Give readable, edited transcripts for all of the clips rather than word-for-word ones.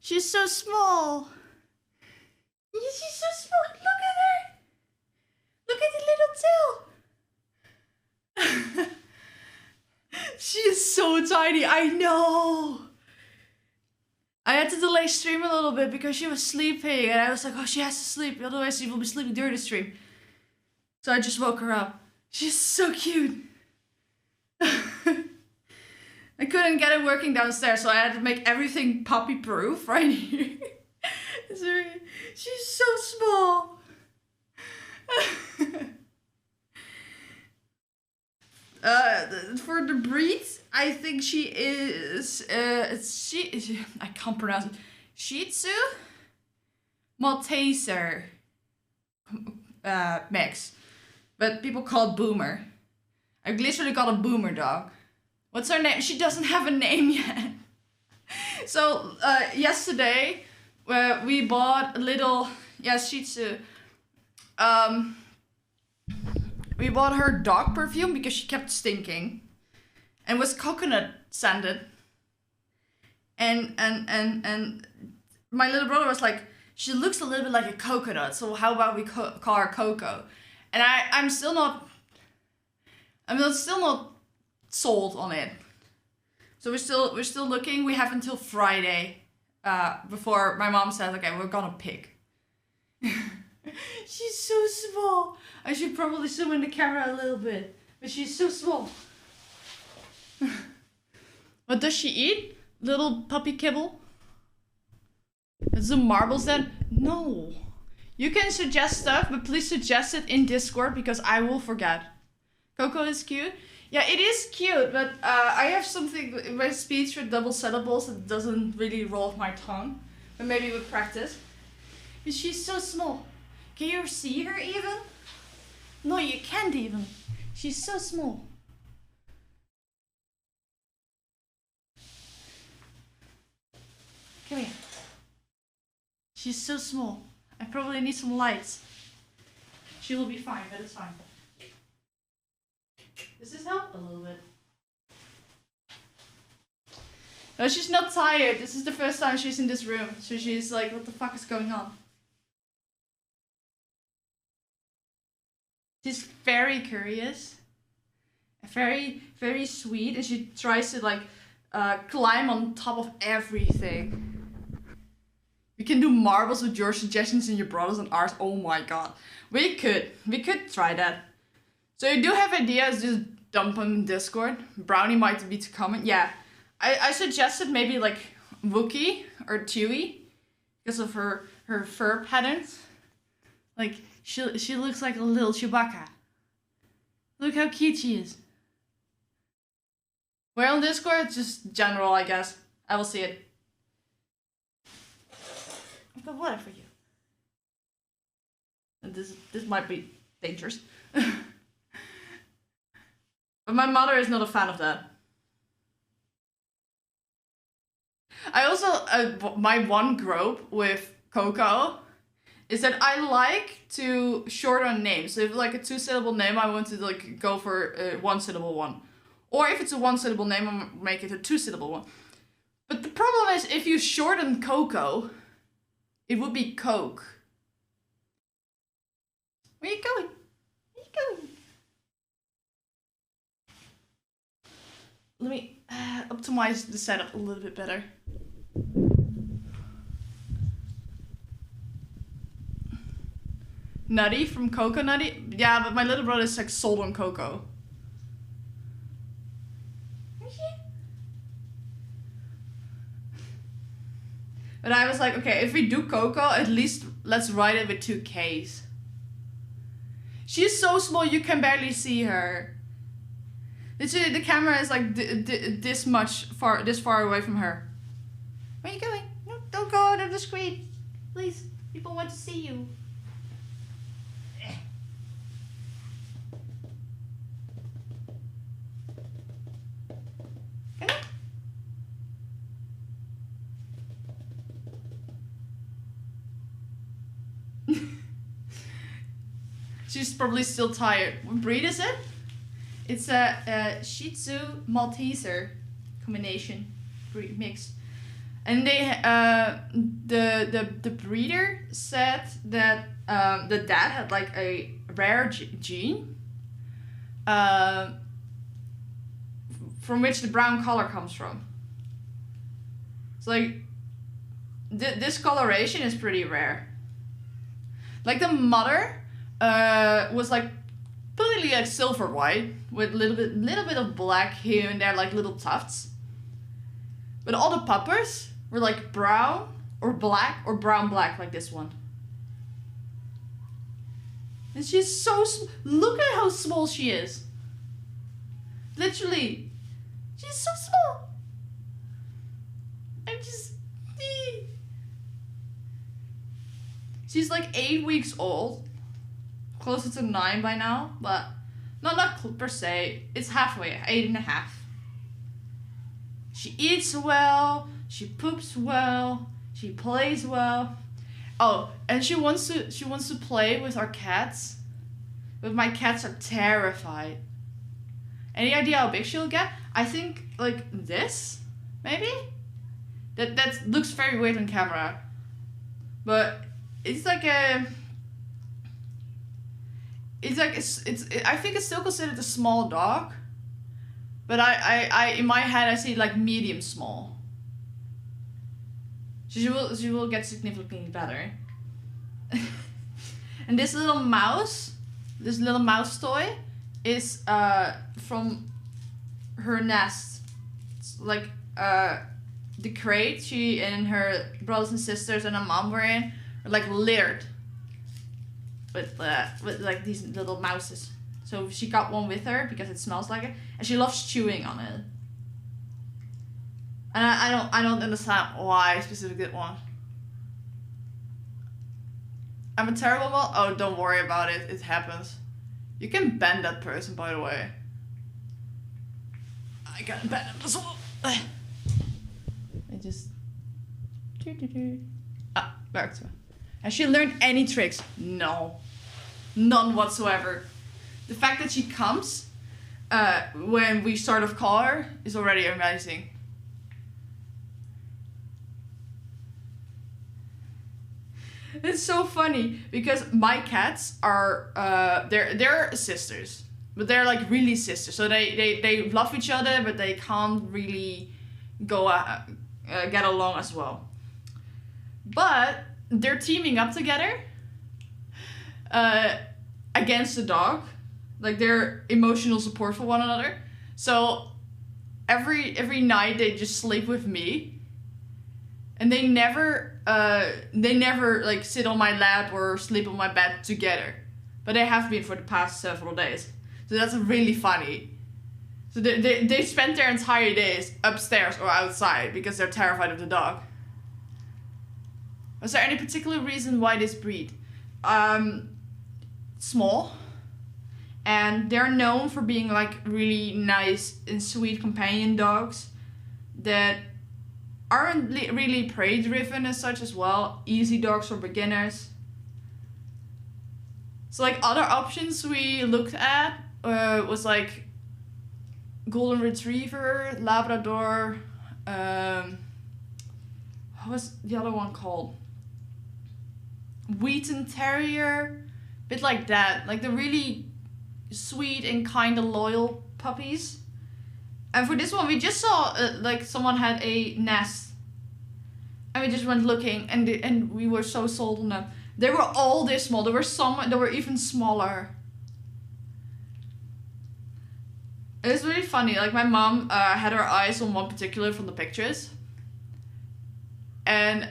She's so small. She's so small. Look at her. Look at the little tail. She is so tiny. I know. I had to delay stream a little bit because she was sleeping. And I was like, oh, she has to sleep. Otherwise, she will be sleeping during the stream. So I just woke her up. She's so cute. I couldn't get it working downstairs, so I had to make everything puppy proof right here. She's so small. For the breed, I think she is I can't pronounce it. Shih Tzu Malteser mix, but people call it Boomer. I literally got a Boomer dog. What's her name? She doesn't have a name yet. So yesterday we bought a little Shih Tzu. We bought her dog perfume because she kept stinking, and was coconut scented. And my little brother was like, she looks a little bit like a coconut, so how about we call her Coco? And I'm still not sold on it. So we're still looking. We have until Friday before my mom says, okay, we're gonna pick. She's so small. I should probably zoom in the camera a little bit, but she's so small. What does she eat? Little puppy kibble? Some marbles then? No. You can suggest stuff, but please suggest it in Discord because I will forget. Coco is cute. Yeah, it is cute, but I have something in my speech with double syllables that doesn't really roll off my tongue. But maybe with practice. But she's so small. Can you see her even? No, you can't even. She's so small. Come here. She's so small. I probably need some lights. She will be fine, but it's fine. Does this help a little bit? No, she's not tired. This is the first time she's in this room. So she's like, what the fuck is going on? She's very curious. Very, very sweet. And she tries to like climb on top of everything. We can do marbles with your suggestions and your brothers and ours. Oh my god. We could try that. So you do have ideas, just dump them in Discord. Brownie might be to comment. Yeah. I suggested maybe like Wookie or Chewie because of her fur patterns. Like she looks like a little Chewbacca. Look how cute she is. Where on Discord? Just general, I guess. I will see it. I've got water for you. And this might be dangerous. But my mother is not a fan of that. I also, my one grope with Coco is that I like to shorten names. So if like a 2-syllable name, I want to like go for a 1-syllable one. Or if it's a 1-syllable name, I'll make it a 2-syllable one. But the problem is if you shorten Coco, it would be Coke. Where are you going? Where are you going? Let me optimize the setup a little bit better. Nutty from Coco Nutty? Yeah, but my little brother is like sold on Coco. But I was like, okay, if we do Coco, at least let's write it with 2 Ks. She's so small you can barely see her. Literally, the camera is like this far away from her. Where are you going? No, don't go out of the screen. Please, people want to see you. Come on. She's probably still tired. What breed is it? It's a Shih Tzu Malteser combination breed mix. And they the breeder said that the dad had like a rare gene from which the brown color comes from. It's like this coloration is pretty rare. Like the mother was like completely like silver white with little bit of black here and there, like little tufts. But all the puppers were like brown or black or brown black, like this one. And she's so look at how small she is. Literally, she's so small. I'm just. She's like 8 weeks old, closer to 9 by now, but not per se. It's halfway, 8.5. She eats well, she poops well, she plays well. Oh, and she wants to play with our cats, but my cats are terrified. Any idea how big she'll get? I think like this, maybe. That looks very weird on camera, but it's like a. It's like I think it's still considered a small dog. But I in my head I see it like medium small. She will get significantly better. And this little mouse toy is from her nest. It's like the crate she and her brothers and sisters and her mom were in are like littered with like these little mouses. So she got one with her because it smells like it, and she loves chewing on it. And I don't understand why I specifically get one. I'm a terrible one. Oh, don't worry about it. It happens. You can ban that person, by the way. I can ban him as well. I just. Ah, back to. Has she learned any tricks? No, none whatsoever. The fact that she comes when we start off call her is already amazing. It's so funny because my cats are they're sisters, but they're like really sisters. So they love each other, but they can't really go get along as well. But they're teaming up together against the dog. Like they're emotional support for one another. So every night they just sleep with me, and they never like sit on my lap or sleep on my bed together, but they have been for the past several days. So that's really funny. So they spend their entire days upstairs or outside because they're terrified of the dog. Was there any particular reason why this breed? Small. And they're known for being like really nice and sweet companion dogs that aren't really prey driven as such as well. Easy dogs for beginners. So like other options we looked at was like Golden Retriever, Labrador, what was the other one called? Wheaten Terrier, bit like that. Like the really sweet and kind of loyal puppies. And for this one we just saw like someone had a nest, and we just went looking, and we were so sold on them. They were all this small. There were some that were even smaller. It was really funny. Like my mom had her eyes on one particular from the pictures, and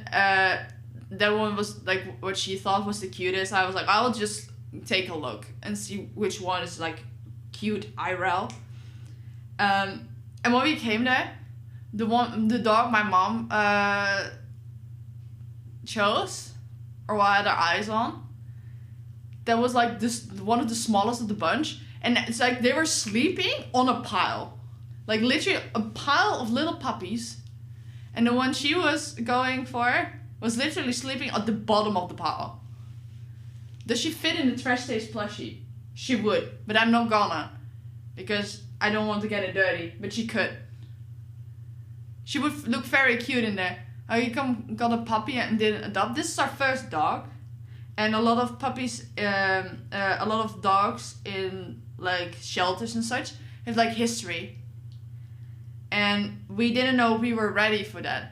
that one was like what she thought was the cutest. I was like, I will just take a look and see which one is like cute IRL. And when we came there, the dog my mom chose, or had her eyes on, that was like this one of the smallest of the bunch, and it's like they were sleeping on a pile, like literally a pile of little puppies, and the one she was going for was literally sleeping at the bottom of the pile. Does she fit in the Trash Taste plushie? She would, but I'm not gonna, because I don't want to get it dirty, but she could. She would look very cute in there. how he got a puppy and didn't adopt. This is our first dog, and a lot of puppies, a lot of dogs in like shelters and such have like history, and we didn't know we were ready for that.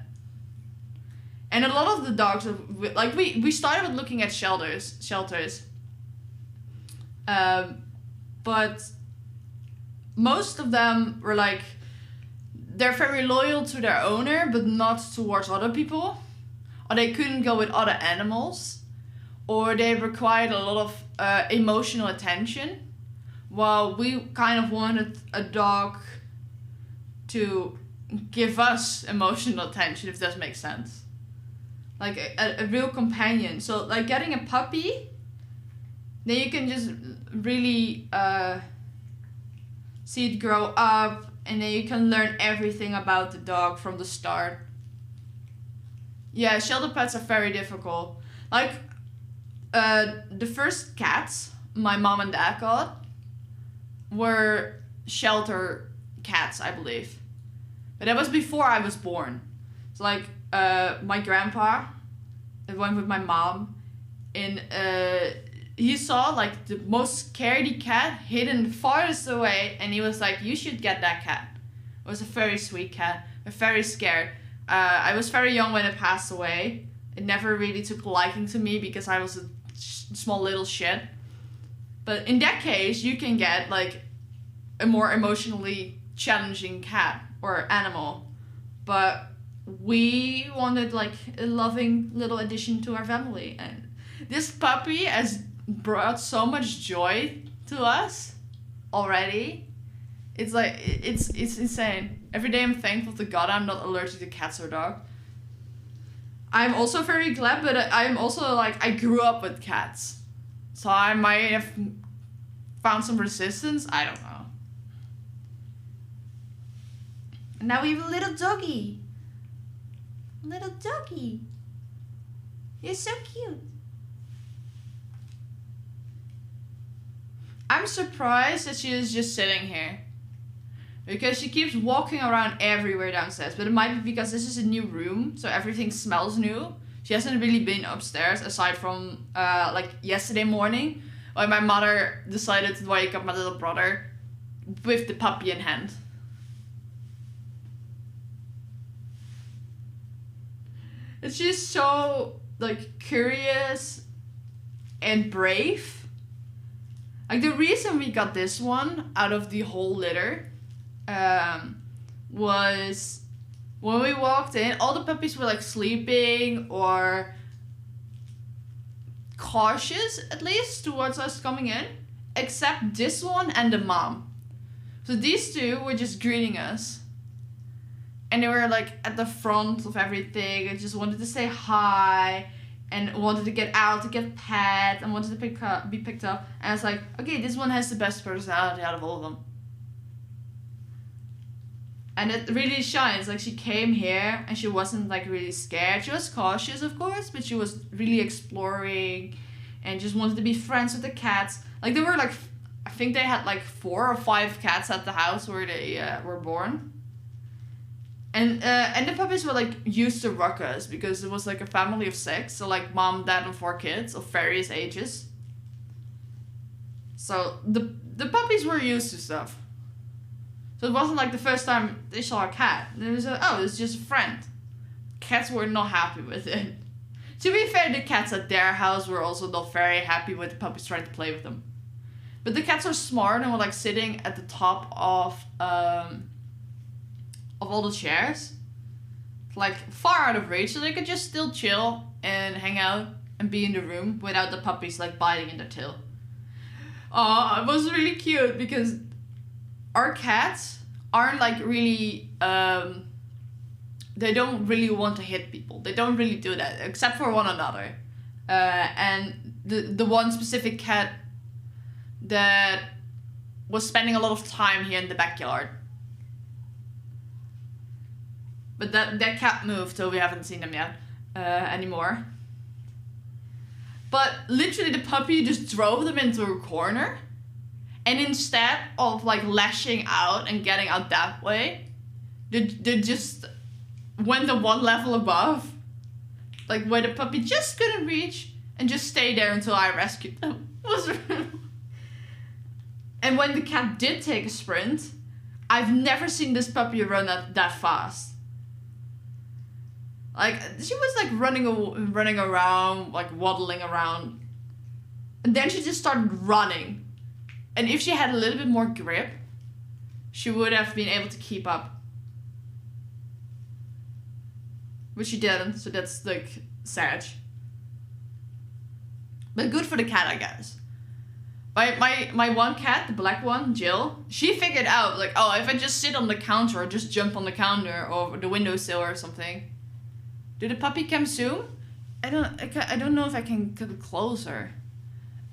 And a lot of the dogs, like we started with looking at shelters, but most of them were like, they're very loyal to their owner, but not towards other people, or they couldn't go with other animals, or they required a lot of emotional attention, while we kind of wanted a dog to give us emotional attention, if that makes sense. Like a real companion. So like getting a puppy, then you can just really see it grow up, and then you can learn everything about the dog from the start. Yeah, shelter pets are very difficult. Like the first cats my mom and dad got were shelter cats, I believe. But that was before I was born. So like my grandpa went with my mom, and he saw like the most scaredy cat hidden farthest away, and he was like, you should get that cat. It was a very sweet cat, but very scared. I was very young when it passed away. It never really took a liking to me because I was a small little shit. But in that case, you can get like a more emotionally challenging cat or animal. But we wanted like a loving little addition to our family, and this puppy has brought so much joy to us already. It's like it's insane. Every day I'm thankful to God I'm not allergic to cats or dogs. I'm also very glad, but I'm also like, I grew up with cats, so I might have found some resistance. I don't know. And now we have a little doggy. Little doggy. You're so cute. I'm surprised that she is just sitting here, because she keeps walking around everywhere downstairs. But it might be because this is a new room, so everything smells new. She hasn't really been upstairs aside from like yesterday morning when my mother decided to wake up my little brother with the puppy in hand. And she's so like curious and brave. Like the reason we got this one out of the whole litter was when we walked in, all the puppies were like sleeping or cautious at least towards us coming in, except this one and the mom. So these two were just greeting us. And they were like at the front of everything and just wanted to say hi and wanted to get out to get pet and wanted to be picked up. And I was like, okay, this one has the best personality out of all of them. And it really shines. Like she came here and she wasn't like really scared. She was cautious, of course, but she was really exploring and just wanted to be friends with the cats. Like there were like, I think they had like 4 or 5 cats at the house where they were born. And the puppies were like used to ruckus because it was like a family of 6, so like mom, dad, and 4 kids of various ages. So the puppies were used to stuff. So it wasn't like the first time they saw a cat. It was it's just a friend. Cats were not happy with it. To be fair, the cats at their house were also not very happy with the puppies trying to play with them. But the cats are smart and were like sitting at the top of all the chairs, like far out of reach, so they could just still chill and hang out and be in the room without the puppies like biting in their tail. Oh, it was really cute because our cats aren't like really, they don't really want to hit people. They don't really do that except for one another. And the one specific cat that was spending a lot of time here in the backyard. But that cat moved, so we haven't seen them yet anymore. But literally the puppy just drove them into a corner. And instead of like lashing out and getting out that way, they just went the one level above. Like where the puppy just couldn't reach and just stay there until I rescued them. And when the cat did take a sprint, I've never seen this puppy run that fast. Like she was like running around, like waddling around. And then she just started running. And if she had a little bit more grip, she would have been able to keep up. But she didn't, so that's like sad. But good for the cat, I guess. My one cat, the black one, Jill, she figured out like, oh, if I just sit on the counter or just jump on the counter or the windowsill or something. Do the puppy cam zoom? I don't know if I can get closer.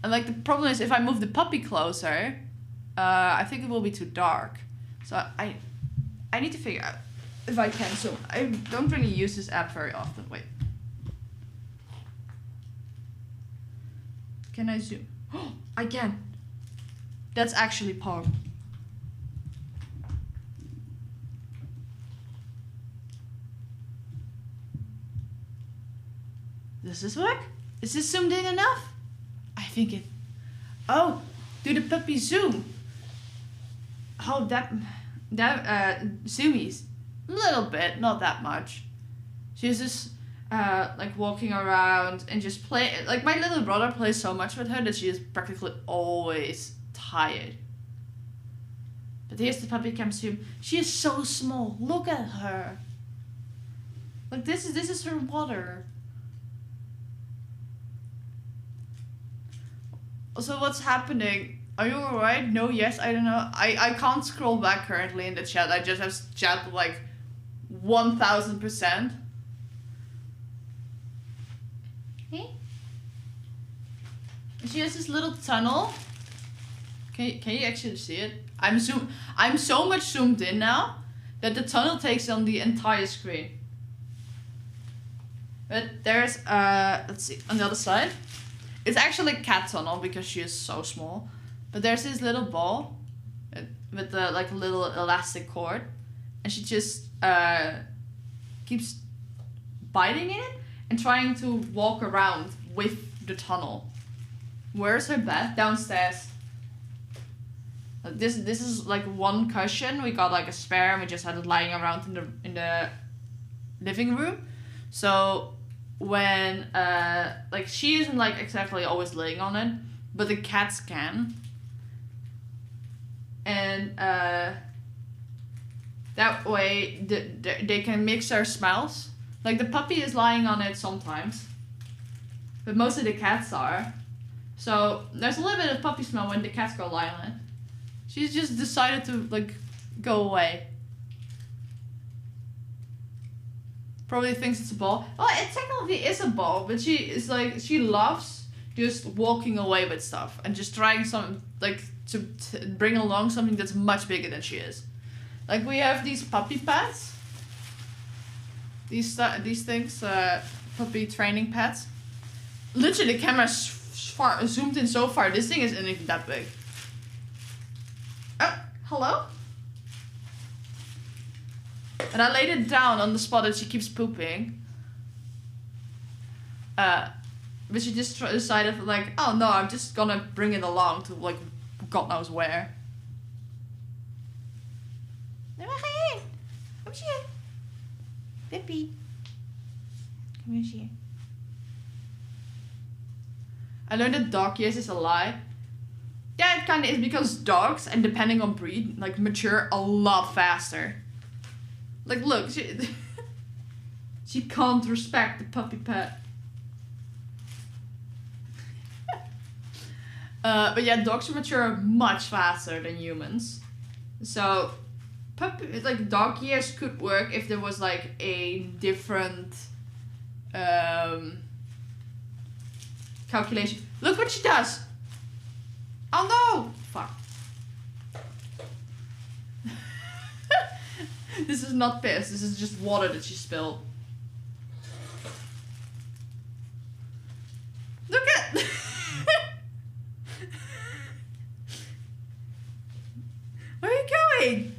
And like the problem is if I move the puppy closer, I think it will be too dark. So I need to figure out if I can zoom. I don't really use this app very often. Wait. Can I zoom? Oh, I can. That's actually Pog. Does this work? Is this zoomed in enough? I think it... Oh, do the puppy zoom? Oh, that zoomies. A little bit, not that much. She's just like walking around and just play. Like my little brother plays so much with her that she is practically always tired. But here's the puppy cam zoom. She is so small. Look at her. Like this is her water. So what's happening? Are you alright? No, yes, I don't know. I can't scroll back currently in the chat. I just have chat like 1000%. Hey? She has this little tunnel. Can you actually see it? I'm so much zoomed in now that the tunnel takes on the entire screen. But there's let's see, on the other side. It's actually a cat tunnel because she is so small. But there's this little ball with the like little elastic cord, and she just keeps biting in it and trying to walk around with the tunnel. Where's her bed? Downstairs. This is like one cushion. We got like a spare and we just had it lying around in the living room. So when like she isn't like exactly always laying on it, but the cats can. And that way they can mix their smells. Like the puppy is lying on it sometimes, but most of the cats are. So there's a little bit of puppy smell when the cats go lie on it. She's just decided to like go away. Probably thinks it's a ball. Well, it technically is a ball, but she is like, she loves just walking away with stuff and just trying some like to bring along something that's much bigger than she is. Like we have these puppy pads. These things, puppy training pads. Literally, the camera's zoomed in so far. This thing isn't even that big. Oh, hello? And I laid it down on the spot that she keeps pooping. But she just decided like, oh no, I'm just gonna bring it along to like God knows where. Come here. Pippi. Come here. I learned that dog years is a lie. Yeah, it kind of is because dogs, and depending on breed, like mature a lot faster. Like, look, she can't respect the puppy pet. But yeah, dogs mature much faster than humans. So, like dog years could work if there was like a different calculation. Look what she does. Oh no! Fuck. This is not piss, this is just water that she spilled. Look at... Where are you going?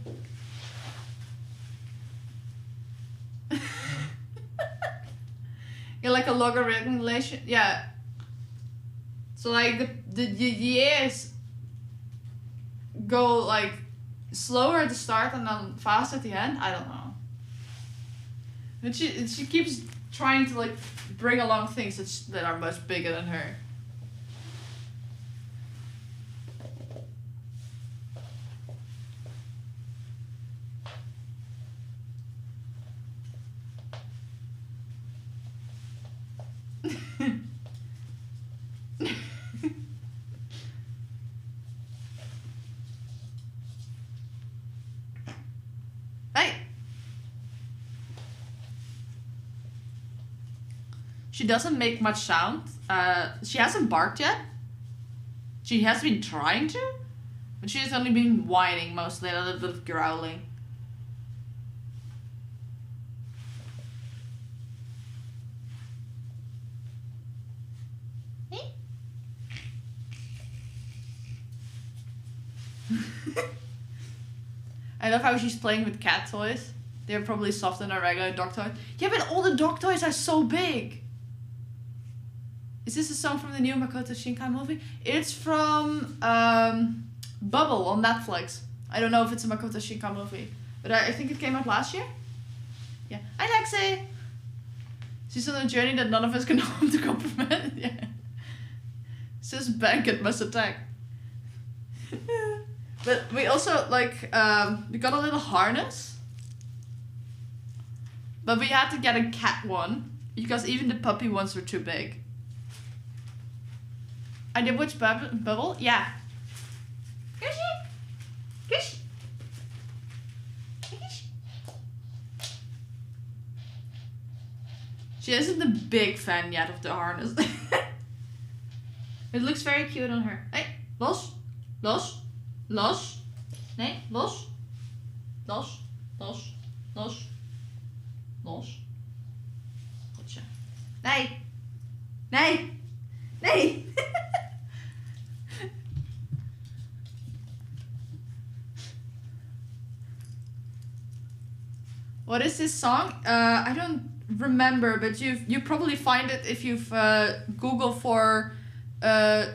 a logarithmic relation. Yeah. So like the years go like slower at the start and then fast at the end. I don't know. And she keeps trying to like bring along things that are much bigger than her. Hey. She doesn't make much sound. She hasn't barked yet. She has been trying to, but she's only been whining mostly, a little bit of growling. I love how she's playing with cat toys. They're probably softer than a regular dog toy. Yeah, but all the dog toys are so big. Is this a song from the new Makoto Shinkai movie? It's from Bubble on Netflix. I don't know if it's a Makoto Shinkai movie, but I think it came out last year. Yeah. Hi, Lexi! She's on a journey that none of us can home to compliment. Yeah. Says Bankett must attack. But we also, like, we got a little harness. But we had to get a cat one, because even the puppy ones were too big. I did which bubble? Yeah. Gushy! Gush! Gush! She isn't a big fan yet of the harness. It looks very cute on her. Hey, los! Los! Los. Nee, los. Los. Los. Los. Los. Gotcha. Nee. Nee. Nee. What is this song? I don't remember, but you probably find it if you've Google for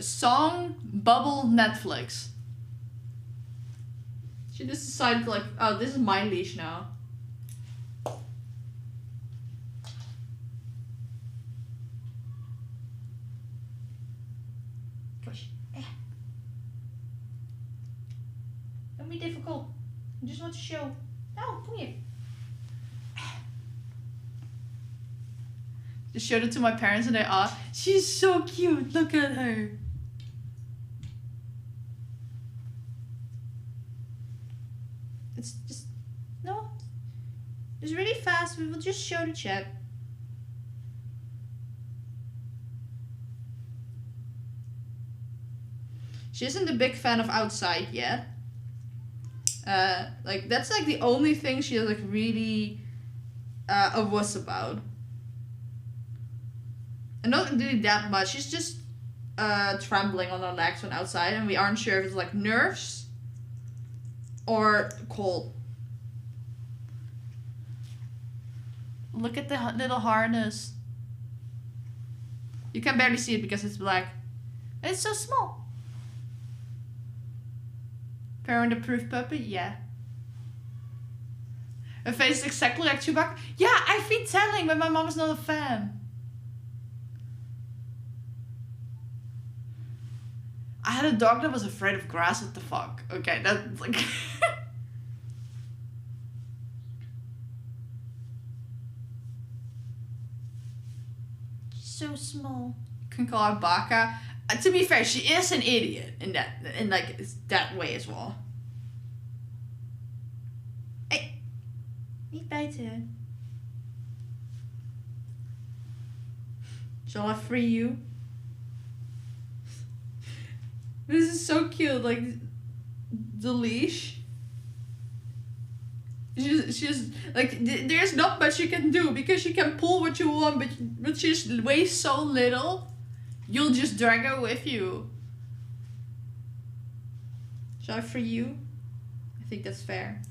song Bubble Netflix. She just decided like, oh, this is my leash now. Gosh. Don't be difficult. I just want to show. No, come here. Just showed it to my parents and they are, she's so cute, look at her. It's just, no, it's really fast, we will just show the chat. She isn't a big fan of outside yet. Like, that's like the only thing she is like really a wuss about. And not really that much, she's just trembling on her legs when outside and we aren't sure if it's like nerves or cold. Look at the little harness. You can barely see it because it's black. And it's so small. Parent-approved puppy? Yeah. Her face is exactly like Chewbacca? Yeah, I've been telling, but my mom is not a fan. I had a dog that was afraid of grass. What the fuck? Okay, that's like... So small. You can call her Baka. To be fair, she is an idiot in like that way as well. Hey, niet bijten. Shall I free you? This is so cute, like the leash. She's like, there's not much you can do because you can pull what you want, but she weighs so little, you'll just drag her with you. Shall I free you? I think that's fair.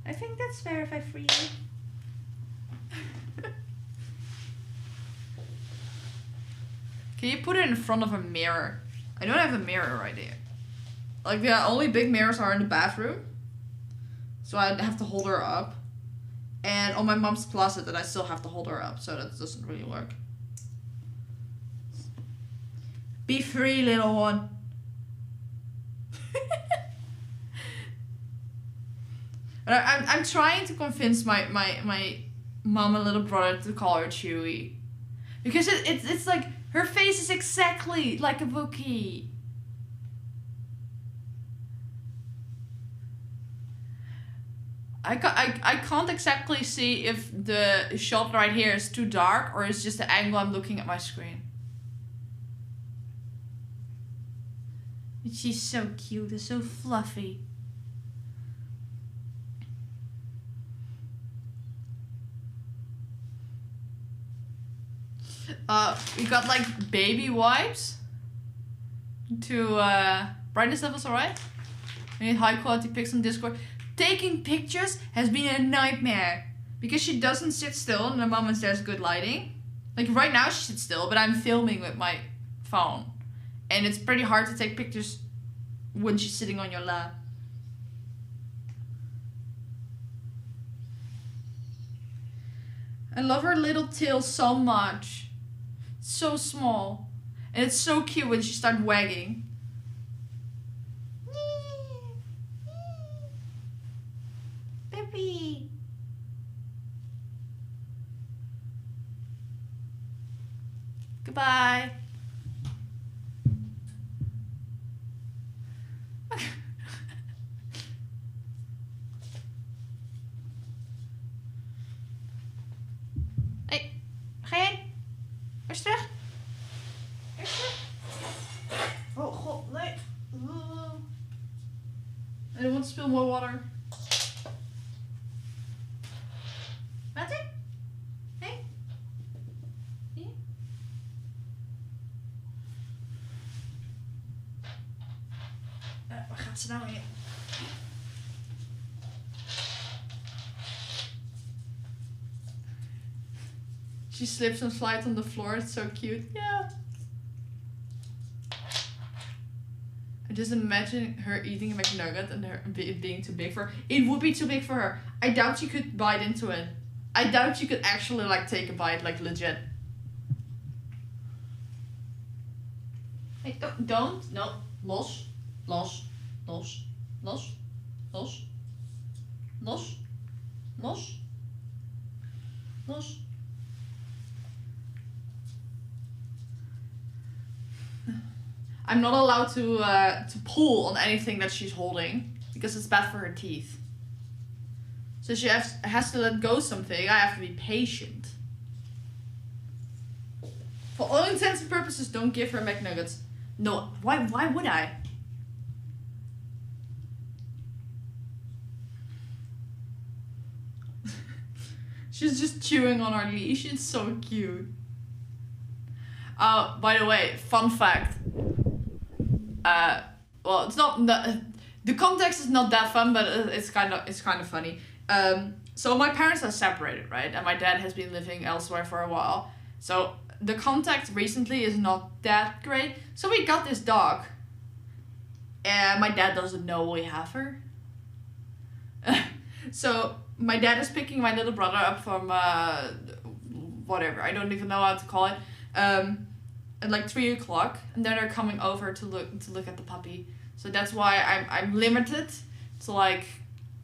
I think that's fair if I free you. Can you put it in front of a mirror? I don't have a mirror right here. Like, the only big mirrors are in the bathroom. So I have to hold her up. And on my mom's closet that I still have to hold her up. So that doesn't really work. Be free, little one. And I'm trying to convince my mom and little brother to call her Chewy. Because it's like, her face is exactly like a Wookiee. I can't exactly see if the shot right here is too dark or it's just the angle I'm looking at my screen. But she's so cute and so fluffy. We got like baby wipes to brightness levels, alright? We need high quality pics on Discord. Taking pictures has been a nightmare because she doesn't sit still in the moments there's good lighting. Like right now she sits still, but I'm filming with my phone. And it's pretty hard to take pictures when she's sitting on your lap. I love her little tail so much. It's so small. And it's so cute when she starts wagging. Baby. Goodbye. Hey, ga je heen? Eerst terug. Eerst terug. Oh god, nee. I don't want to spill more water. Water? Hey? Hier? Waar gaat ze nou heen? She slips and slides on the floor. It's so cute. Yeah. I just imagine her eating a McNugget and her being too big for her. It would be too big for her. I doubt she could bite into it. I doubt you could actually like take a bite, like legit. Hey, don't. No. Los. Los. Los. Los. Los. Los. Los. Los. I'm not allowed to pull on anything that she's holding because it's bad for her teeth. So she has to let go something. I have to be patient. For all intents and purposes, don't give her McNuggets. No, why would I? She's just chewing on our leash. It's so cute. By the way, fun fact. Well, it's not the context is not that fun, but it's kind of funny. So my parents are separated, right? And my dad has been living elsewhere for a while. So the contact recently is not that great. So we got this dog. And my dad doesn't know we have her. So my dad is picking my little brother up from whatever. I don't even know how to call it. At like 3 o'clock, and then they're coming over to look at the puppy. So that's why I'm limited to like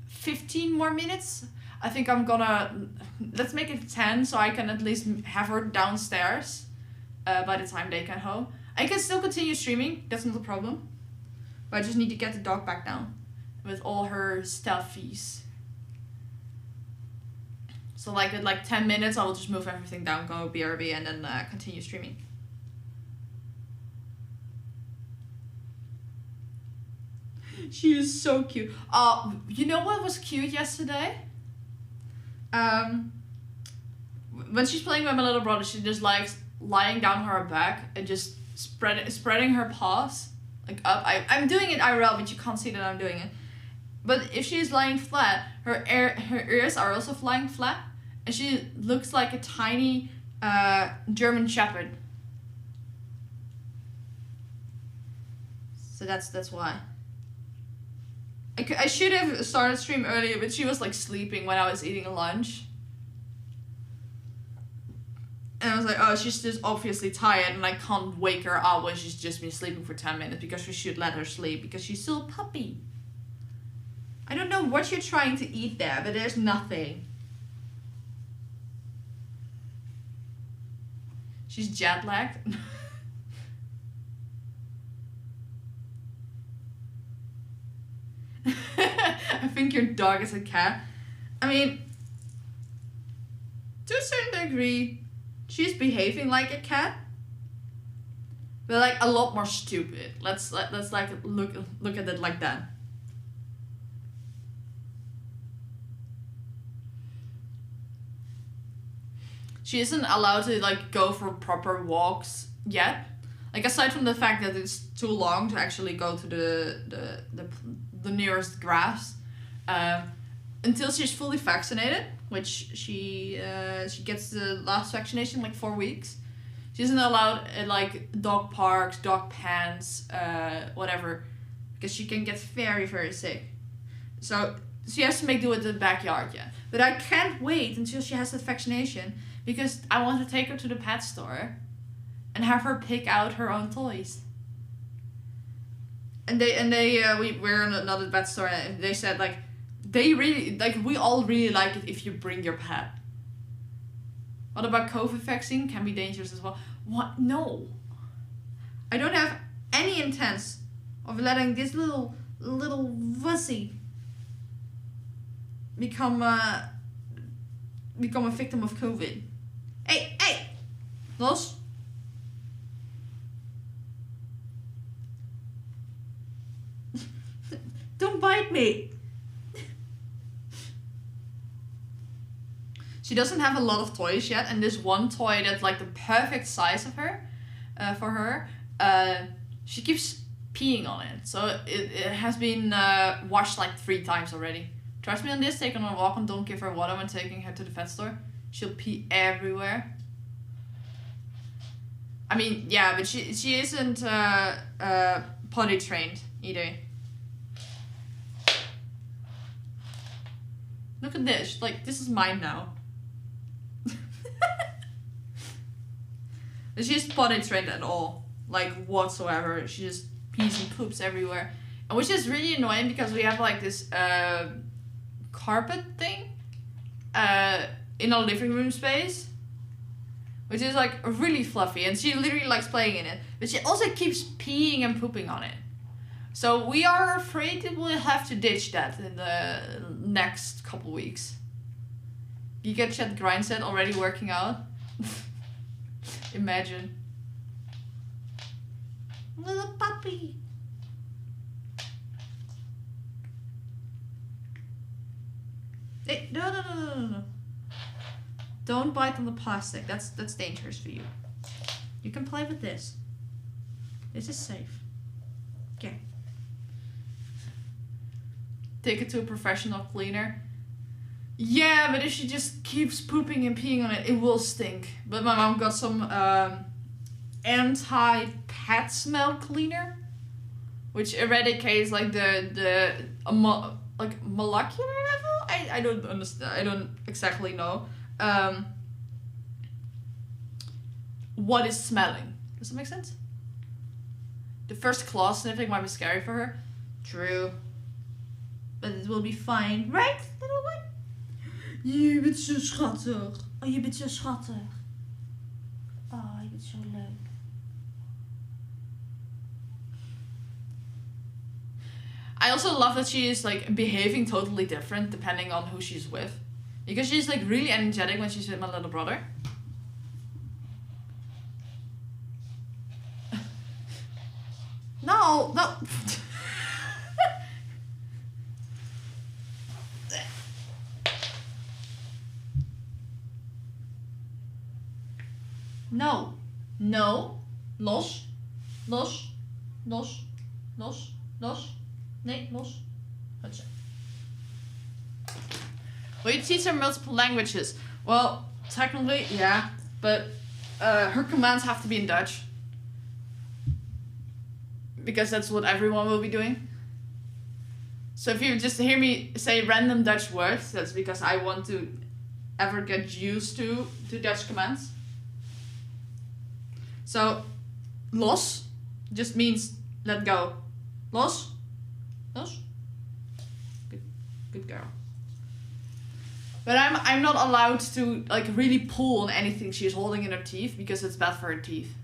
15 more minutes. I think I'm gonna let's make it 10 so I can at least have her downstairs by the time they get home. I can still continue streaming. That's not a problem. But I just need to get the dog back down with all her stuffies. So like in like 10 minutes, I will just move everything down, go BRB, and then continue streaming. She is so cute. You know what was cute yesterday? When she's playing with my little brother, she just likes lying down on her back and just spreading her paws like up. I'm doing it IRL, but you can't see that I'm doing it. But if she's lying flat, her ears are also flying flat, and she looks like a tiny German Shepherd. So that's why. I should have started stream earlier, but she was like sleeping when I was eating lunch. And I was like, oh, she's just obviously tired and I can't wake her up when she's just been sleeping for 10 minutes because we should let her sleep because she's still a puppy. I don't know what you're trying to eat there, but there's nothing. She's jet lagged. I think your dog is a cat. I mean, to a certain degree, she's behaving like a cat, but like a lot more stupid. Let's like look at it like that. She isn't allowed to like go for proper walks yet. Like aside from the fact that it's too long to actually go to the nearest grass, until she's fully vaccinated, which she gets the last vaccination in like 4 weeks. She isn't allowed at like dog parks, dog pens, whatever, because she can get very, very sick. So she has to make do with the backyard, yeah. But I can't wait until she has the vaccination because I want to take her to the pet store and have her pick out her own toys. And we're in another pet store and they said like, they really, like, we all really like it if you bring your pet. What about COVID vaccine? Can be dangerous as well. What? No. I don't have any intent of letting this little wussy become a victim of COVID. Hey! Los? Don't bite me! She doesn't have a lot of toys yet, and this one toy that's like the perfect size of her, for her, she keeps peeing on it. So it has been washed like 3 times already. Trust me on this, take her on a walk and don't give her water when taking her to the vet store. She'll pee everywhere. I mean, yeah, but she isn't potty trained either. Look at this, like this is mine now. She's potty trained at all, like whatsoever. She just pees and poops everywhere, and which is really annoying because we have like this carpet thing in our living room space, which is like really fluffy, and she literally likes playing in it, but she also keeps peeing and pooping on it. So we are afraid that we'll have to ditch that in the next couple weeks. You get Chat Grindset already working out. Imagine. Little puppy. Hey, no. Don't bite on the plastic. That's dangerous for you. You can play with this. This is safe. Okay. Take it to a professional cleaner. Yeah, but if she just keeps pooping and peeing on it, it will stink. But my mom got some anti-pet smell cleaner, which eradicates like the molecular level. I don't understand. I don't exactly know what is smelling. Does that make sense? The first claw sniffing might be scary for her. True. But it will be fine, right, little one? Je bent zo schattig. Oh, je bent zo schattig. Oh, je bent zo leuk. I also love that she is like behaving totally different depending on who she's with. Because she's like really energetic when she's with my little brother. No. No. Los. Nee, los. Gotcha. Will you teach her multiple languages? Well, technically, yeah. But her commands have to be in Dutch. because that's what everyone will be doing. So if you just hear me say random Dutch words, that's because I want to ever get used to Dutch commands. So, los just means let go. Los. Los. Good girl. But I'm not allowed to like really pull on anything she's holding in her teeth because it's bad for her teeth.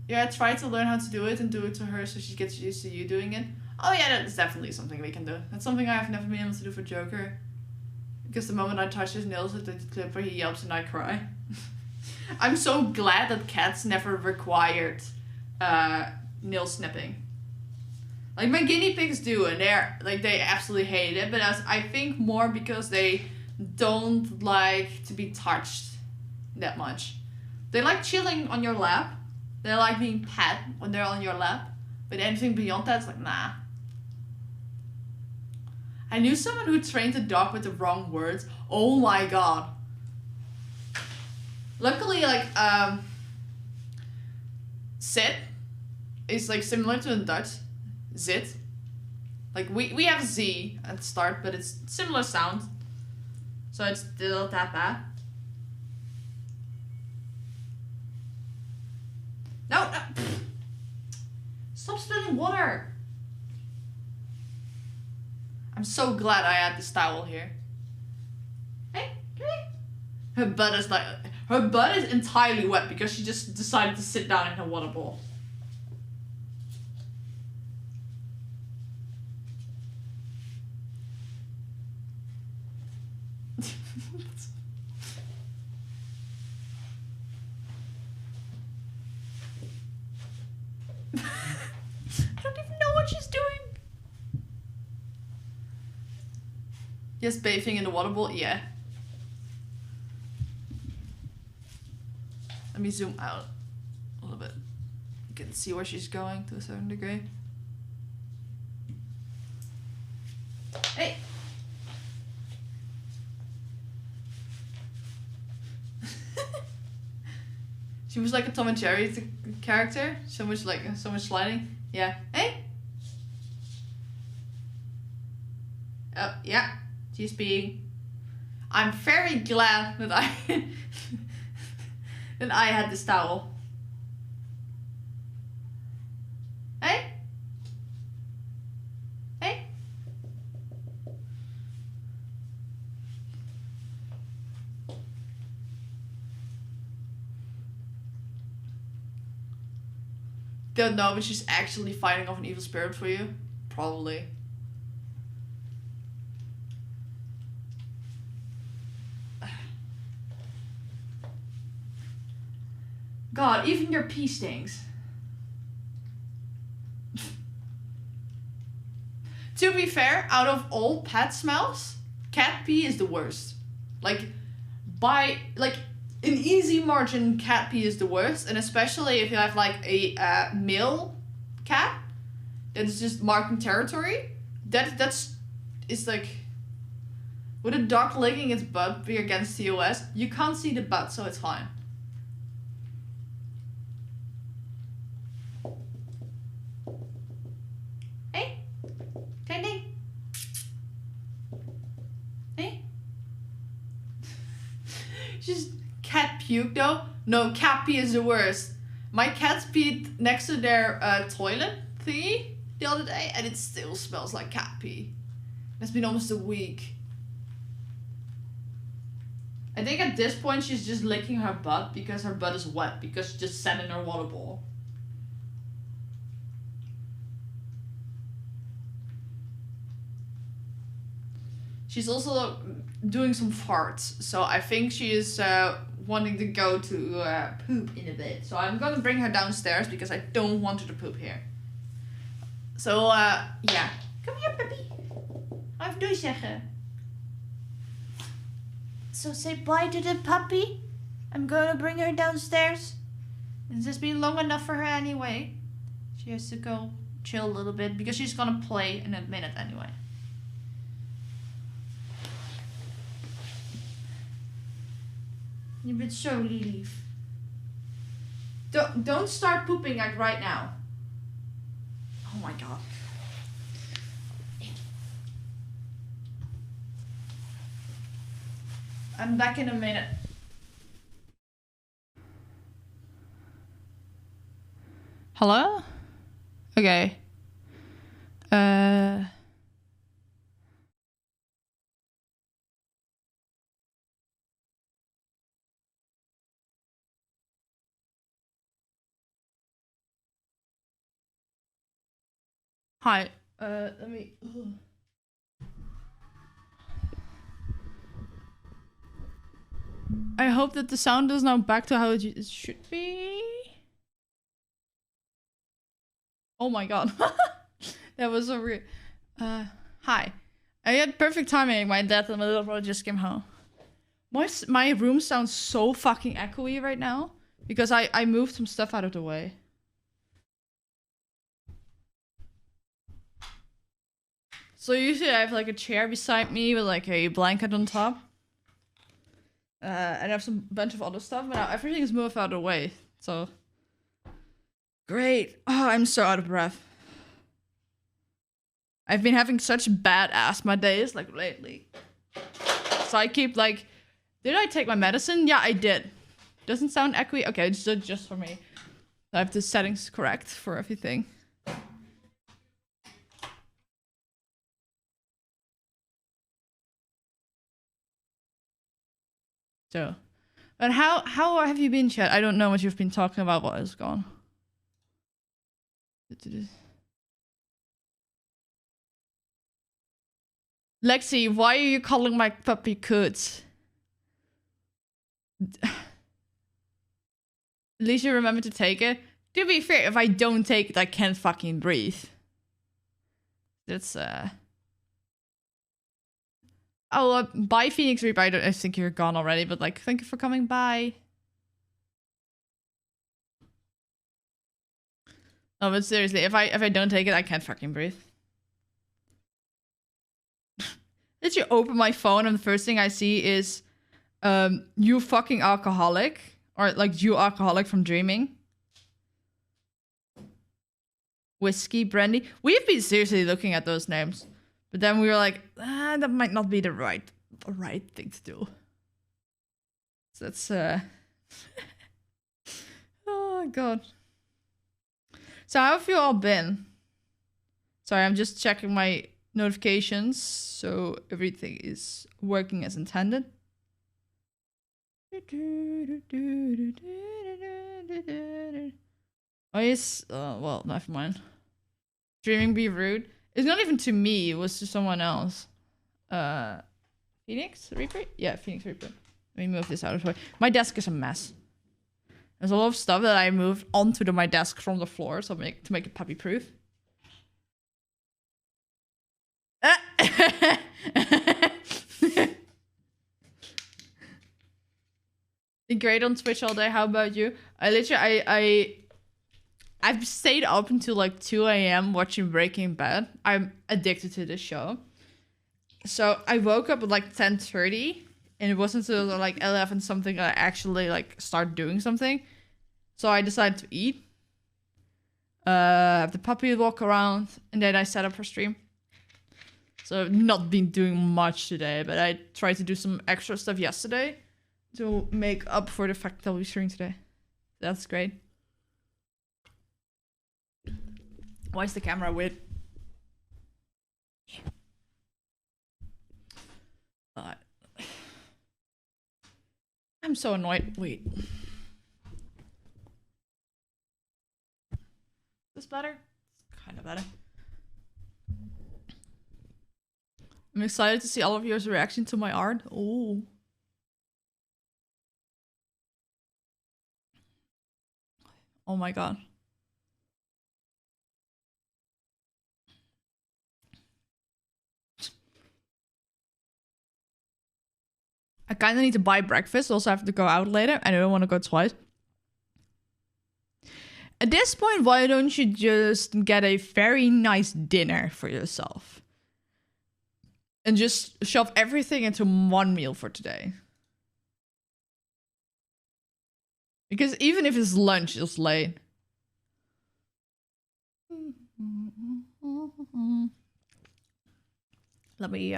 Yeah, try to learn how to do it and do it to her so she gets used to you doing it. Oh yeah, that's definitely something we can do. That's something I've never been able to do for Joker. Because the moment I touch his nails at the clip where he yelps and I cry. I'm so glad that cats never required nail snipping. Like my guinea pigs do, and they absolutely hate it, but I think more because they don't like to be touched that much. They like chilling on your lap. They like being pet when they're on your lap. But anything beyond that is like, nah. I knew someone who trained a dog with the wrong words. Oh my god. Luckily, like, sit is like similar to in Dutch. Zit. Like, we have Z at the start, but it's similar sound. So it's dil tapa. No. Stop spilling water. I'm so glad I had this towel here. Hey, come here. Her butt is entirely wet because she just decided to sit down in her water bowl. I don't even know what she's doing. Yes, bathing in the water bowl, yeah. Let me zoom out a little bit. You can see where she's going to a certain degree. Hey! She was like a Tom and Jerry character. So much sliding. Yeah. Hey! Oh, yeah. She's peeing. I'm very glad that I that I had this towel. Hey? Hey? Don't know, but she's actually fighting off an evil spirit for you? Probably. God, even your pee stinks. To be fair, out of all pet smells, cat pee is the worst. Like, by an easy margin, cat pee is the worst. And especially if you have like a male cat that's just marking territory. It's like, with a dog licking its butt being against TOS, you can't see the butt, so it's fine. Just cat puke though? No, cat pee is the worst. My cats peed next to their toilet thingy the other day and it still smells like cat pee. It's been almost a week. I think at this point she's just licking her butt because her butt is wet because she just sat in her water bowl. She's also doing some farts, so I think she is wanting to go to poop in a bit. So I'm gonna bring her downstairs because I don't want her to poop here. So yeah. Come here, puppy. Even doei zeggen. So say bye to the puppy. I'm gonna bring her downstairs. It's just been long enough for her anyway. She has to go chill a little bit because she's gonna play in a minute anyway. Je bent zo lief. Don't start pooping like right now. Oh my god. I'm back in a minute. Hello? Okay. Hi. Let me. Ugh. I hope that the sound is now back to how it should be. Oh my god. That was so weird. Hi. I had perfect timing. My dad and my little brother just came home. My room sounds so fucking echoey right now because I moved some stuff out of the way. So usually I have like a chair beside me with like a blanket on top. And I have some bunch of other stuff, but now everything is moved out of the way. So great. Oh, I'm so out of breath. I've been having such bad asthma days like lately. So I keep like, did I take my medicine? Yeah, I did. Doesn't sound echoey. Okay, it's just for me. I have the settings correct for everything. So, but how have you been, chat? I don't know what you've been talking about while I was gone. Lexi, why are you calling my puppy Koots? At least you remember to take it. To be fair, if I don't take it, I can't fucking breathe. That's Oh, bye Phoenix Reaper. I think you're gone already, but like, thank you for coming by. No, but seriously, if I don't take it, I can't fucking breathe. Did you open my phone and the first thing I see is, you fucking alcoholic, or like you alcoholic from dreaming. Whiskey, brandy. We've been seriously looking at those names, but then we were like, that might not be the right thing to do. So that's oh god. So how have you all been? Sorry, I'm just checking my notifications so everything is working as intended. Oh yes, well, never mind. Dreaming be rude. It's not even to me, it was to someone else. Phoenix Reaper? Yeah, Phoenix Reaper. Let me move this out of the way. My desk is a mess. There's a lot of stuff that I moved onto my desk from the floor to make it puppy proof. Great on Twitch all day. How about you? I've stayed up until like 2 a.m. watching Breaking Bad. I'm addicted to this show. So I woke up at like 10:30, and it wasn't until like 11 something I actually like started doing something. So I decided to eat, have the puppy walk around, and then I set up for stream. So I've not been doing much today, but I tried to do some extra stuff yesterday to make up for the fact that I'll be streaming today. That's great. Why is the camera weird? I'm so annoyed. Wait. Is this better? It's kind of better. I'm excited to see all of your reaction to my art. Oh. Oh my god. I kind of need to buy breakfast. Also, I have to go out later. I don't want to go twice. At this point, why don't you just get a very nice dinner for yourself? And just shove everything into one meal for today. Because even if it's lunch, it's late. Let me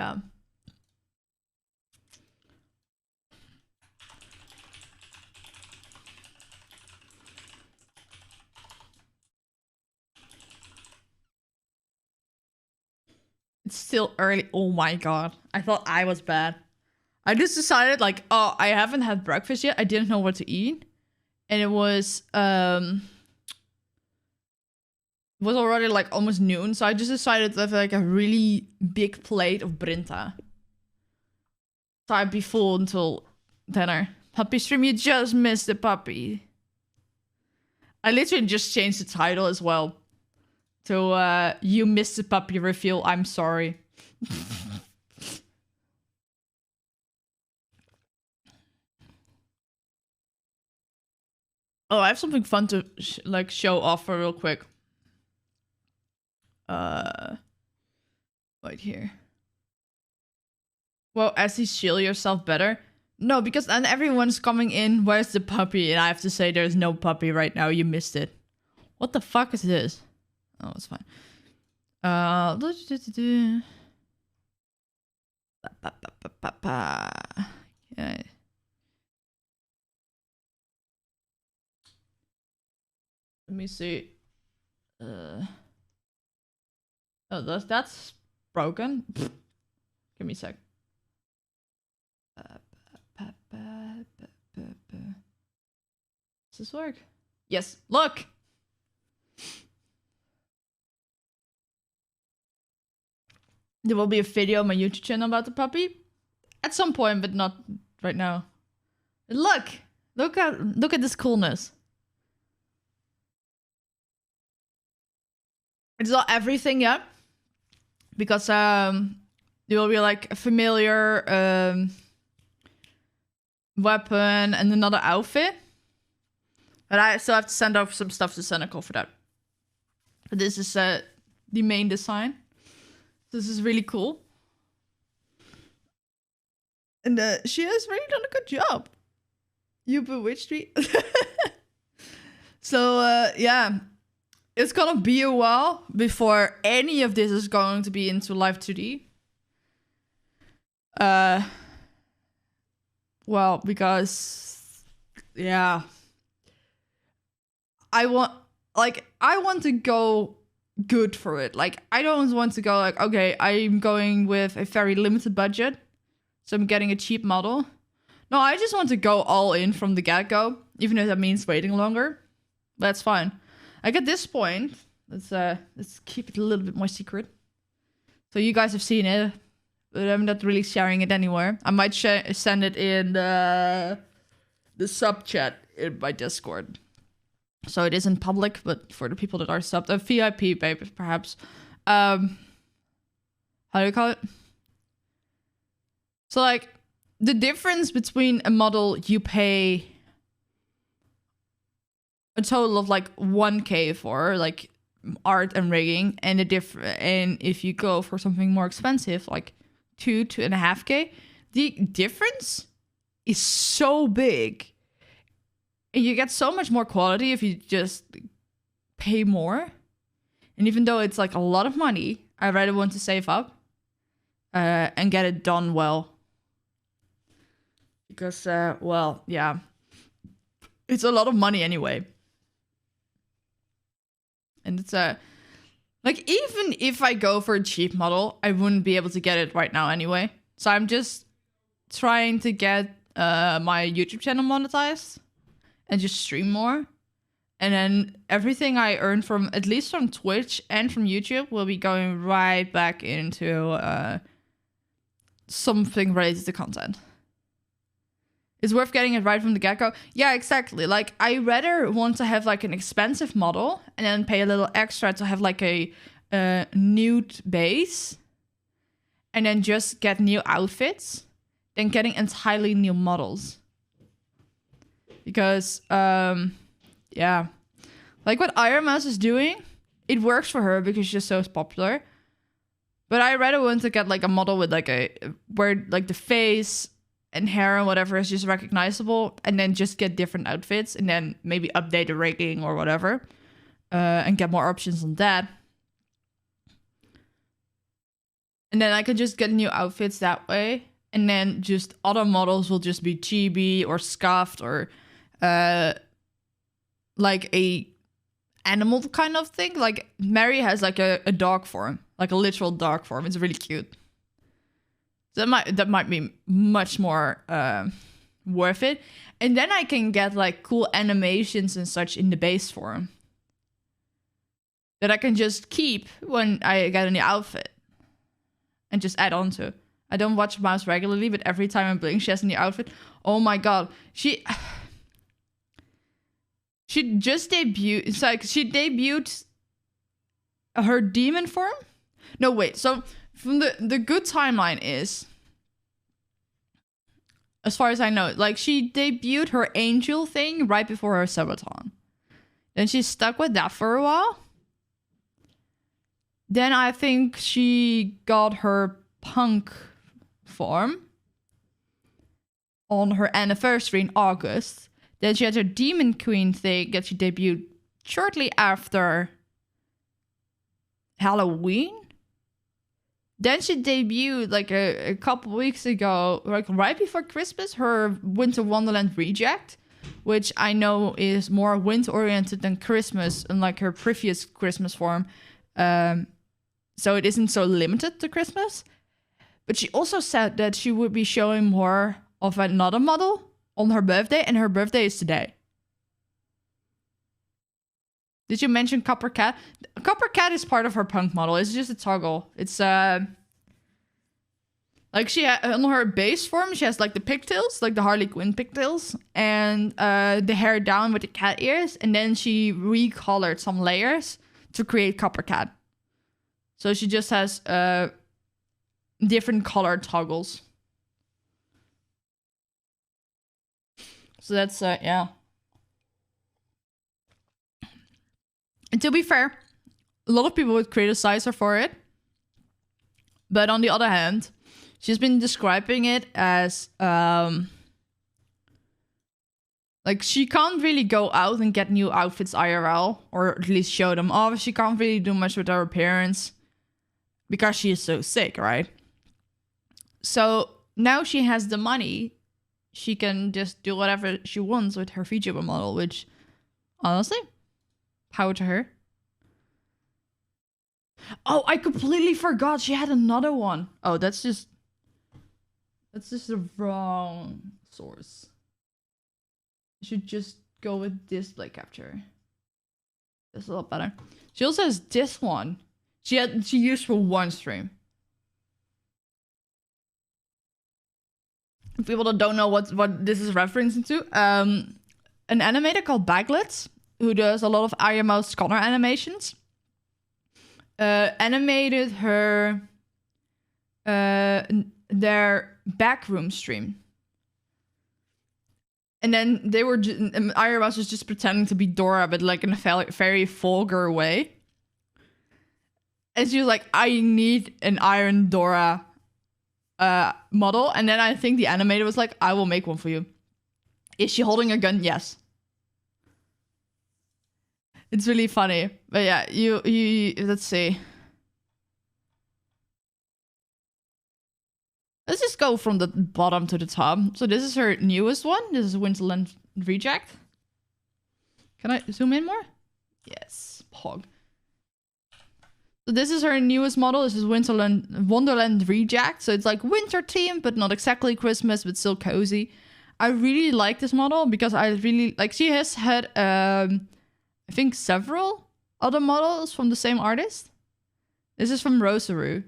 It's still early. Oh my god. I thought I was bad. I just decided like, oh, I haven't had breakfast yet. I didn't know what to eat. And it was already like almost noon, so I just decided to have like a really big plate of brinta. So I'd be full until dinner. Puppy stream, you just missed the puppy. I literally just changed the title as well. So you missed the puppy reveal, I'm sorry. Oh, I have something fun to like show off for real quick. Right here. Well, Ezzy, shield yourself better. No, because then everyone's coming in. Where's the puppy? And I have to say there's no puppy right now. You missed it. What the fuck is this? Oh, it's fine. Yeah. Let me see. Oh, that's broken. Give me a sec. Does this work? Yes. Look. There will be a video on my YouTube channel about the puppy at some point, but not right now. Look at this coolness. It's not everything yet, because there will be like a familiar weapon and another outfit. But I still have to send off some stuff to Senecal for that. But this is the main design. This is really cool. And she has really done a good job. You bewitched me. So yeah. It's gonna be a while before any of this is going to be into live 2D. Well, because yeah, I want to go good for it. Like, I don't want to go like, okay, I'm going with a very limited budget, so I'm getting a cheap model. No, I just want to go all in from the get-go, even if that means waiting longer. That's fine. Like, at this point, let's keep it a little bit more secret. So you guys have seen it, but I'm not really sharing it anywhere. I might send it in the sub chat in my Discord. So it isn't public, but for the people that are subbed, a VIP, baby, perhaps. How do you call it? So, like, the difference between a model you pay a total of like 1K for, like art and rigging, and and if you go for something more expensive, like 2.5K, the difference is so big. And you get so much more quality if you just pay more. And even though it's like a lot of money, I rather want to save up and get it done well. Because, well, yeah. It's a lot of money anyway. And it's like, even if I go for a cheap model, I wouldn't be able to get it right now anyway. So I'm just trying to get my YouTube channel monetized and just stream more. And then everything I earn from, at least from Twitch and from YouTube, will be going right back into something related to content. It's worth getting it right from the get-go. Yeah, exactly. Like, I rather want to have like an expensive model and then pay a little extra to have like a nude base and then just get new outfits than getting entirely new models. Because, yeah. Like what Iron Mouse is doing, it works for her because she's so popular. But I rather want to get like a model with like where like the face and hair and whatever is just recognizable, and then just get different outfits, and then maybe update the rigging or whatever, and get more options on that. And then I can just get new outfits that way, and then just other models will just be chibi or scuffed or like a animal kind of thing. Like Mary has like a dog form, like a literal dog form. It's really cute. So that might be much more worth it. And then I can get like cool animations and such in the base form that I can just keep when I get a new outfit and just add on to. I don't watch Mouse regularly, but every time I blink, she has a new outfit. Oh my god, she just debuted. It's like she debuted her demon form. No, wait. So from the good timeline is, as far as I know, like she debuted her angel thing right before her subathon. Then she stuck with that for a while. Then I think she got her punk form on her anniversary in August. Then she had her demon queen thing that she debuted shortly after Halloween. Then she debuted like a couple weeks ago, like right before Christmas, her Winter Wonderland Reject, which I know is more winter oriented than Christmas, unlike her previous Christmas form. So it isn't so limited to Christmas. But she also said that she would be showing more of another model on her birthday, and her birthday is today. Did you mention Copper Cat? Copper Cat is part of her punk model. It's just a toggle. It's like she on her base form, she has like the pigtails, like the Harley Quinn pigtails, and the hair down with the cat ears, and then she recolored some layers to create Copper Cat. So she just has different color toggles. So that's yeah. And to be fair, a lot of people would criticize her for it. But on the other hand, she's been describing it as like she can't really go out and get new outfits IRL, or at least show them off. She can't really do much with her appearance because she is so sick, right? So now she has the money. She can just do whatever she wants with her VTuber model, which honestly, power to her. Oh, I completely forgot she had another one. Oh, that's just the wrong source. I should just go with display capture. That's a lot better. She also has this one. She used for one stream. People that don't know what this is referencing to, an animator called Baglets, who does a lot of Iron Mouse Connor animations, animated her their backroom stream, and then they were Iron Mouse was just pretending to be Dora, but like in a very vulgar way. And she was like, "I need an Iron Dora model," and then I think the animator was like, "I will make one for you." Is she holding a gun? Yes. It's really funny. But yeah, you let's see. Let's just go from the bottom to the top. So this is her newest one. This is Winterland Reject. Can I zoom in more? Yes. Pog. So this is her newest model. This is Wonderland Reject. So it's like winter themed, but not exactly Christmas, but still cozy. I really like this model because I really like. She has had I think several other models from the same artist. This is from Rosary,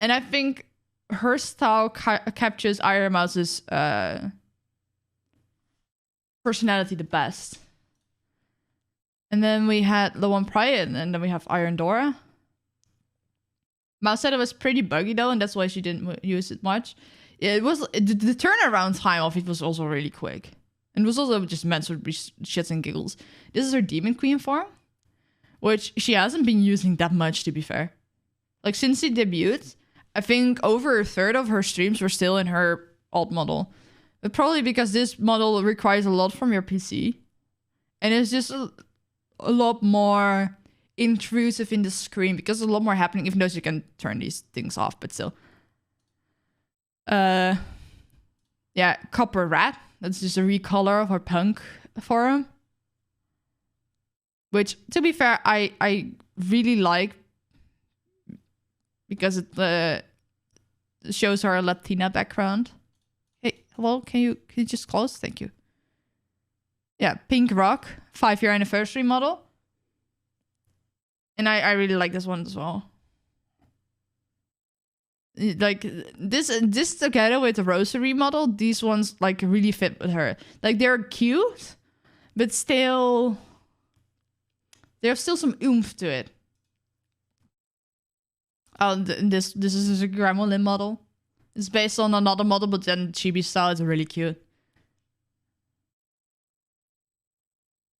and I think her style captures Iron Mouse's personality the best. And then we had the one prior, and then we have Iron Dora. Mouse said it was pretty buggy though, and that's why she didn't use it much. It was the turnaround time of it was also really quick, and it was also just meant to be shits and giggles. This is her Demon Queen form, which she hasn't been using that much, to be fair. Like since she debuted, I think over a third of her streams were still in her old model. But probably because this model requires a lot from your PC. And it's just a lot more intrusive in the screen because there's a lot more happening, even though you can turn these things off, but still. Yeah, Copper Rat. That's just a recolor of her punk forum. Which, to be fair, I really like because it shows her Latina background. Hey, hello, can you just close? Thank you. Yeah, Pink Rock, 5-year anniversary model. And I really like this one as well. Like, this together with the Rosary model, these ones, like, really fit with her. Like, they're cute, but still... There's still some oomph to it. Oh, this is a Gremlin model. It's based on another model, but then chibi style is really cute.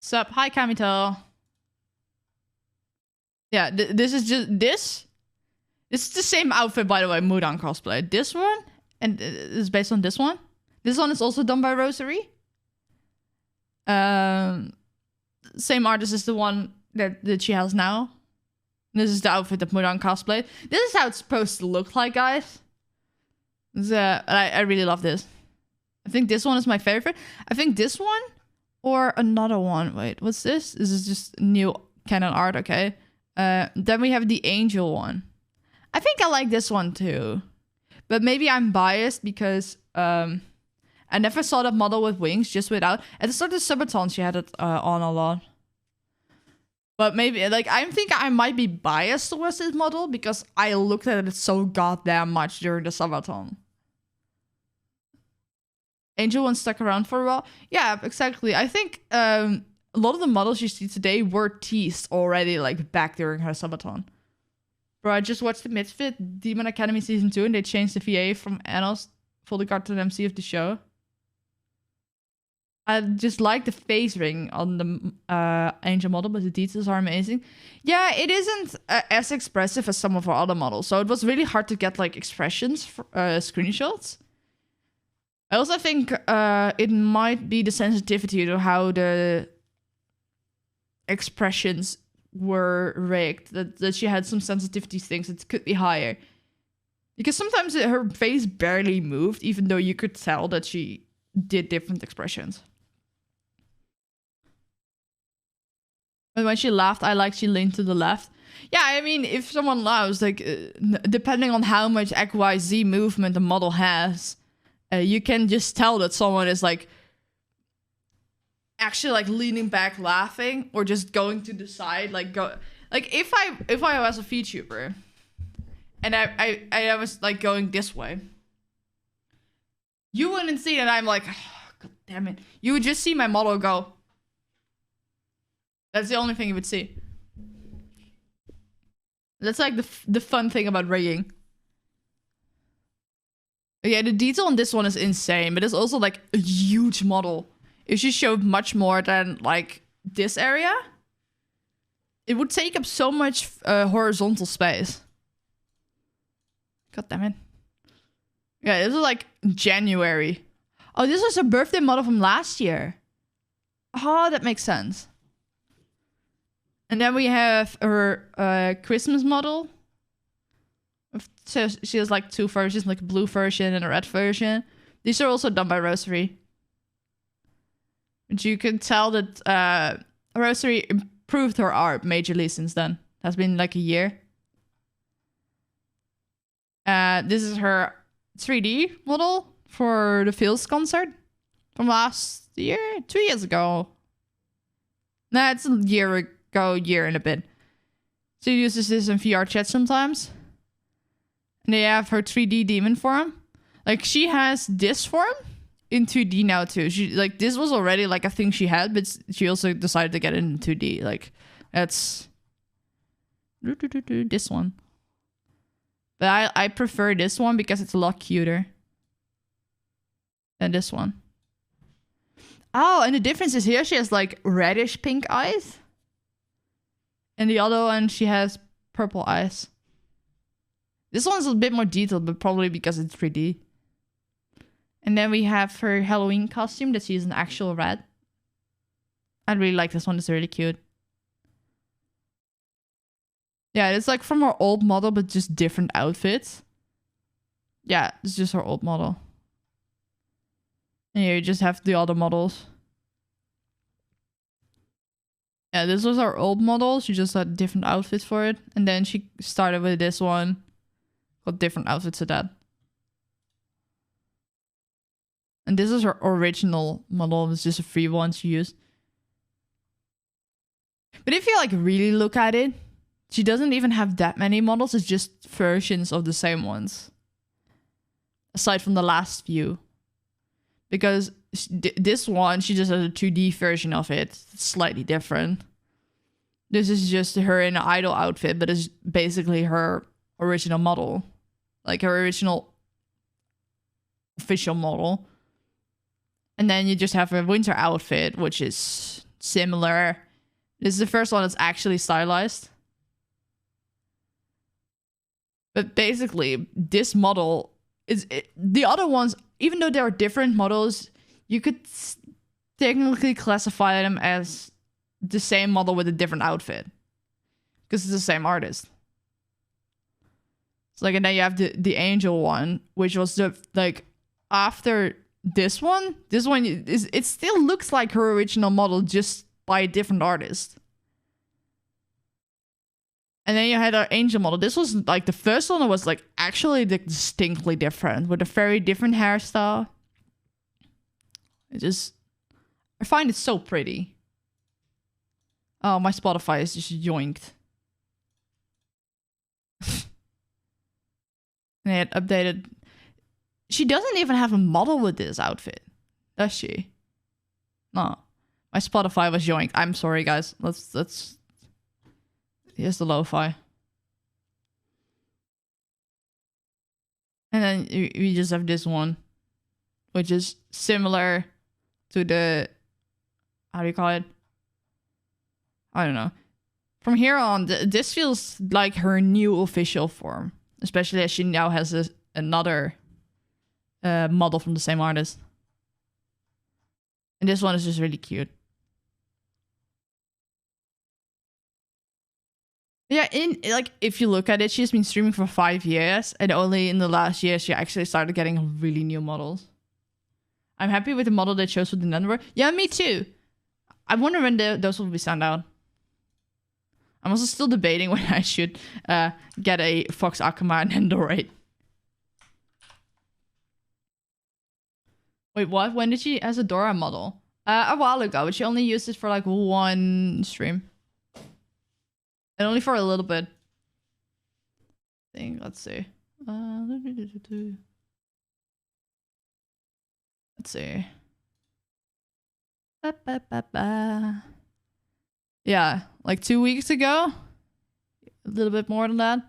Sup? Hi, Kamito. Yeah, this is just... This is the same outfit, by the way, Mudan cosplay. This one, and it's based on this one. This one is also done by Rosary. Same artist as the one that she has now. This is the outfit that Mudan cosplayed. This is how it's supposed to look like, guys. I really love this. I think this one is my favorite. I think this one or another one. Wait, what's this? This is just new canon art, okay. Then we have the Angel one. I think I like this one too. But maybe I'm biased because I never saw that model with wings, just without. At the start of Subathon, she had it on a lot. But maybe, like, I think I might be biased towards this model because I looked at it so goddamn much during the Subathon. Angel one stuck around for a while. Yeah, exactly. I think a lot of the models you see today were teased already, like, back during her Subathon. Bro, I just watched the Misfit Demon Academy Season 2 and they changed the VA from Anos fully cartoon MC of the show. I just like the face ring on the Angel model, but the details are amazing. Yeah, it isn't as expressive as some of our other models, so it was really hard to get like expressions for screenshots. I also think it might be the sensitivity to how the expressions were rigged, that she had some sensitivity things that could be higher. Because sometimes her face barely moved, even though you could tell that she did different expressions. And when she laughed, I like she leaned to the left. Yeah, I mean, if someone laughs, like, depending on how much XYZ movement the model has, you can just tell that someone is, like, actually, like, leaning back laughing, or just going to the side, like, if I was a VTuber, and I was, like, going this way, you wouldn't see it, I'm like, oh, god damn it. You would just see my model go. That's the only thing you would see. That's like the fun thing about rigging. Yeah, the detail on this one is insane, but it's also like a huge model. If she showed much more than like this area, it would take up so much horizontal space. God damn it. Yeah, this is like January. Oh, this was a birthday model from last year. Oh, that makes sense. And then we have her Christmas model. So she has like two versions, like a blue version and a red version. These are also done by Rosary. But you can tell that Rosary improved her art majorly since then. That's been like a year. This is her 3D model for the Fields concert from last year, 2 years ago. Nah, it's a year and a bit. She uses this in VR chat sometimes. And they have her 3D demon form. Like, she has this form in 2D now too. She, like, this was already like a thing she had, but she also decided to get it in 2D. Like, that's this one. But I prefer this one because it's a lot cuter than this one. Oh, and the difference is here she has like reddish pink eyes. And the other one, she has purple eyes. This one's a bit more detailed, but probably because it's 3D. And then we have her Halloween costume that she's an actual rat. I really like this one. It's really cute. Yeah, it's like from her old model, but just different outfits. Yeah, it's just her old model. And here you just have the other models. Yeah, this was her old model. She just had different outfits for it. And then she started with this one. Got different outfits to that. And this is her original model. It's just a free one she used. But if you like really look at it, she doesn't even have that many models. It's just versions of the same ones. Aside from the last few. Because this one, she just has a 2D version of it. It's slightly different. This is just her in an idol outfit, but it's basically her original model. Like her original official model. And then you just have her winter outfit, which is similar. This is the first one that's actually stylized. But basically, this model is... the other ones, even though they are different models, you could technically classify them as the same model with a different outfit. Because it's the same artist. So like, and then you have the angel one, which was the, like, after this one is, it still looks like her original model, just by a different artist. And then you had our angel model. This was like the first one that was like actually distinctly different with a very different hairstyle. I find it so pretty. Oh, my Spotify is just yoinked. And they had updated. She doesn't even have a model with this outfit, does she? No. My Spotify was yoinked. I'm sorry, guys. Let's. Here's the lo-fi. And then we just have this one, which is similar to the, how do you call it? I don't know. From here on, this feels like her new official form, especially as she now has another model from the same artist. And this one is just really cute. Yeah, like, if you look at it, she's been streaming for 5 years, and only in the last year she actually started getting really new models. I'm happy with the model they chose for the underwear. Yeah, me too. I wonder when those will be sent out. I'm also still debating when I should get a Fox Akuma and Endorate. Wait, what? When did she as a Dora model? A while ago, but she only used it for like one stream. And only for a little bit. Let's see. Let's see. Yeah, like 2 weeks ago. A little bit more than that.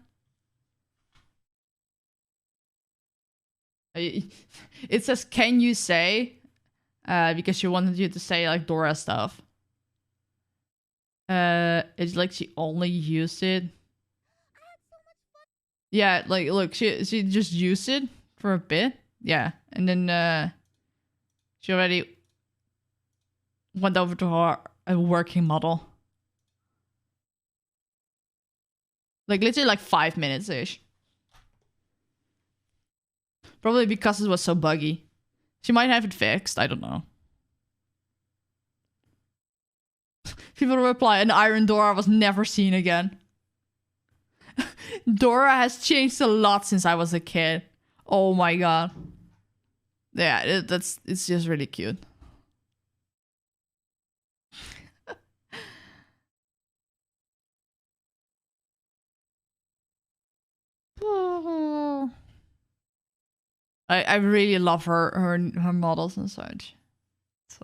It says, can you say? Because she wanted you to say like Dora stuff. It's like she only used it. Yeah, like look, she just used it for a bit. Yeah, and then she already went over to her a working model. Like literally like 5 minutes ish. Probably because it was so buggy. She might have it fixed. I don't know. People reply, and Iron Dora was never seen again. Dora has changed a lot since I was a kid. Oh my god. Yeah, it's just really cute. I really love her models and such. So,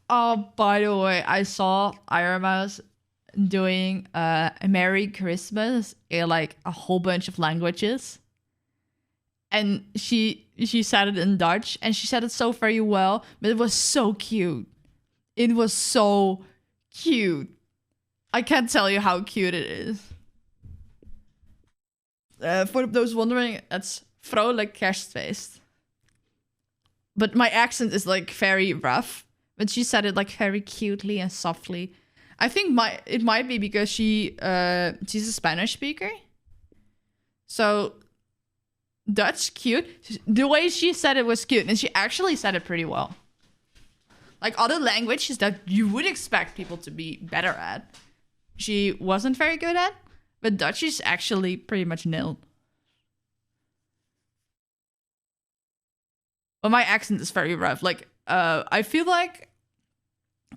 oh, by the way, I saw Iron Mouse doing a Merry Christmas in like a whole bunch of languages. And she said it in Dutch, and she said it so very well, but it was so cute. It was so cute. I can't tell you how cute it is. For those wondering, it's vrolijk kerstfeest. But my accent is like very rough. But she said it like very cutely and softly. I think it might be because she's a Spanish speaker. So Dutch cute. The way she said it was cute, and she actually said it pretty well. Like other languages that you would expect people to be better at, she wasn't very good at. But Dutch is actually pretty much nil. But my accent is very rough. Like, I feel like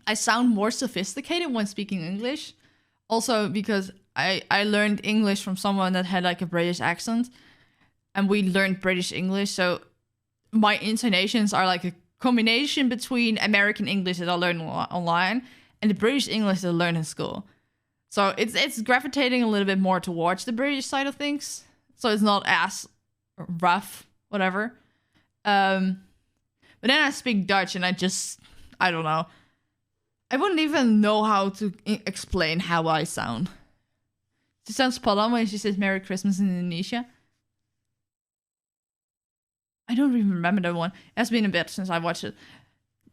I sound more sophisticated when speaking English. Also because I learned English from someone that had like a British accent. And we learned British English. So my intonations are like a combination between American English that I learned online and the British English that I learned in school. So it's gravitating a little bit more towards the British side of things. So it's not as rough, whatever. But then I speak Dutch and I don't know. I wouldn't even know how to explain how I sound. She sounds spot on when she says Merry Christmas in Indonesia. I don't even remember that one. It has been a bit since I watched it.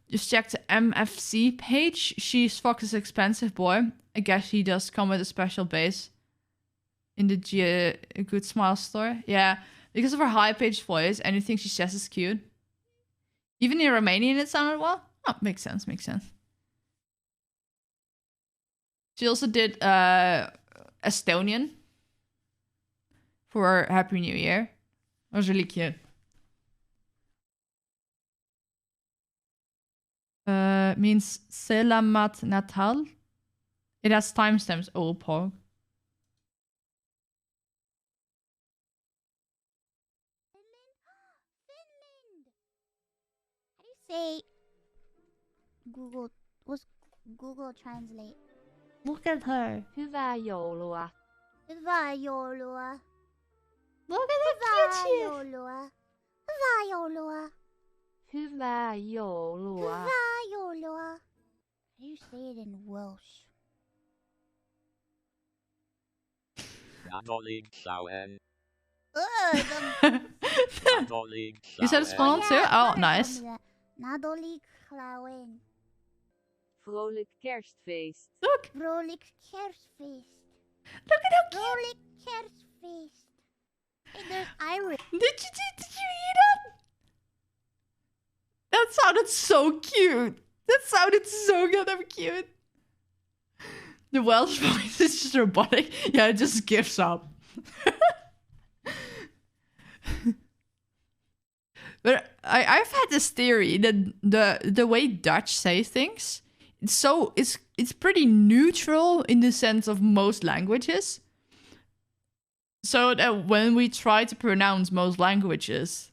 Just check the MFC page. She's Fox's expensive boy. I guess he does come with a special base in the Good Smile store. Yeah, because of her high-pitched voice, anything she says is cute. Even in Romanian it sounded well. Oh, makes sense, makes sense. She also did Estonian for Happy New Year. It was really cute. Means Selamat Natal. It has timestamps. Oh, Pog. Finland. How do you say Google? What's Google Translate? Look at her. Hyvää joulua. Hyvää joulua. Look at that Hyvää cute. joulua. Hyvää joulua. Hyvää joulua. Hyvää joulua. How do you say it in Welsh? Nadolig llawen. Ugh, You said it's spelled too? Oh, nice. Nadolig llawen. Vrolijk kerstfeest. Look. Vrolijk kerstfeest. Look at how cute. Vrolijk kerstfeest. Hey, there's Irish. Did you hear that? That sounded so cute. That sounded so goddamn cute. The Welsh voice is just robotic. Yeah, it just gives up. But I've had this theory that the way Dutch say things, it's pretty neutral in the sense of most languages. So that when we try to pronounce most languages,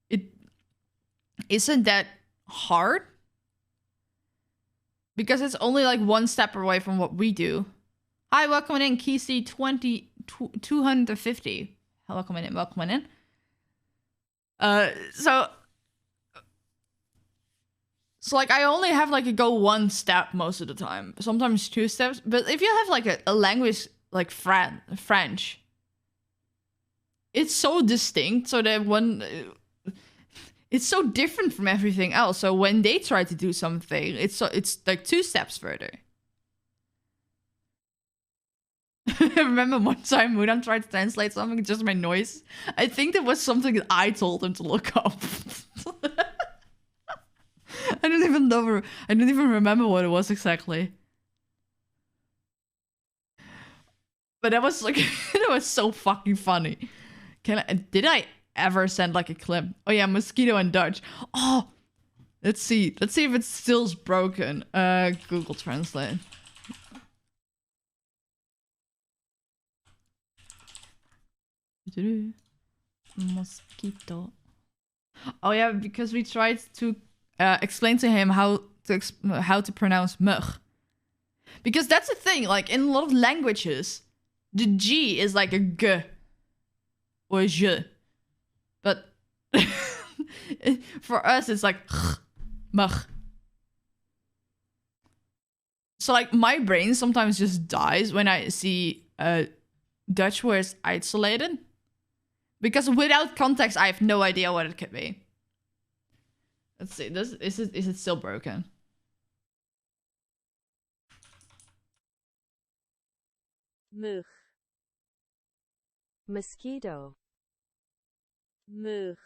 it isn't that hard. Because it's only like one step away from what we do. Hi, welcome in, KC 250. Welcome in, welcome in. So like I only have like a go one step most of the time. Sometimes two steps. But if you have like a language like French, it's so distinct so that it's so different from everything else. So when they try to do something, it's like two steps further. I remember one time Mudan tried to translate something, just my noise. I think that was something that I told him to look up. I don't even remember what it was exactly. But that was like that was so fucking funny. Did I ever send like a clip? Oh yeah, mosquito in Dutch. Oh, let's see if it's still broken. Google Translate. Mosquito. Oh yeah, because we tried to explain to him how to pronounce mug. Because that's the thing, like in a lot of languages, the G is like a G or je. But for us, it's like mug. So like my brain sometimes just dies when I see Dutch words isolated. Because without context, I have no idea what it could be. Let's see. Is it still broken? Mug. Mosquito. Mug.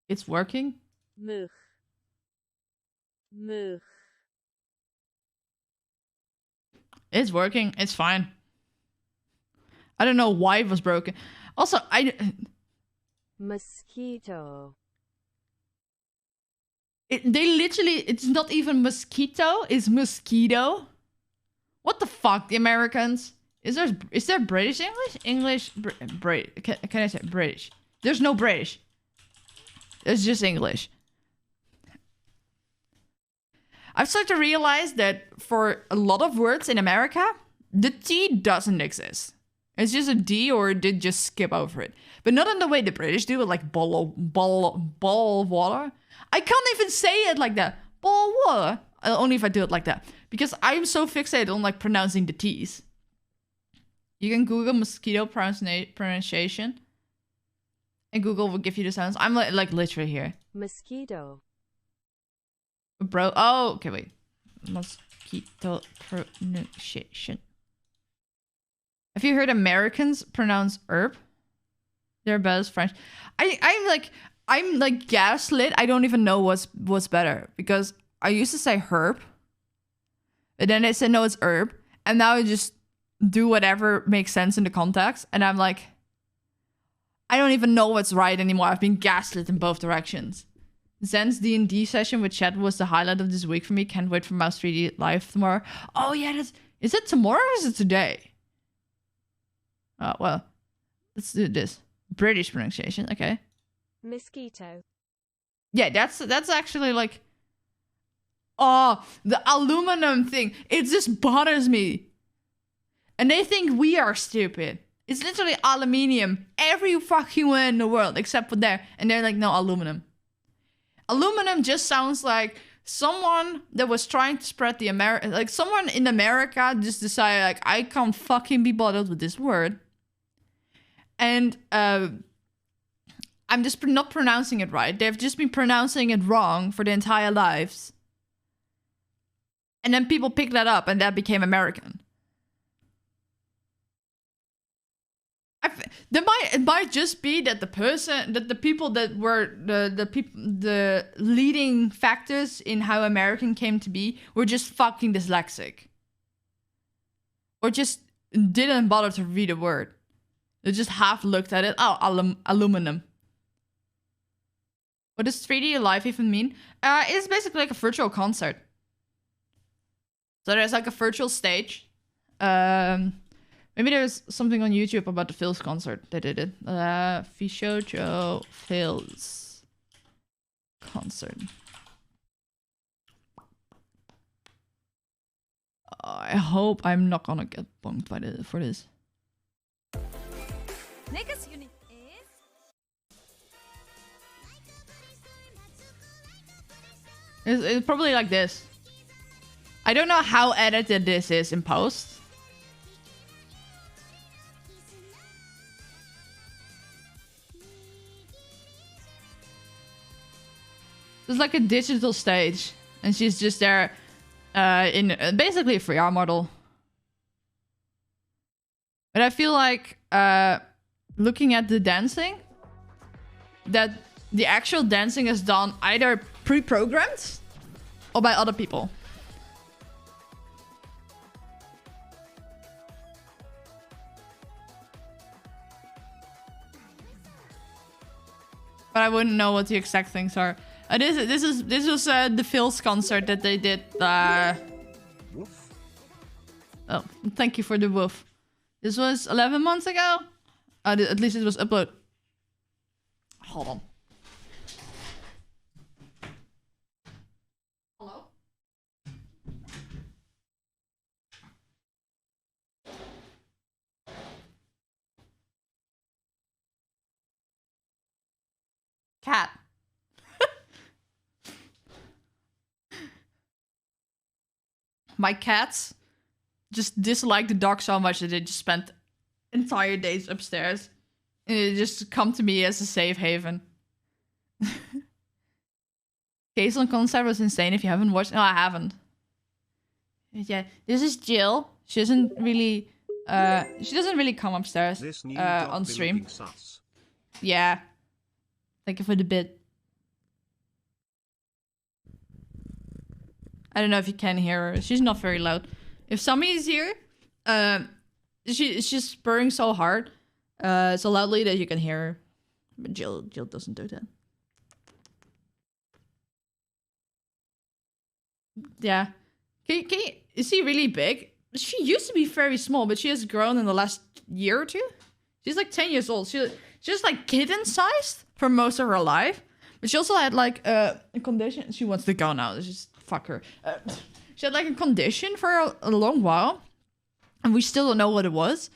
It's working? Mug. Mug. It's working. It's fine. I don't know why it was broken. Also, Mosquito. They literally, it's not even mosquito, it's mosquito. What the fuck, the Americans? Is there British English? Can I say British? There's no British. It's just English. I've started to realize that for a lot of words in America, the T doesn't exist. It's just a D, or they just skip over it. But not in the way the British do it, like ball of water. I can't even say it like that. Ball of water. Only if I do it like that. Because I'm so fixated on like pronouncing the T's. You can Google mosquito pronunciation. And Google will give you the sounds. I'm like literally here. Mosquito. Bro. Oh, okay, wait. Mosquito pronunciation. Have you heard Americans pronounce herb? They're best French. I'm like gaslit. I don't even know what's better, because I used to say herb, and then they said no, it's herb, and now I just do whatever makes sense in the context, and I'm like, I don't even know what's right anymore. I've been gaslit in both directions. Zen's D&D session with chat was the highlight of this week for me. Can't wait for Mouse 3D live tomorrow. Oh yeah, is it tomorrow or is it today? Oh well, let's do this. British pronunciation, okay. Mosquito. Yeah, that's actually like, oh, the aluminum thing. It just bothers me. And they think we are stupid. It's literally aluminium. Every fucking way in the world except for there. And they're like, no, aluminum. Aluminum just sounds like someone that was trying to spread the like someone in America just decided like, I can't fucking be bothered with this word. And I'm just not pronouncing it right. They've just been pronouncing it wrong for their entire lives. And then people picked that up and that became American. It might just be that the people that were the leading factors in how American came to be were just fucking dyslexic. Or just didn't bother to read a word. They just half looked at it. Oh, aluminum. What does 3D Live even mean? It's basically like a virtual concert. So there's like a virtual stage. Maybe there's something on YouTube about the Phil's concert. They did it. Fishojo Phil's concert. I hope I'm not gonna get bunked by for this. Next unit is It's probably like this. I don't know how edited this is in post. It's like a digital stage, and she's just there in basically a 3R model. But I feel like looking at the dancing, that the actual dancing is done either pre-programmed or by other people. But I wouldn't know what the exact things are. This was the Phil's concert that they did. Oh, thank you for the woof. This was 11 months ago. At least it was uploaded. Hold on. Hello? Cat. My cats just dislike the dog so much that they just spent entire days upstairs It just come to me as a safe haven. Case on Concept was insane. If you haven't watched, no, I haven't. Yeah, this is Jill. She doesn't really come upstairs on stream. Yeah. Thank you for the bit. I don't know if you can hear her. She's not very loud. If Sammy is here, she's purring so hard, so loudly that you can hear her. But Jill doesn't do that. Yeah. Is she really big? She used to be very small, but she has grown in the last year or two. She's like 10 years old. She's like kitten-sized for most of her life. But she also had like a condition. She wants to go now. Just fuck her. She had like a condition for a long while. And we still don't know what it was.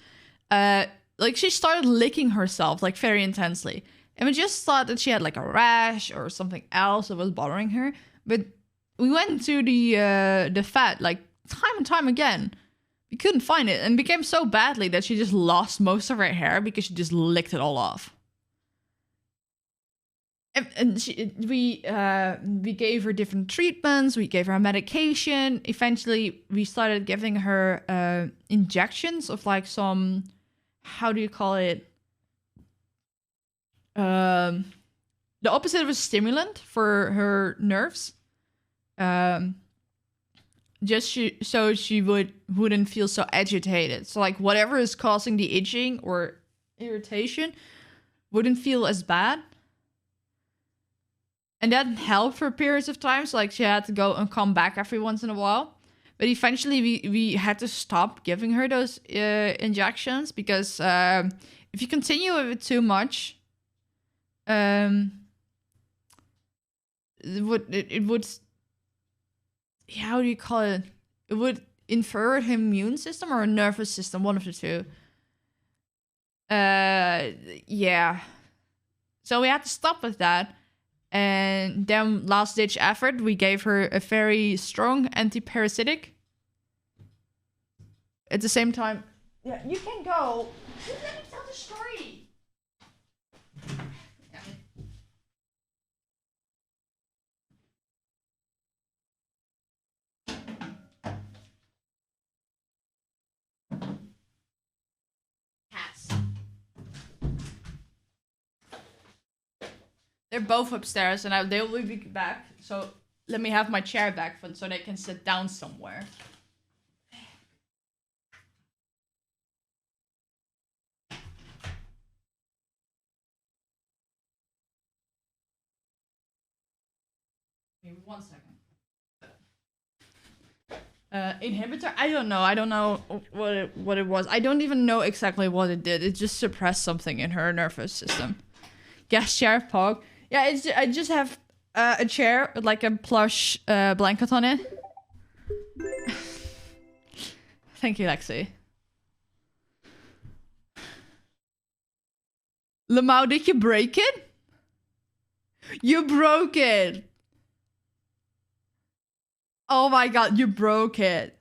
Like she started licking herself like very intensely. And we just thought that she had like a rash or something else that was bothering her. But we went to the vet like time and time again. We couldn't find it, and it became so badly that she just lost most of her hair because she just licked it all off. And we gave her different treatments. We gave her medication. Eventually, we started giving her injections of like some, how do you call it? The opposite of a stimulant for her nerves. Just so she wouldn't feel so agitated. So like whatever is causing the itching or irritation wouldn't feel as bad. And that helped for periods of time. So like she had to go and come back every once in a while. But eventually we had to stop giving her those injections because if you continue with it too much, it would how do you call it? It would infer her immune system or a nervous system, one of the two. Yeah. So we had to stop with that. And then last ditch effort, we gave her a very strong anti-parasitic. At the same time, yeah, you can go. Just let me tell the story. They're both upstairs, and they will be back. So let me have my chair back so they can sit down somewhere. Maybe 1 second. Inhibitor? I don't know. I don't know what it was. I don't even know exactly what it did. It just suppressed something in her nervous system. Yes, chair, Pog. Yeah, I just have a chair with like a plush blanket on it. Thank you, Lexi. Lamau, did you break it? You broke it. Oh my god, you broke it.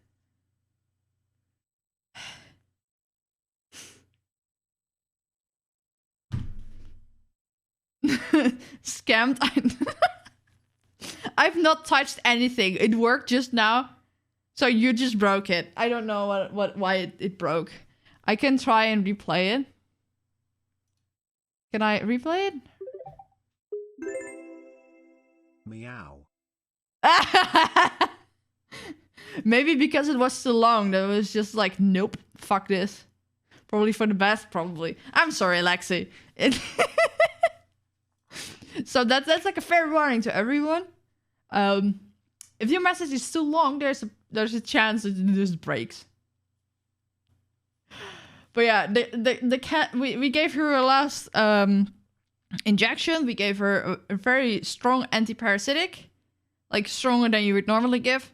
Scammed. I've not touched anything. It worked just now. So you just broke it. I don't know why it broke. I can try and replay it. Can I replay it? Meow. Maybe because it was too long, that was just like, nope, fuck this. Probably for the best, probably. I'm sorry, Lexi. So that's like a fair warning to everyone. If your message is too long, there's a chance that it just breaks. But yeah, the cat, we gave her a last injection. We gave her a very strong anti-parasitic, like stronger than you would normally give.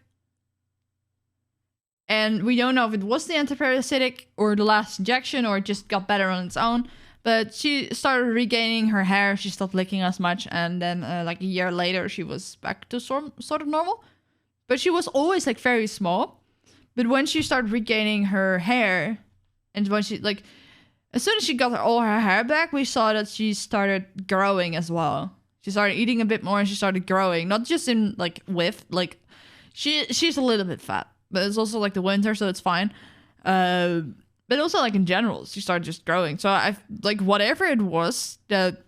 And we don't know if it was the anti-parasitic or the last injection or it just got better on its own. But she started regaining her hair. She stopped licking as much. And then like a year later, she was back to sort of normal. But she was always like very small. But when she started regaining her hair, and when she like, As soon as she got all her hair back, we saw that she started growing as well. She started eating a bit more and she started growing. Not just in like width, like she's a little bit fat, but it's also like the winter, so it's fine. But also like in general, she started just growing. So I like whatever it was that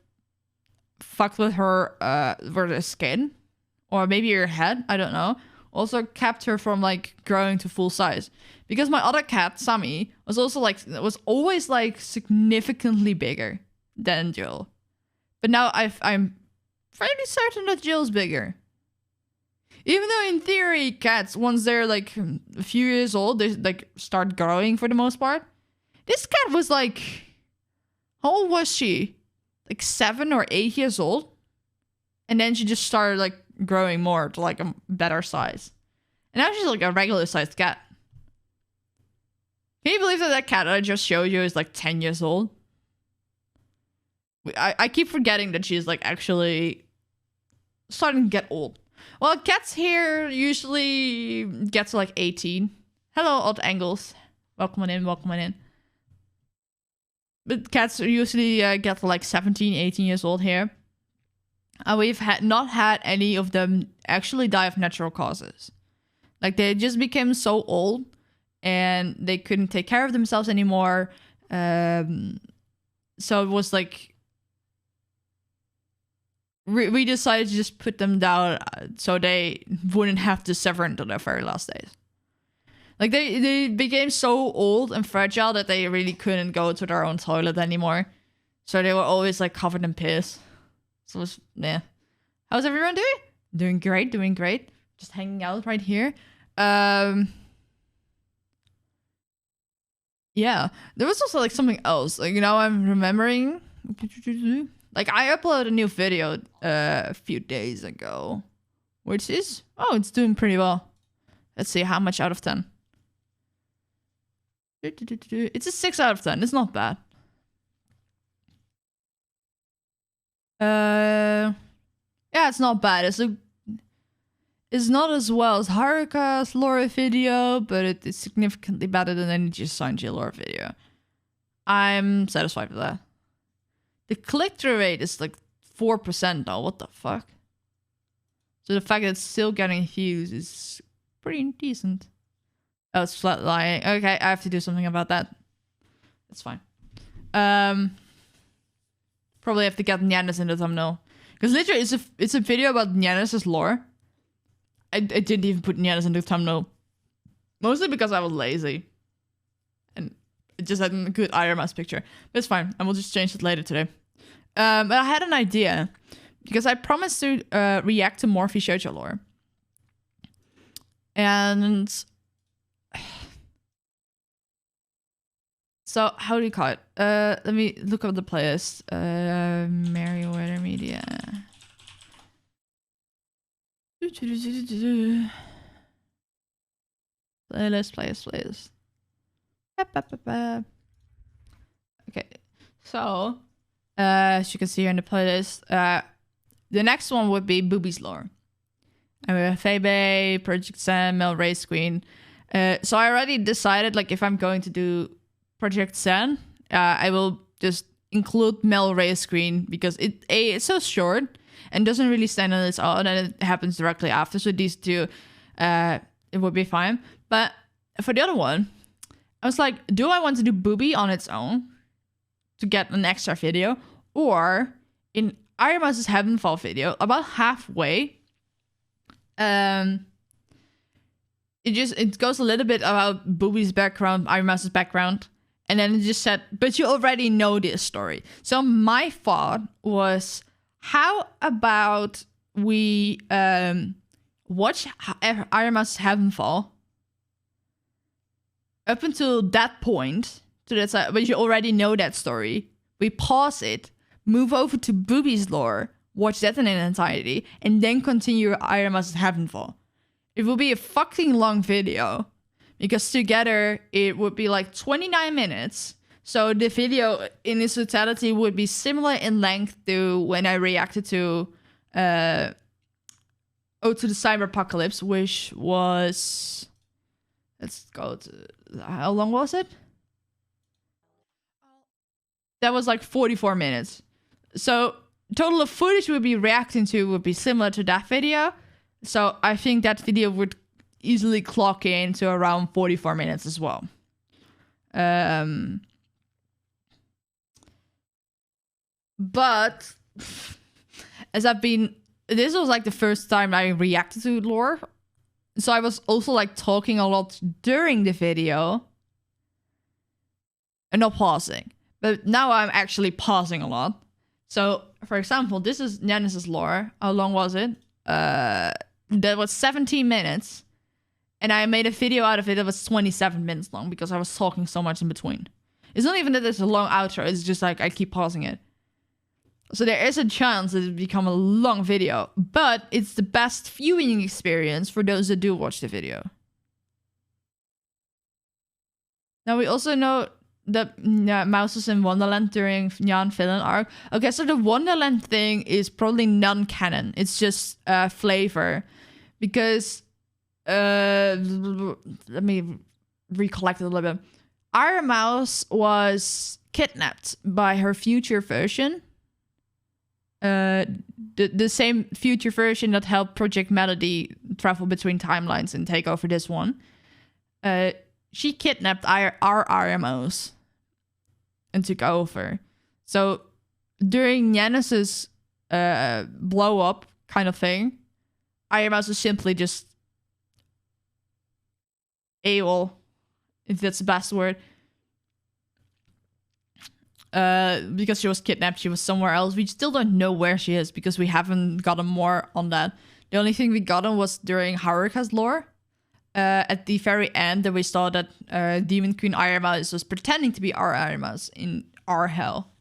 fucked with her skin or maybe her head, I don't know, also kept her from like growing to full size. Because my other cat, Sammy, was also like was always like significantly bigger than Jill. But now I'm fairly certain that Jill's bigger. Even though in theory cats, once they're like a few years old, they like start growing for the most part. This cat was like, how old was she? Like 7 or 8 years old. And then she just started like growing more to like a better size. And now she's like a regular sized cat. Can you believe that that cat that I just showed you is like 10 years old? I keep forgetting that she's like actually starting to get old. Well, cats here usually get to like 18. Hello, odd angles. Welcome on in, welcome on in. But cats usually get to like 17, 18 years old here. And we've not had any of them actually die of natural causes. Like they just became so old and they couldn't take care of themselves anymore. So it was like we decided to just put them down so they wouldn't have to suffer until their very last days. Like they became so old and fragile that they really couldn't go to their own toilet anymore. So they were always like covered in piss. So it was, yeah. How's everyone doing? Doing great, doing great. Just hanging out right here. Yeah, there was also like something else. Like, you know, I'm remembering. Like I uploaded a new video a few days ago, which is it's doing pretty well. Let's see how much out of 10. It's a 6 out of 10. It's not bad. Yeah, it's not bad. It's not as well as Haruka's lore video, but it is significantly better than any just Sanji lore video. I'm satisfied with that. The click-through rate is like 4% though. What the fuck? So the fact that it's still getting views is pretty decent. Oh, it's flatlining. Okay, I have to do something about that. It's fine. Probably have to get Nyanis in the thumbnail. Because literally, it's a video about Nyanis' lore. I didn't even put Nyanis in the thumbnail. Mostly because I was lazy. And it just had a good IRMS picture. But it's fine. I will just change it later today. But I had an idea. Because I promised to react to Morphe Shoujo lore. And... So, how do you call it? Let me look up the playlist. Merriweather Media. Playlist. Okay. So, as you can see here in the playlist, the next one would be Booby's lore. And we have Febe, Project Sam, Mel Race Queen. So I already decided, like, if I'm going to do Project Zen, I will just include Mel Race Queen because it's so short and doesn't really stand on its own, and it happens directly after. So these two, it would be fine. But for the other one, I was like, do I want to do Booby on its own to get an extra video, or in Arimas's Heavenfall video, about halfway, it goes a little bit about Booby's background, Arimas's background. And then it just said, but you already know this story. So my thought was, how about we watch Arimas's Heavenfall up until that point, to that side, but you already know that story. We pause it, move over to Booby's lore, watch that in an entirety, and then continue Arimas's Heavenfall. It will be a fucking long video. Because together, it would be like 29 minutes. So the video in its totality would be similar in length to when I reacted to the Cyberpocalypse, which was... Let's go to... How long was it? that was like 44 minutes. So total of footage we'd be reacting to would be similar to that video. So I think that video would easily clock in to around 44 minutes as well. But as this was like the first time I reacted to lore. So I was also like talking a lot during the video and not pausing. But now I'm actually pausing a lot. So for example, this is Nenis's lore. How long was it? That was 17 minutes. And I made a video out of it that was 27 minutes long because I was talking so much in between. It's not even that it's a long outro. It's just like I keep pausing it. So there is a chance that it become a long video. But it's the best viewing experience for those that do watch the video. Now we also know that Mouse is in Wonderland during Nyan Villain arc. Okay, so the Wonderland thing is probably non-canon. It's just flavor. Because... let me recollect a little bit. Iron Mouse was kidnapped by her future version. The same future version that helped Project Melody travel between timelines and take over this one. She kidnapped our Iron Mouse and took over. So during Yanis's blow up kind of thing, Iron Mouse was simply just AWOL, if that's the best word. Because she was kidnapped, she was somewhere else. We still don't know where she is because we haven't gotten more on that. The only thing we gotten was during Haruka's lore. At the very end, that we saw that Demon Queen Iron Mouse was pretending to be our Iron Mouse in our hell.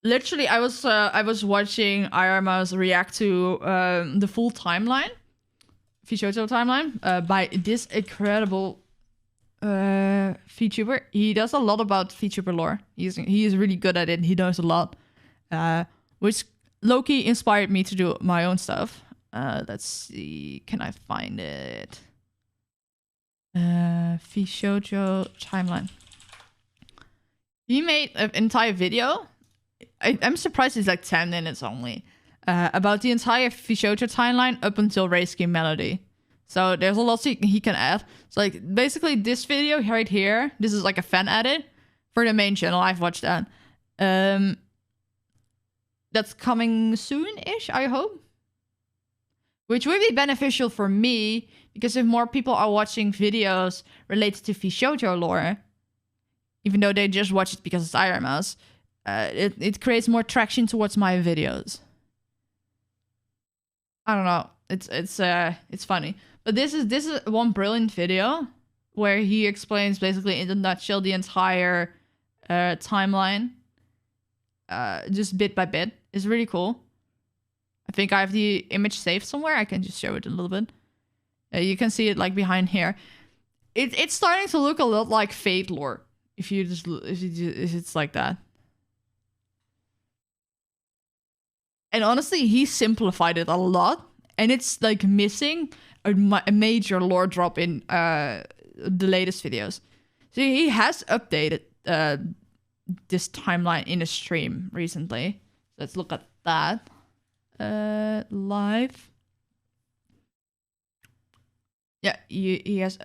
Literally, I was watching Iron Mouse react to the full timeline. Fishoto timeline by this incredible VTuber. He does a lot about VTuber lore. He is really good at it. He knows a lot, which low-key inspired me to do my own stuff. Let's see, can I find it? Fishoto timeline. He made an entire video. I'm surprised it's like 10 minutes only. About the entire Fishoto timeline up until Race Game Melody. So there's a lot he can add. So like basically this video right here, this is like a fan edit for the main channel. I've watched that. That's coming soon-ish, I hope. Which would be beneficial for me because if more people are watching videos related to Fishoto lore, even though they just watch it because it's Iron Mouse, it creates more traction towards my videos. I don't know. It's funny. But this is one brilliant video where he explains basically in a nutshell the entire timeline, just bit by bit. It's really cool. I think I have the image saved somewhere. I can just show it a little bit. You can see it like behind here. It's starting to look a lot like Fate lore if it's like that. And honestly, he simplified it a lot. And it's like missing a major lore drop in the latest videos. So he has updated this timeline in a stream recently. Let's look at that. Live. Yeah, he has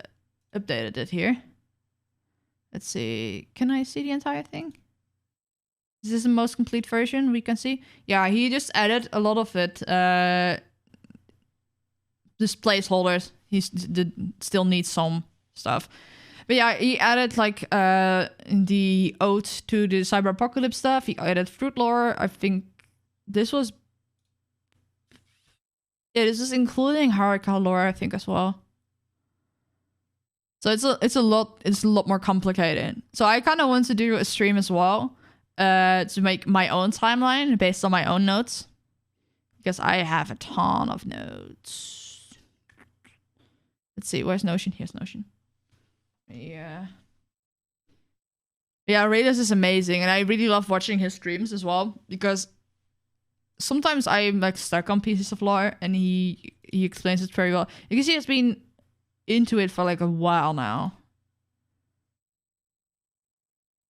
updated it here. Let's see. Can I see the entire thing? Is this the most complete version we can see? Yeah, he just added a lot of it. Just placeholders. He still needs some stuff. But yeah, he added like the ode to the Cyber Apocalypse stuff. He added fruit lore. I think this was... Yeah, this is including Haruka lore, I think, as well. So it's a lot more complicated. So I kind of want to do a stream as well. To make my own timeline based on my own notes. Because I have a ton of notes. Let's see, where's Notion? Here's Notion. Yeah. Yeah, Raiders is amazing, and I really love watching his streams as well, because sometimes I'm like stuck on pieces of lore, and he explains it very well. Because he has been into it for like a while now.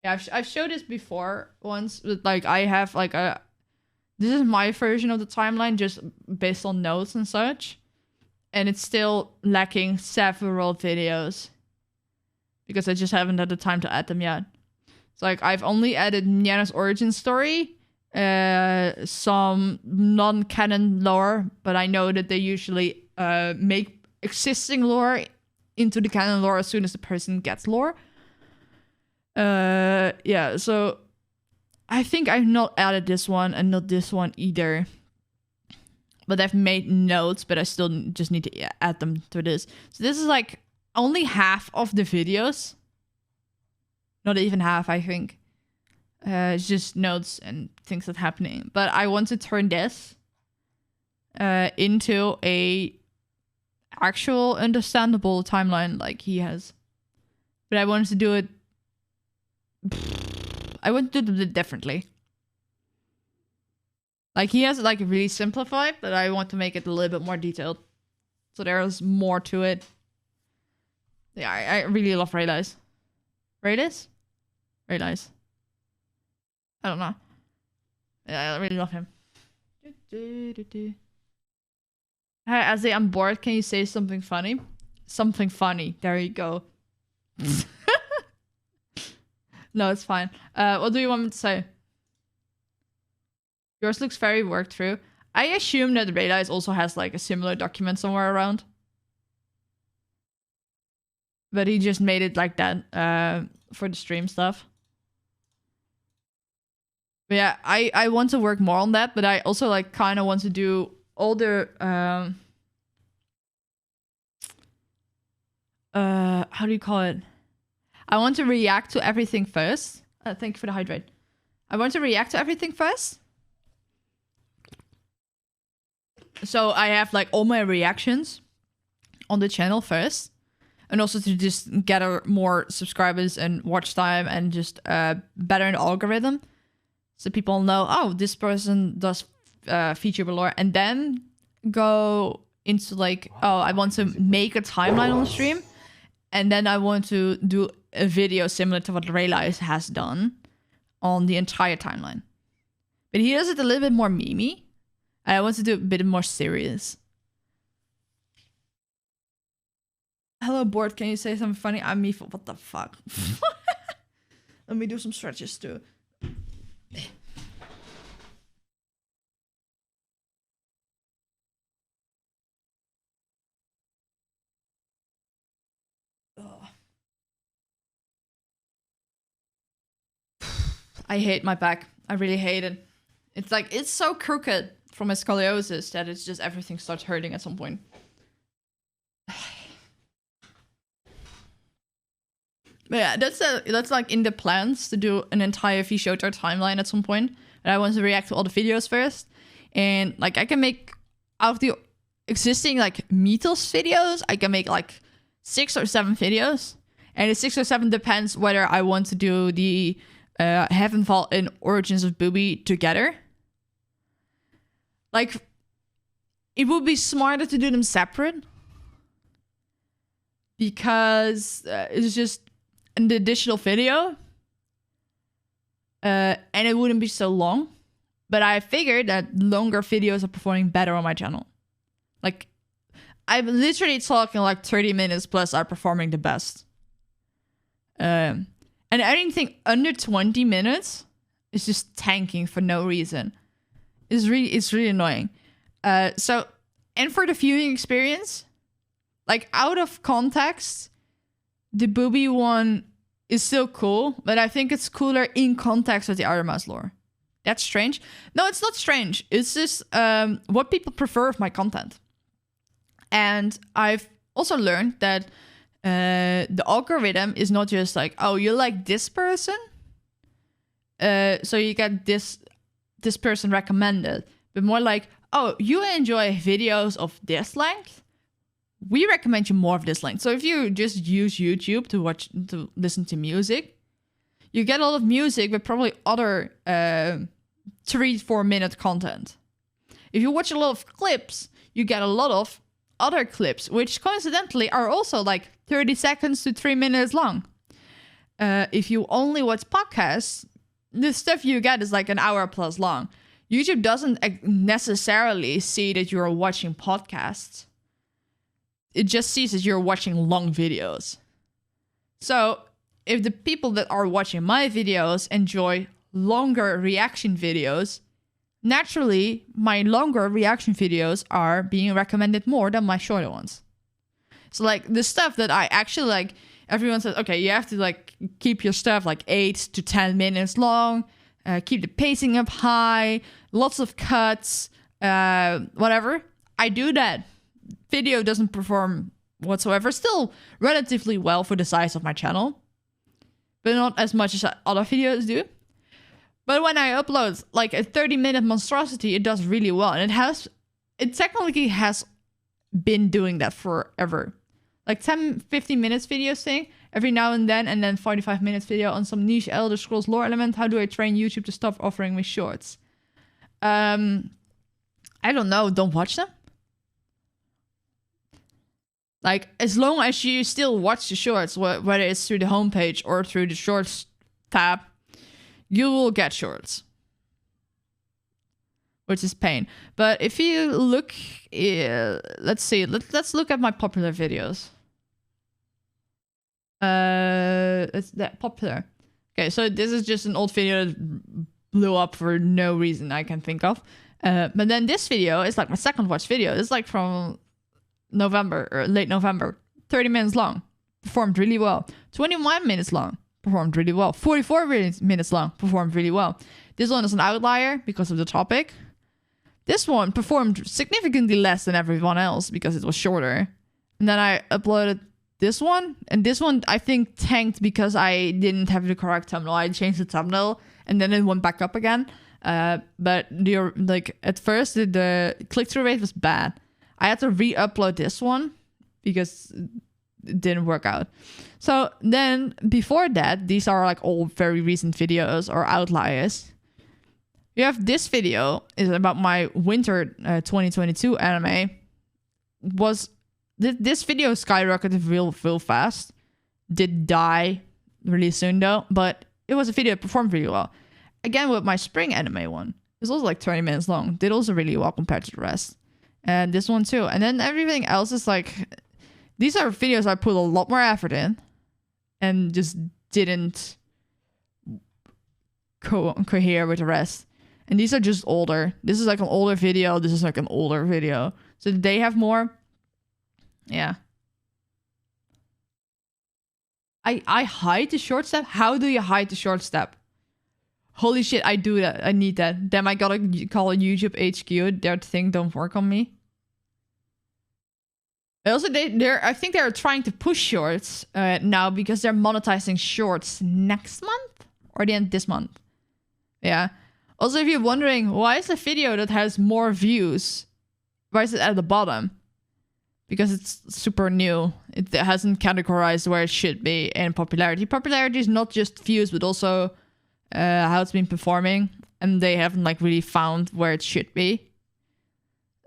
Yeah, I've showed this before once. But like, I have like a... This is my version of the timeline, just based on notes and such. And it's still lacking several videos. Because I just haven't had the time to add them yet. So like, I've only added Niana's origin story. Some non-canon lore. But I know that they usually make existing lore into the canon lore as soon as the person gets lore. Yeah, so I think I've not added this one and not this one either. But I've made notes, but I still just need to add them to this. So this is like only half of the videos. Not even half, I think. It's just notes and things that's happening. But I want to turn this into a actual understandable timeline like he has. But I wanted to do it... I want to do it differently. Like, he has it like really simplified, but I want to make it a little bit more detailed. So there's more to it. Yeah, I really love Raylice. Raylice? Raylice. I don't know. Yeah, I really love him. Hi, Ezzy, I'm bored. Can you say something funny? Something funny. There you go. No, it's fine. What do you want me to say? Yours looks very worked through. I assume that Raylice also has like a similar document somewhere around. But he just made it like that for the stream stuff. But yeah, I want to work more on that, but I also like kind of want to do all the how do you call it? I want to react to everything first. Thank you for the hydrate. I want to react to everything first. So I have like all my reactions on the channel first. And also to just gather more subscribers and watch time and just better an algorithm. So people know, oh, this person does feature lore. And then go into like, oh, I want to make a timeline on the stream. And then I want to do a video similar to what Raylice has done on the entire timeline. But he does it a little bit more memey. I want to do it a bit more serious. Hello, board. Can you say something funny? I'm me for what the fuck? Let me do some stretches too. I hate my back. I really hate it. It's like, it's so crooked from my scoliosis that it's just everything starts hurting at some point. But yeah, that's like in the plans to do an entire Vishotar timeline at some point. And I want to react to all the videos first. And like I can make out of the existing like Mythos videos, I can make like 6 or 7 videos. And the 6 or 7 depends whether I want to do the Heavenfall and Origins of Booby together. Like, it would be smarter to do them separate. Because it's just an additional video. And it wouldn't be so long. But I figured that longer videos are performing better on my channel. Like, I'm literally talking like 30 minutes plus are performing the best. And anything under 20 minutes is just tanking for no reason. It's really annoying. So, and for the viewing experience, like out of context, the Booby one is still cool, but I think it's cooler in context with the Artemis lore. That's strange. No, it's not strange. It's just what people prefer of my content. And I've also learned that the algorithm is not just like, oh, you like this person, so you get this person recommended, but more like, oh, you enjoy videos of this length, we recommend you more of this length. So if you just use YouTube to listen to music, you get a lot of music but probably other 3-4 minute content. If you watch a lot of clips, you get a lot of other clips, which coincidentally are also like 30 seconds to 3 minutes long. if you only watch podcasts, the stuff you get is like an hour plus long. YouTube doesn't necessarily see that you're watching podcasts. It just sees that you're watching long videos. So if the people that are watching my videos enjoy longer reaction videos, naturally, my longer reaction videos are being recommended more than my shorter ones. So like the stuff that I actually like, everyone says, okay, you have to like keep your stuff like 8 to 10 minutes long, keep the pacing up high, lots of cuts, whatever. I do that. Video doesn't perform whatsoever. Still relatively well for the size of my channel, but not as much as other videos do. But when I upload like a 30-minute monstrosity, it does really well. And it technically has been doing that forever. Like 10, 15 minutes videos thing every now and then 45 minutes video on some niche Elder Scrolls lore element. How do I train YouTube to stop offering me shorts? I don't know. Don't watch them. Like, as long as you still watch the shorts, whether it's through the homepage or through the shorts tab, you will get shorts. Which is pain. But if you look, let's see, let's look at my popular videos. It's that popular. Okay, so this is just an old video that blew up for no reason I can think of. But then this video is like my second watch video. It's like from November or late November. 30 minutes long. Performed really well. 21 minutes long. Performed really well. 44 minutes long. Performed really well. This one is an outlier because of the topic. This one performed significantly less than everyone else because it was shorter. And then I uploaded this one. And this one, I think, tanked because I didn't have the correct thumbnail. I changed the thumbnail and then it went back up again. But at first, the click-through rate was bad. I had to re-upload this one because it didn't work out. So then before that, these are like all very recent videos or outliers. You have this video is about my winter 2022 anime. This video skyrocketed real fast. Did die really soon though, but it was a video that performed really well. Again with my spring anime one. It's also like 20 minutes long. Did also really well compared to the rest. And this one too. And then everything else is like, these are videos I put a lot more effort in and just didn't cohere with the rest. And these are just older. This is like an older video. This is like an older video. So they have more. Yeah. I hide the short step. How do you hide the short step? Holy shit, I do that. I need that. Then I gotta call YouTube HQ. Their thing don't work on me. Also, I think they're trying to push shorts now because they're monetizing shorts next month or the end of this month. Yeah. Also, if you're wondering why is a video that has more views, why is it at the bottom? Because it's super new. It hasn't categorized where it should be in popularity. Popularity is not just views, but also how it's been performing, and they haven't like really found where it should be.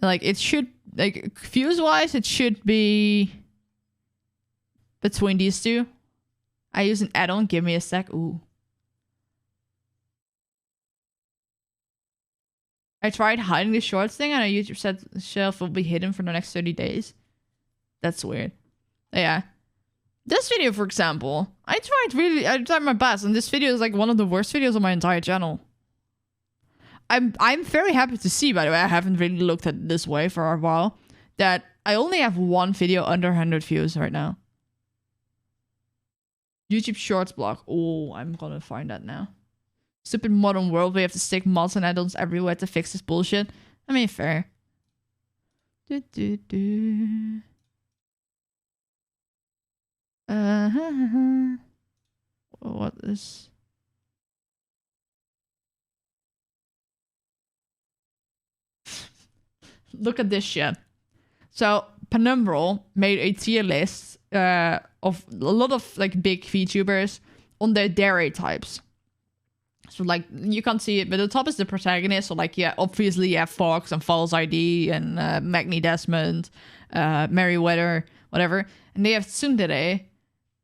Like it should, like views wise, it should be between these two. I use an add-on. Give me a sec. Ooh. I tried hiding the shorts thing, and a YouTube said the shelf will be hidden for the next 30 days. That's weird. Yeah. This video, for example, I tried my best, and this video is like one of the worst videos on my entire channel. I'm very happy to see, by the way, I haven't really looked at it this way for a while, that I only have one video under 100 views right now. YouTube Shorts blog. Oh, I'm gonna find that now. Stupid modern world, we have to stick mods and add-ons everywhere to fix this bullshit. I mean, fair. What is... Look at this shit. So, Penumbral made a tier list of a lot of like big VTubers on their dairy types. So like, you can't see it, but the top is the protagonist. So like, yeah, obviously you have Fox and False ID and Magni Desmond, Merryweather, whatever. And they have Tsundere,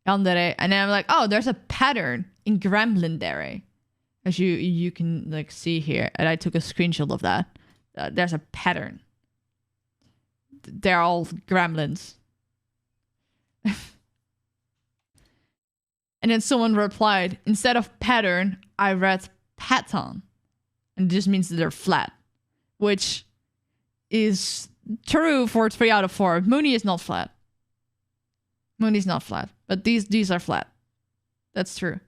Yandere. And then I'm like, oh, there's a pattern in Gremlindere. As you can like see here. And I took a screenshot of that. There's a pattern. They're all gremlins. And then someone replied, instead of pattern, I read pattern. And it just means that they're flat. Which is true for 3 out of 4. Mooney is not flat. Mooney's not flat. But these are flat. That's true.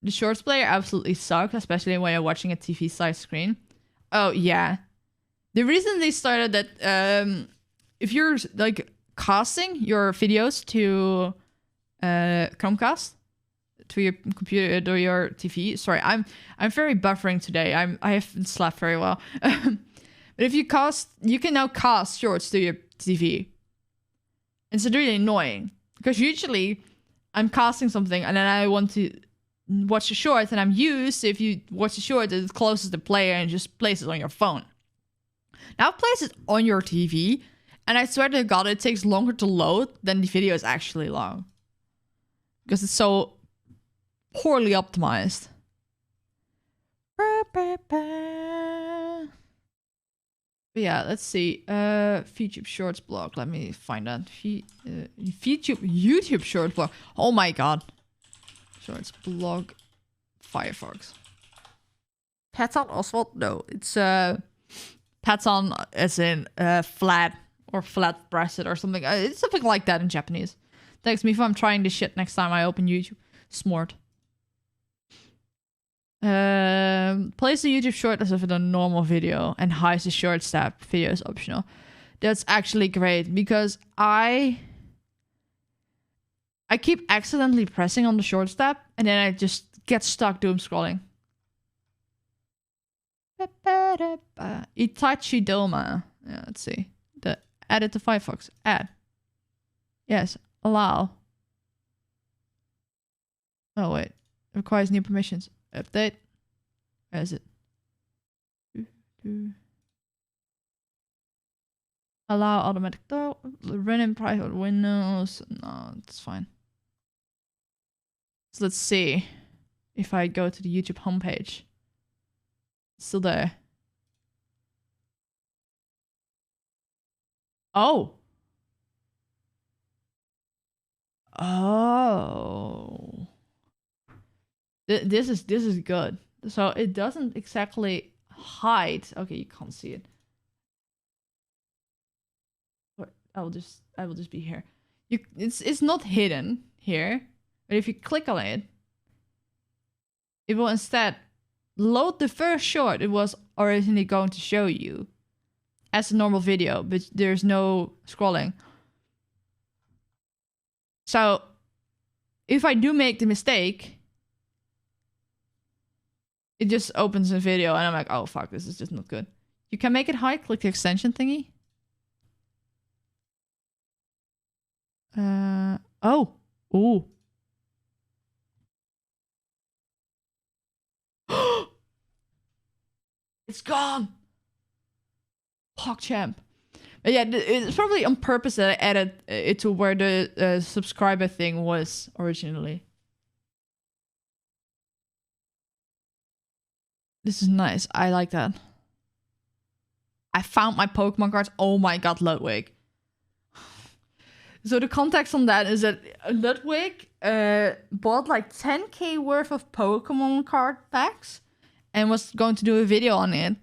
The shorts player absolutely sucks, especially when you're watching a TV-sized screen. Oh, yeah. The reason they started that, if you're, like, casting your videos to Chromecast, to your computer or your TV. Sorry, I'm very buffering today. I haven't slept very well. But if you can now cast shorts to your TV. It's really annoying because usually I'm casting something and then I want to watch the short, and I'm used to, if you watch the short, it closes the player and just places it on your phone. Now place it on your TV, and I swear to God, it takes longer to load than the video is actually long. Because it's so poorly optimized. But yeah, let's see. YouTube Shorts blog. Let me find that. YouTube Shorts blog. Oh my God. Shorts blog. Firefox. Patton Oswald? No, it's Patton as in flat or flat-breasted or something. It's something like that in Japanese. Text me if I'm trying this shit next time I open YouTube. Smart. Plays the YouTube short as if it's a normal video and hides the short tab. Video is optional. That's actually great because I keep accidentally pressing on the short tab and then I just get stuck doom scrolling. Itachi Doma. Yeah, let's see. Add it to Firefox. Add. Yes. Allow. Oh wait. Requires new permissions. Update. Where is it? Allow automatic run in private windows. No, it's fine. So let's see if I go to the YouTube homepage. It's still there. Oh. Oh. This is good. So it doesn't exactly hide. Okay, you can't see it. But I will just be here. It's not hidden here, but if you click on it, it will instead load the first short it was originally going to show you as a normal video, but there's no scrolling. So if I do make the mistake, it just opens a video and I'm like, oh fuck, this is just not good. You can make it hide, click the extension thingy. Oh. Ooh. It's gone. PogChamp. But yeah, it's probably on purpose that I added it to where the subscriber thing was originally. This is nice. I like that. I found my Pokemon cards. Oh my God, Ludwig. So the context on that is that Ludwig bought like 10k worth of Pokemon card packs and was going to do a video on it.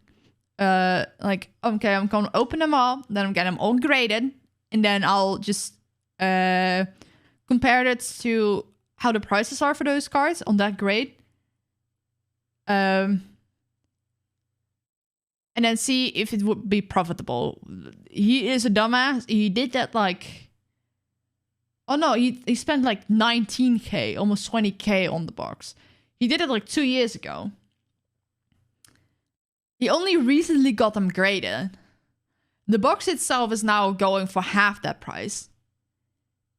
Like, okay, I'm gonna open them all, then I'm getting them all graded, and then I'll just compare it to how the prices are for those cards on that grade. And then see if it would be profitable. He is a dumbass. He did that like... Oh no, he spent like 19k, almost 20k on the box. He did it like 2 years ago. He only recently got them graded. The box itself is now going for half that price.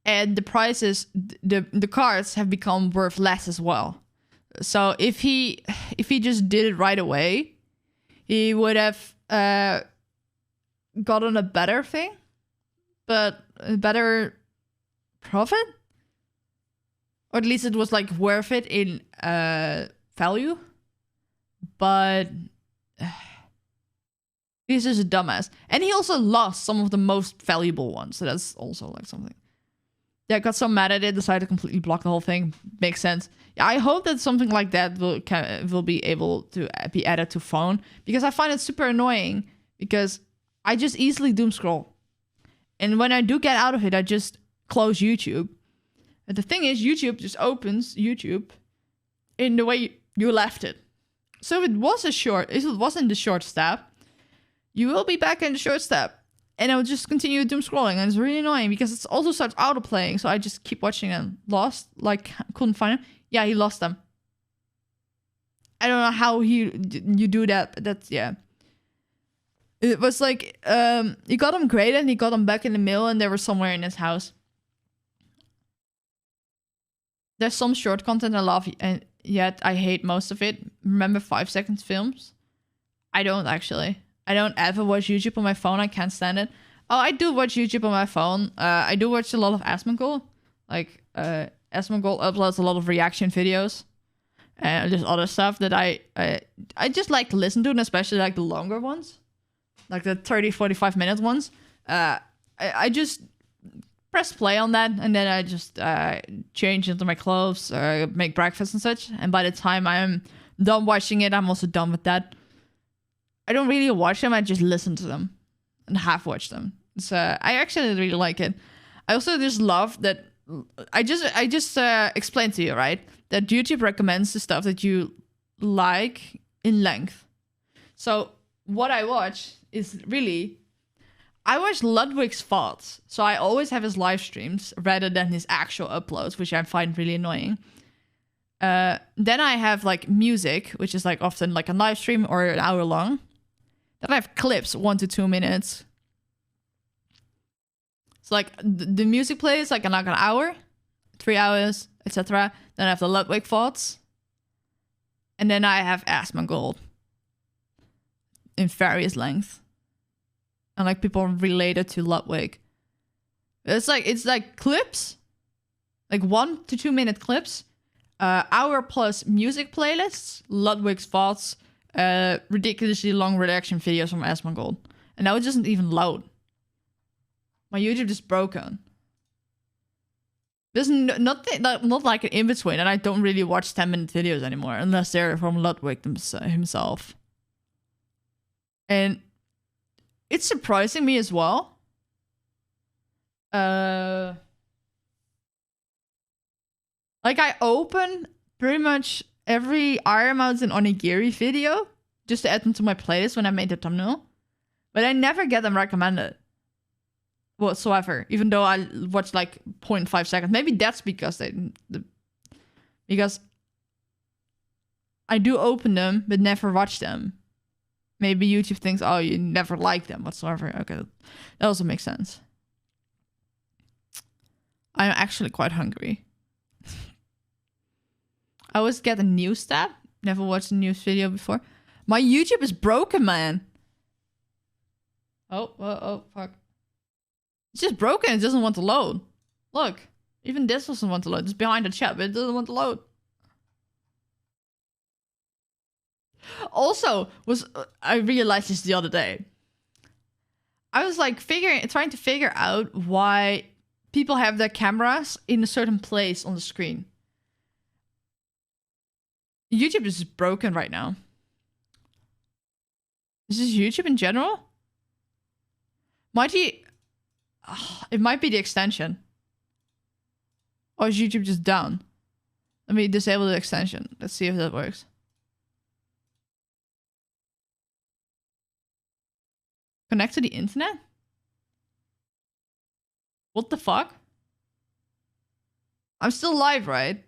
And the prices, the cards have become worth less as well. So if he just did it right away, he would have gotten a better thing. But a better profit. Or at least it was like worth it in value. But he's just a dumbass. And he also lost some of the most valuable ones. So that's also like something. Yeah, got so mad at it, decided to completely block the whole thing. Makes sense. Yeah, I hope that something like that will be able to be added to phone. Because I find it super annoying. Because I just easily doom scroll. And when I do get out of it, I just close YouTube. And the thing is, YouTube just opens YouTube in the way you left it. So if it wasn't the short step, you will be back in the short step. And I would just continue doom scrolling. And it's really annoying because it also starts auto-playing. So I just keep watching and lost. Like, couldn't find him. Yeah, he lost them. I don't know how you do that. But that's, yeah. It was like, he got them graded and he got them back in the mail. And they were somewhere in his house. There's some short content I love. And yet I hate most of it. Remember 5-second films? I don't actually. I don't ever watch YouTube on my phone. I can't stand it. Oh, I do watch YouTube on my phone. I do watch a lot of Asmongold. Like, Asmongold uploads a lot of reaction videos. And there's other stuff that I just like to listen to, and especially like the longer ones. Like the 30-45 minute ones. I just press play on that, and then I just change into my clothes, make breakfast and such. And by the time I'm done watching it, I'm also done with that. I don't really watch them, I just listen to them. And half watch them. So I actually really like it. I also just love that I just explained to you, right? That YouTube recommends the stuff that you like in length. So what I watch is really, I watch Ludwig's VODs. So I always have his live streams rather than his actual uploads, which I find really annoying. Then I have like music, which is like often like a live stream or an hour long. Then I have clips, 1 to 2 minutes. So like the music plays like an hour, 3 hours, etc. Then I have the Ludwig VODs. And then I have Asmongold in various lengths. And like people related to Ludwig. It's like clips. Like 1 to 2 minute clips. Hour plus music playlists. Ludwig's VODs. Ridiculously long reaction videos from Asmongold. And now it doesn't even load. My YouTube is broken. There's not like an in-between, and I don't really watch 10-minute videos anymore, unless they're from Ludwig himself. And it's surprising me as well. Like I open pretty much every Iron Mountain Onigiri video just to add them to my playlist when I made the thumbnail. But I never get them recommended. Whatsoever. Even though I watch like 0.5 seconds. Maybe that's because because I do open them but never watch them. Maybe YouTube thinks, oh, you never like them whatsoever. Okay, that also makes sense. I'm actually quite hungry. I always get a news tab. Never watched a news video before. My YouTube is broken, man. Oh, fuck. It's just broken. It doesn't want to load. Look. Even this doesn't want to load. It's behind the chat, but it doesn't want to load. Also, I realized this the other day. I was like trying to figure out why people have their cameras in a certain place on the screen. YouTube is broken right now. Is this YouTube in general? It might be the extension. Or is YouTube just down? Let me disable the extension. Let's see if that works. Connect to the internet? What the fuck? I'm still live, right?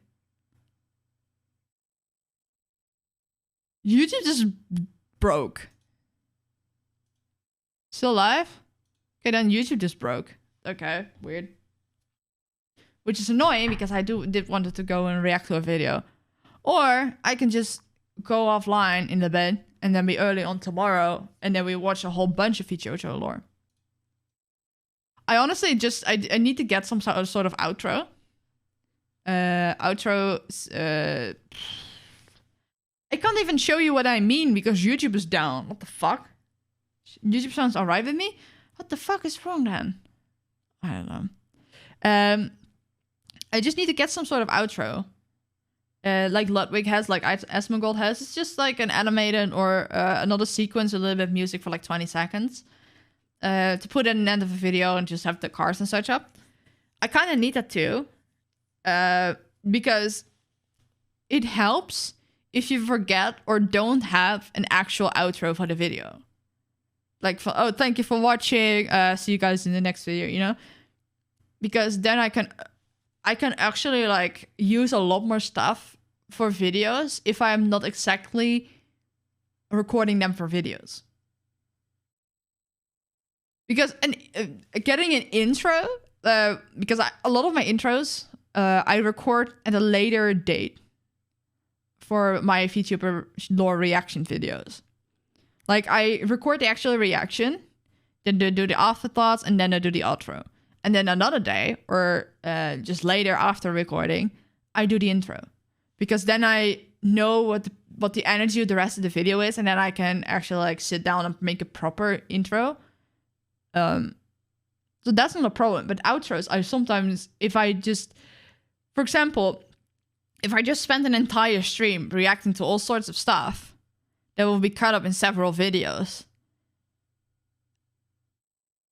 YouTube just broke. Still live? Okay, then YouTube just broke. Okay, weird. Which is annoying because I did wanted to go and react to a video. Or I can just go offline in the bed and then be early on tomorrow and then we watch a whole bunch of JoJo lore. I honestly just I need to get some sort of outro. I can't even show you what I mean because YouTube is down. What the fuck? YouTube sounds alright with me? What the fuck is wrong then? I don't know. I just need to get some sort of outro. Like Ludwig has, like Asmongold has. It's just like an animated or another sequence, a little bit of music for like 20 seconds. To put at the end of a video and just have the cars and such up. I kind of need that too. Because it helps if you forget or don't have an actual outro for the video. Like, oh, thank you for watching. See you guys in the next video, you know? Because then I can actually like use a lot more stuff for videos if I'm not exactly recording them for videos. Because getting an intro, because a lot of my intros I record at a later date for my VTuber lore reaction videos. Like I record the actual reaction, then I do the afterthoughts, and then I do the outro. And then another day, or just later after recording, I do the intro. Because then I know what the energy of the rest of the video is, and then I can actually like sit down and make a proper intro. So that's not a problem. But outros, I sometimes, if I just, for example, if I just spend an entire stream reacting to all sorts of stuff that will be cut up in several videos,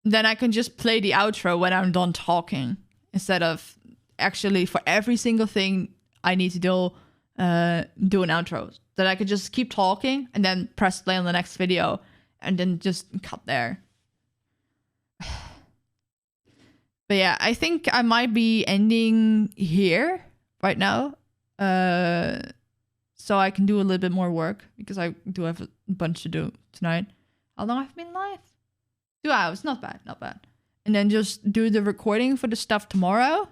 then I can just play the outro when I'm done talking instead of actually for every single thing I need to do an outro. That I could just keep talking and then press play on the next video and then just cut there. But yeah, I think I might be ending here right now. So I can do a little bit more work because I do have a bunch to do tonight. How long have I been live? 2 hours, not bad, not bad. And then just do the recording for the stuff tomorrow.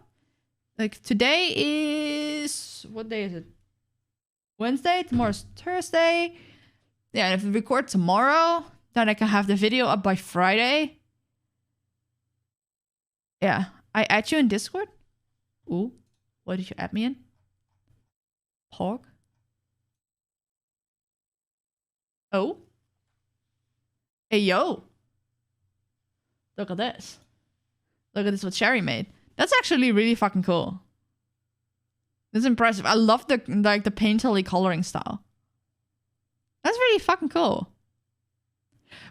Like today is, what day is it? Wednesday, tomorrow's Thursday. Yeah, and if I record tomorrow, then I can have the video up by Friday. Yeah, I add you in Discord. Ooh, what did you add me in? Pork. Oh. Hey, yo. Look at this. Look at this, what Sherry made. That's actually really fucking cool. That's impressive. I love the painterly coloring style. That's really fucking cool.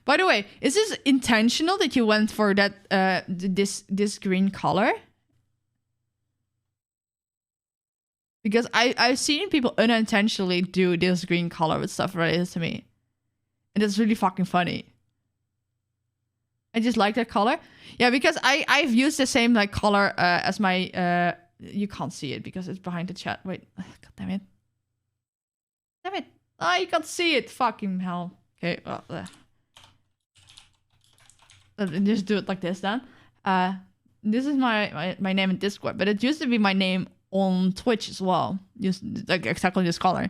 By the way, is this intentional that you went for that this green color? Because I've seen people unintentionally do this green color with stuff related to me. And it's really fucking funny. I just like that color. Yeah, because I've used the same like color as my you can't see it because it's behind the chat. Wait, God damn it. Damn it. Oh, you can't see it. Fucking hell. Okay, well, just do it like this then. This is my name in Discord, but it used to be my name on Twitch as well. Just like exactly this color.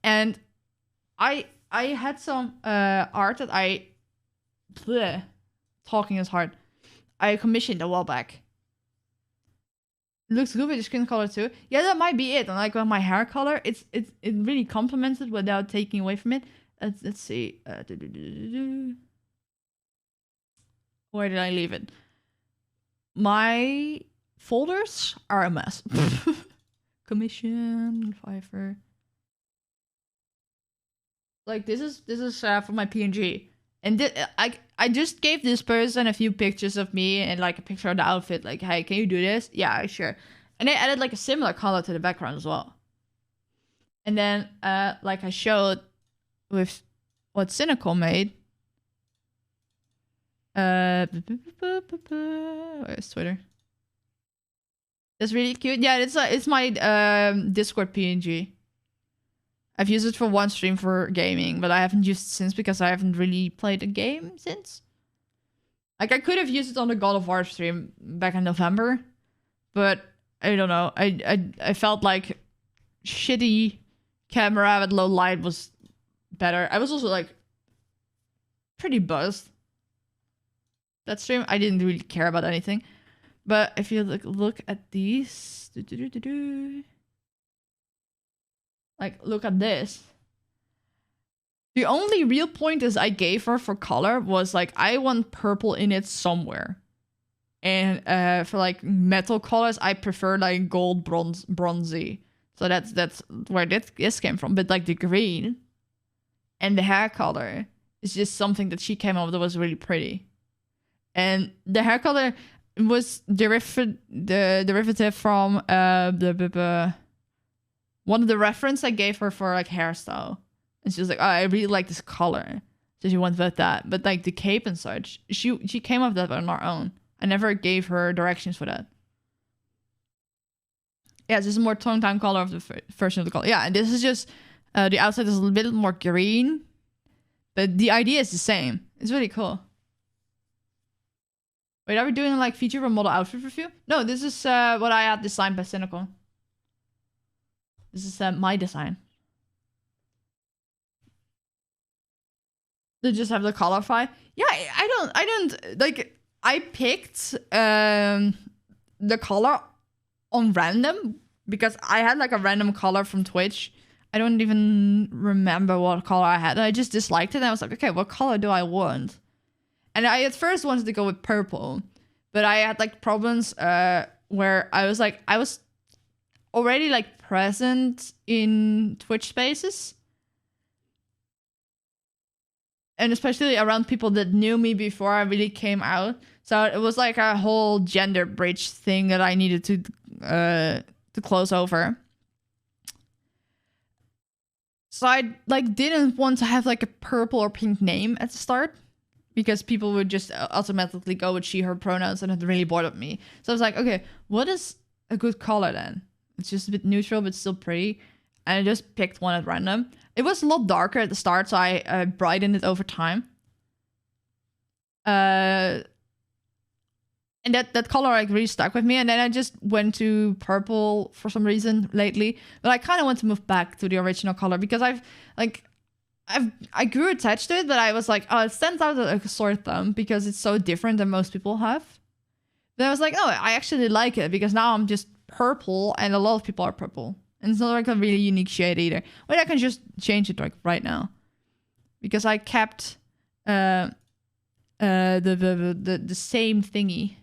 And I had some art that I talking is hard. I commissioned a while back. It looks good with the skin color too. Yeah, that might be it. And like with my hair color, it really complements it without taking away from it. Let's see. Where did I leave it? My folders are a mess. Commission, Fiverr. Like this is for my PNG. And I just gave this person a few pictures of me and like a picture of the outfit. Like, hey, can you do this? Yeah, sure. And I added like a similar color to the background as well. And then like I showed with what Cynical made. Where's Twitter? That's really cute. Yeah, it's my Discord PNG. I've used it for one stream for gaming, but I haven't used it since because I haven't really played a game since. Like, I could have used it on the God of War stream back in November, but I don't know. I felt like shitty camera with low light was better. I was also, like, pretty buzzed. that stream. I didn't really care about anything. But if you look at these, like look at this. The only real point is I gave her for color was like I want purple in it somewhere. And for like metal colors, I prefer like gold, bronzy. So that's where this came from. But like the green and the hair color is just something that she came up with that was really pretty. And the hair color was the derivative from the one of the reference I gave her for like hairstyle. And she was like, oh, I really like this color. So she went with that. But like the cape and such, she came up with that on her own. I never gave her directions for that. Yeah, this is a more toned down color of the version of the color. Yeah, and this is just, the outside is a little bit more green. But the idea is the same. It's really cool. Wait, are we doing like feature or model outfit review? No, this is what I had designed by Cynical. This is my design. They just have the color file. Yeah, I don't like. I picked the color on random because I had like a random color from Twitch. I don't even remember what color I had. I just disliked it. And I was like, okay, what color do I want? And I at first wanted to go with purple, but I had like problems where I was already like present in Twitch spaces. And especially around people that knew me before I really came out. So it was like a whole gender bridge thing that I needed to close over. So I like didn't want to have like a purple or pink name at the start because people would just automatically go with she, her pronouns, and it really bothered me. So I was like, okay, what is a good color then? It's just a bit neutral but still pretty. And I just picked one at random. It was a lot darker at the start, so I brightened it over time. And that color like really stuck with me. And then I just went to purple for some reason lately. But I kind of want to move back to the original color because I grew attached to it, but I was like, oh, it stands out like a sore thumb because it's so different than most people have. Then I was like, oh, I actually like it because now I'm just purple and a lot of people are purple. And it's not like a really unique shade either. But I can just change it like right now. Because I kept the same thingy.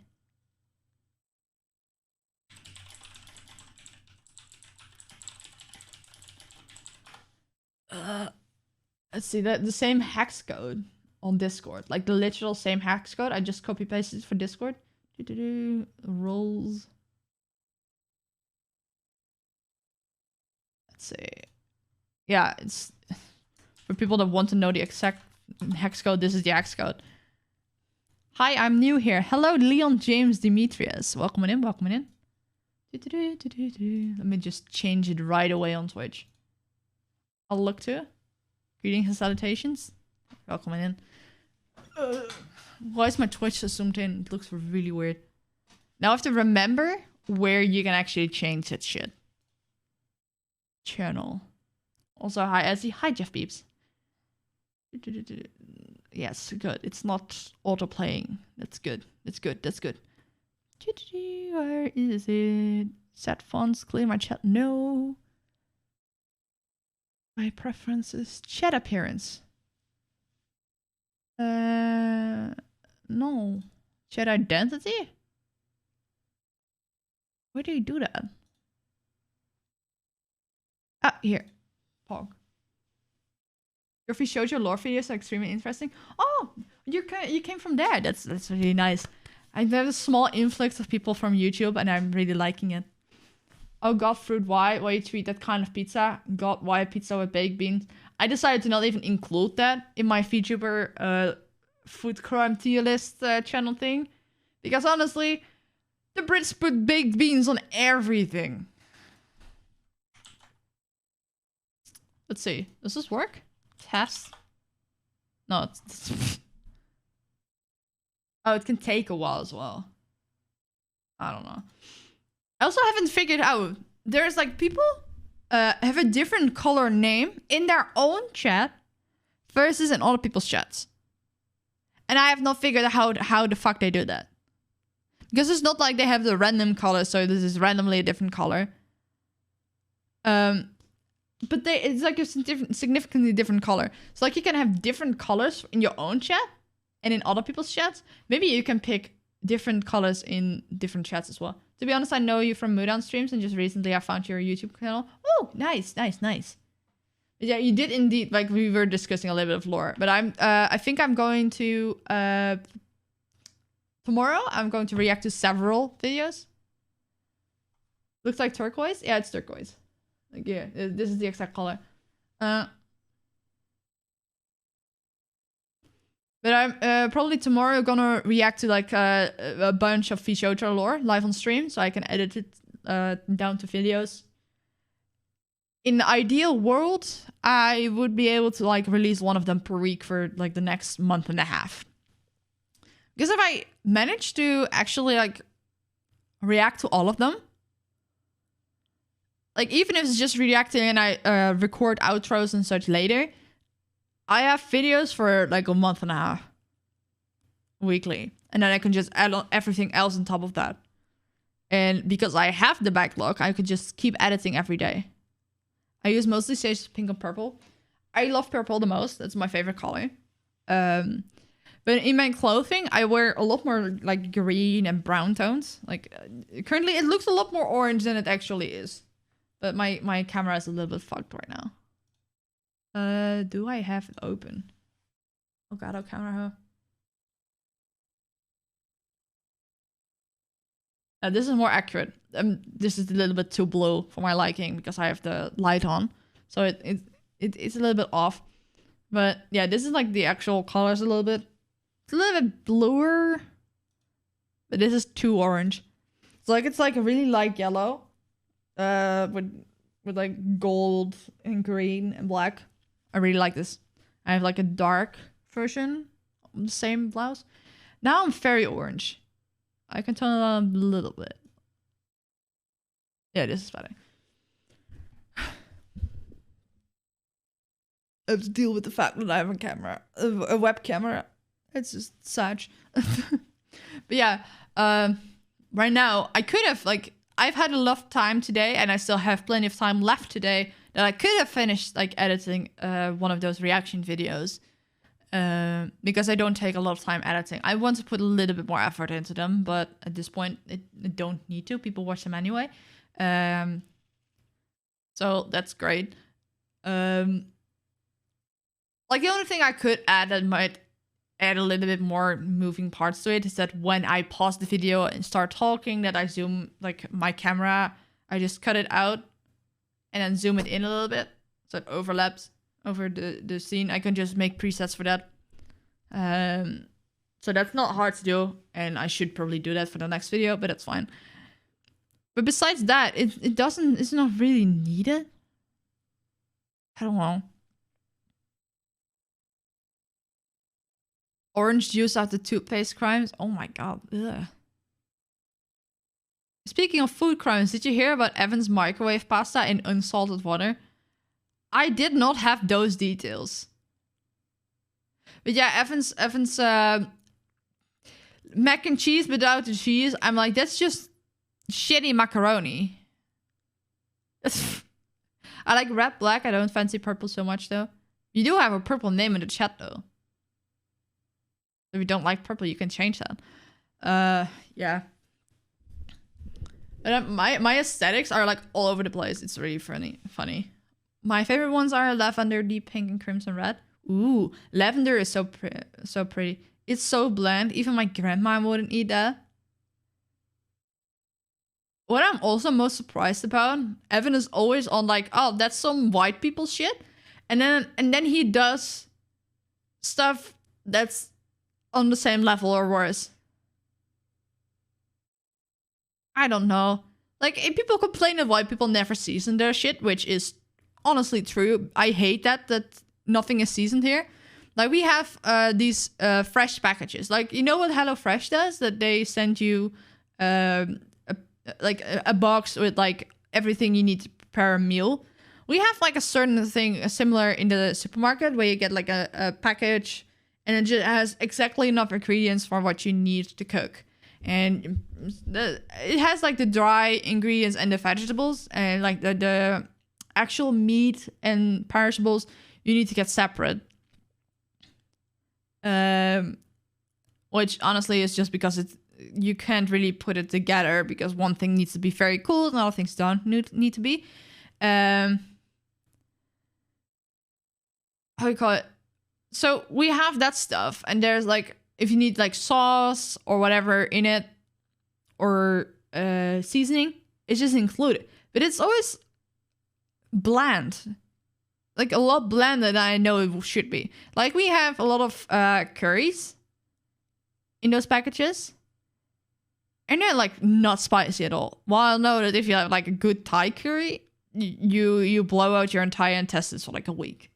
Let's see, the same hex code on Discord. Like the literal same hex code. I just copy pasted it for Discord. Roles. Let's see. Yeah, it's for people that want to know the exact hex code. This is the hex code. Hi, I'm new here. Hello, Leon James Demetrius. Welcome in, welcome in. Let me just change it right away on Twitch. I'll look to. Greetings and salutations. Welcome in. Why is my Twitch zoomed in? It looks really weird. Now I have to remember where you can actually change that shit. Channel. Also, hi Ezzy. Hi Jeff Beeps. Yes, good. It's not auto-playing. That's good. That's good. That's good. Where is it? Set fonts. Clear my chat. No. My preferences. Chat appearance. No. Chat identity? Where do you do that? Ah, here. Pog. Your Shoujo lore videos are extremely interesting. Oh, you came from there. That's really nice. I have a small influx of people from YouTube, and I'm really liking it. Oh God, fruit, why you tweet that kind of pizza? God, why a pizza with baked beans? I decided to not even include that in my VTuber food crime tier list channel thing, because honestly, the Brits put baked beans on everything. Let's see. Does this work? Test. No, it's oh, it can take a while as well. I don't know. I also haven't figured out. There's like people have a different color name in their own chat versus in other people's chats. And I have not figured out how the fuck they do that. Because it's not like they have the random color, so this is randomly a different color. But it's like a significantly different color. So like you can have different colors in your own chat and in other people's chats. Maybe you can pick different colors in different chats as well. To be honest, I know you from Moodown streams, and just recently I found your YouTube channel. Oh, nice. But yeah, you did indeed, like we were discussing a little bit of lore. But I think I'm going to, tomorrow I'm going to react to several videos. Looks like turquoise? Yeah, it's turquoise. Like, yeah, this is the exact color. But I'm probably tomorrow gonna react to like a bunch of Vishotra lore live on stream, so I can edit it down to videos. In the ideal world, I would be able to like release one of them per week for like the next month and a half. Because if I manage to actually like react to all of them, like even if it's just reacting and I record outros and such later, I have videos for like a month and a half weekly. And then I can just add on everything else on top of that. And because I have the backlog, I could just keep editing every day. I use mostly shades pink and purple. I love purple the most. That's my favorite color. But in my clothing, I wear a lot more like green and brown tones. Like currently it looks a lot more orange than it actually is. But my camera is a little bit fucked right now. Do I have it open? Oh god, our camera. This is more accurate. This is a little bit too blue for my liking because I have the light on. So it's a little bit off. But yeah, this is like the actual colors a little bit. It's a little bit bluer. But this is too orange. It's like a really light yellow. With like gold and green and black. I really like this. I have like a dark version of the same blouse. Now I'm very orange. I can turn it on a little bit. Yeah, this is better. I have to deal with the fact that I have a camera, a web camera. It's just sad. But yeah, right now I could have like, I've had a lot of time today, and I still have plenty of time left today that I could have finished like editing one of those reaction videos. Because I don't take a lot of time editing. I want to put a little bit more effort into them, but at this point, I don't need to. People watch them anyway. So that's great. Like the only thing I could add that might add a little bit more moving parts to it is that when I pause the video and start talking, that I zoom like my camera, I just cut it out and then zoom it in a little bit so it overlaps over the scene. I can just make presets for that. So that's not hard to do, and I should probably do that for the next video, but that's fine. But besides that, it's not really needed. I don't know. Orange juice after toothpaste crimes. Oh my god. Ugh. Speaking of food crimes, did you hear about Evan's microwave pasta in unsalted water? I did not have those details. But yeah, Evan's mac and cheese without the cheese. I'm like, that's just shitty macaroni. I like red, black. I don't fancy purple so much though. You do have a purple name in the chat though. If you don't like purple, you can change that. Yeah. But my aesthetics are like all over the place. It's really funny. My favorite ones are lavender, deep pink, and crimson red. Ooh, lavender is so pretty. It's so bland. Even my grandma wouldn't eat that. What I'm also most surprised about, Evan is always on like, oh, that's some white people shit. And then he does stuff that's on the same level or worse. I don't know. Like, if people complain that white people never season their shit, which is honestly true. I hate that nothing is seasoned here. Like, we have these fresh packages. Like, you know what HelloFresh does? That they send you a box with like everything you need to prepare a meal. We have like a certain thing similar in the supermarket where you get like a package And it just has exactly enough ingredients for what you need to cook. And it has like the dry ingredients and the vegetables, and like the actual meat and perishables you need to get separate. Which honestly is just because you can't really put it together, because one thing needs to be very cool and other things don't need to be. How you call it? So we have that stuff, and there's like, if you need like sauce or whatever in it, or seasoning, it's just included. But it's always bland. Like a lot blander than I know it should be. Like we have a lot of curries in those packages. And they're like not spicy at all. While I know that if you have like a good Thai curry, you blow out your entire intestines for like a week.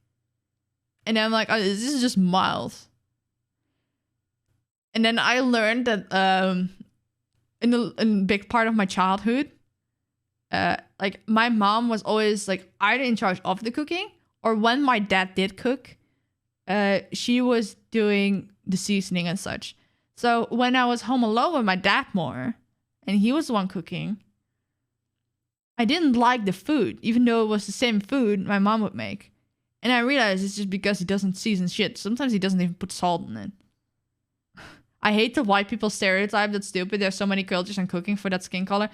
And then I'm like, oh, this is just mild. And then I learned that in a big part of my childhood, like my mom was always like either in charge of the cooking, or when my dad did cook, she was doing the seasoning and such. So when I was home alone with my dad more, and he was the one cooking, I didn't like the food, even though it was the same food my mom would make. And I realized it's just because he doesn't season shit. Sometimes he doesn't even put salt in it. I hate the white people stereotype. That's stupid. There's so many cultures and cooking for that skin color.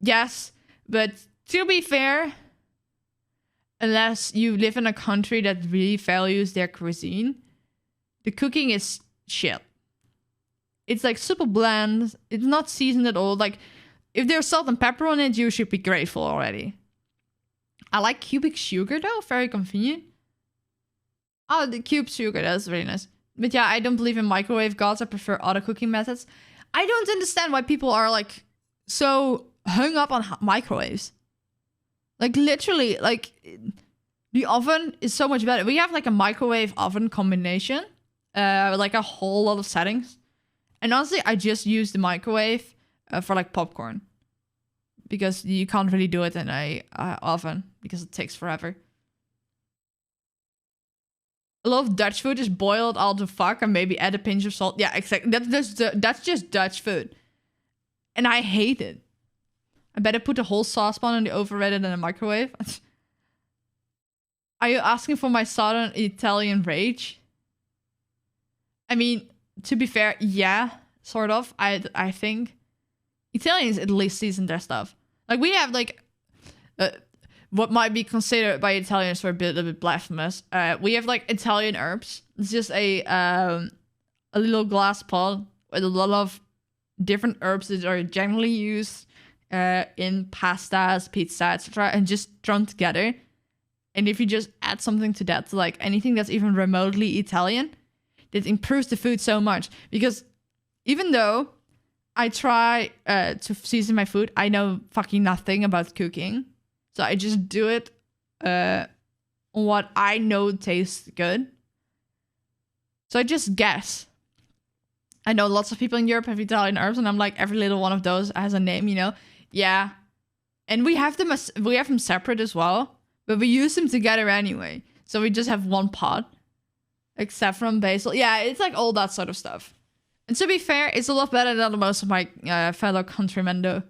Yes, but to be fair, unless you live in a country that really values their cuisine, the cooking is shit. It's like super bland. It's not seasoned at all. Like, if there's salt and pepper on it, you should be grateful already. I like cubic sugar though. Very convenient. Oh, the cube sugar. That's really nice. But yeah, I don't believe in microwave gods. I prefer other cooking methods. I don't understand why people are like so hung up on microwaves. Like literally, like the oven is so much better. We have like a microwave oven combination. Like a whole lot of settings. And honestly, I just use the microwave for like popcorn. Because you can't really do it in a oven. Because it takes forever. A lot of Dutch food is boiled all the fuck and maybe add a pinch of salt. Yeah, exactly. That's just Dutch food. And I hate it. I better put a whole saucepan in the oven rather than a microwave. Are you asking for my southern Italian rage? I mean, to be fair, yeah, sort of. I think Italians at least season their stuff. Like we have like what might be considered by Italians for a bit blasphemous. We have like Italian herbs. It's just a little glass pot with a lot of different herbs that are generally used in pastas, pizza, etc., and just thrown together. And if you just add something to that, like anything that's even remotely Italian, it improves the food so much. Because even though I try to season my food, I know fucking nothing about cooking. So I just do it on what I know tastes good. So I just guess. I know lots of people in Europe have Italian herbs, and I'm like, every little one of those has a name, you know? Yeah. And we have them separate as well, but we use them together anyway. So we just have one pot. Except from basil. Yeah, it's like all that sort of stuff. And to be fair, it's a lot better than most of my fellow countrymen do.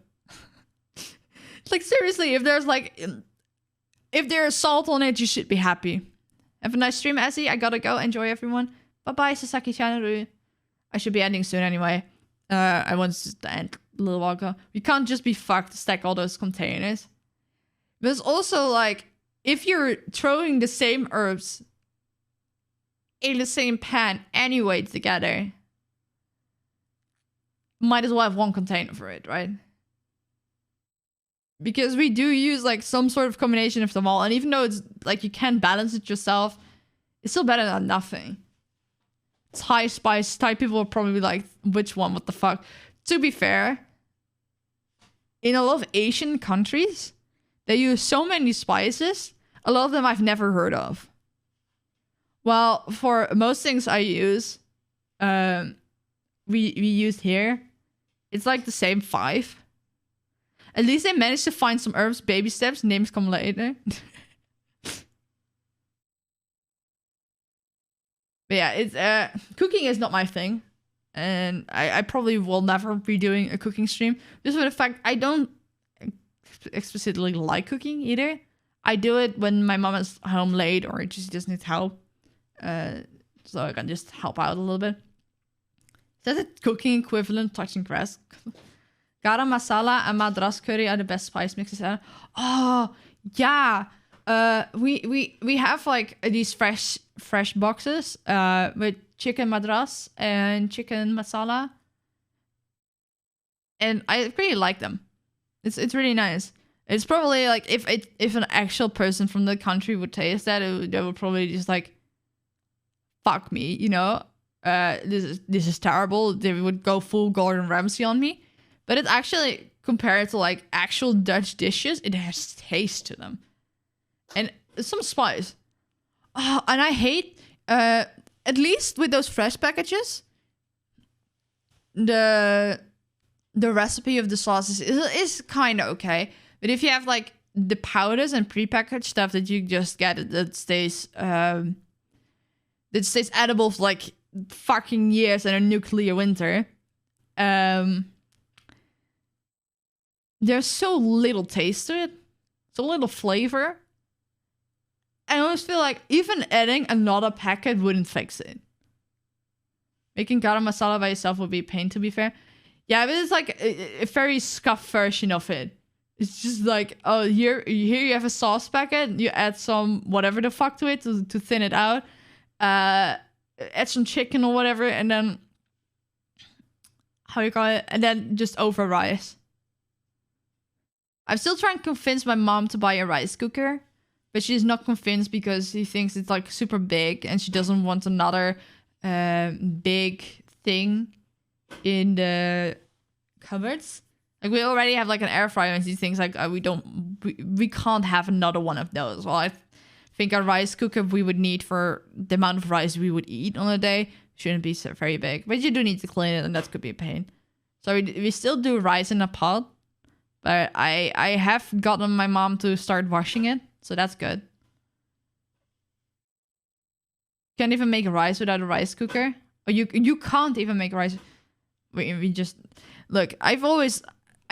Like, seriously, if there's salt on it, you should be happy. Have a nice stream, Ezzy. I gotta go. Enjoy, everyone. Bye-bye, Sasaki-chan. I should be ending soon anyway. I wanted to end a little while ago. We can't just be fucked to stack all those containers. But it's also like, if you're throwing the same herbs in the same pan anyway together, might as well have one container for it, right? Because we do use like some sort of combination of them all, and even though it's like you can balance it yourself, it's still better than nothing. It's high spice. Thai people will probably be like, which one? What the fuck? To be fair, in a lot of Asian countries, they use so many spices. A lot of them I've never heard of. Well, for most things I use, we used here, it's like the same 5. At least they managed to find some herbs, baby steps, names come later. But But yeah, it's cooking is not my thing. And I probably will never be doing a cooking stream. Just for the fact I don't explicitly like cooking either. I do it when my mom is home late or just needs help. So I can just help out a little bit. Is that a cooking equivalent touching grass? Garam masala and madras curry are the best spice mixes ever. Oh, yeah. We have like these fresh boxes with chicken madras and chicken masala. And I really like them. It's really nice. It's probably like if an actual person from the country would taste that, they would probably just like fuck me, you know. This is terrible. They would go full Gordon Ramsay on me. But it's actually, compared to like actual Dutch dishes, it has taste to them. And some spice. Oh, and I hate, at least with those fresh packages, the recipe of the sauces is kind of okay. But if you have like the powders and prepackaged stuff that you just get that stays edible for like fucking years in a nuclear winter, there's so little taste to it, so little flavor. I always feel like even adding another packet wouldn't fix it. Making garam masala by yourself would be a pain, to be fair. Yeah, but it's like a very scuffed version of it. It's just like, oh, here you have a sauce packet. You add some whatever the fuck to it to thin it out. Add some chicken or whatever, and then how you call it, and then just over rice. I'm still trying to convince my mom to buy a rice cooker, but she's not convinced because she thinks it's like super big and she doesn't want another big thing in the cupboards. Like we already have like an air fryer and she thinks like we can't have another one of those. Well, I think a rice cooker we would need for the amount of rice we would eat on a day shouldn't be so very big, but you do need to clean it and that could be a pain. So we still do rice in a pot. But I have gotten my mom to start washing it, so that's good. Can't even make rice without a rice cooker. Or you can't even make rice. We just look. I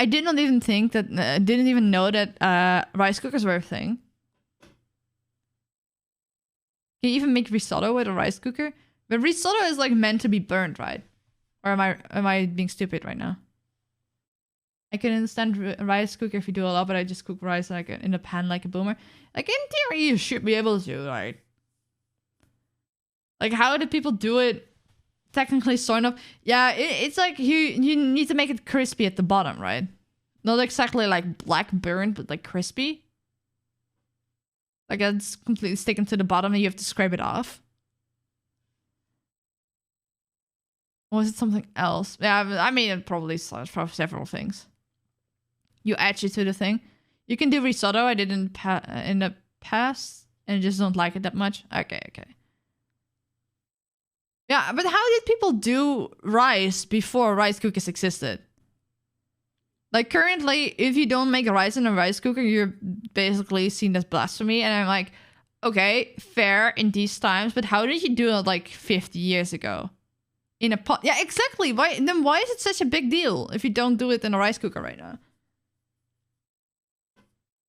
did not even think that. Didn't even know that rice cookers were a thing. Can you even make risotto with a rice cooker? But risotto is like meant to be burned, right? Or am I being stupid right now? I can understand rice cooker if you do a lot, but I just cook rice like in a pan like a boomer. Like in theory, you should be able to, right? Like how do people do it? Technically, sort of. Yeah, it's like you need to make it crispy at the bottom, right? Not exactly like black burnt, but like crispy. Like it's completely sticking to the bottom, and you have to scrape it off. Or was it something else? Yeah, I mean it probably for several things. You add it to the thing. You can do risotto. I did in the past, and I just don't like it that much. Okay. Yeah, but how did people do rice before rice cookers existed? Like currently, if you don't make rice in a rice cooker, you're basically seen as blasphemy. And I'm like, okay, fair in these times, but how did you do it like 50 years ago? In a pot? Yeah, exactly. Why is it such a big deal if you don't do it in a rice cooker right now?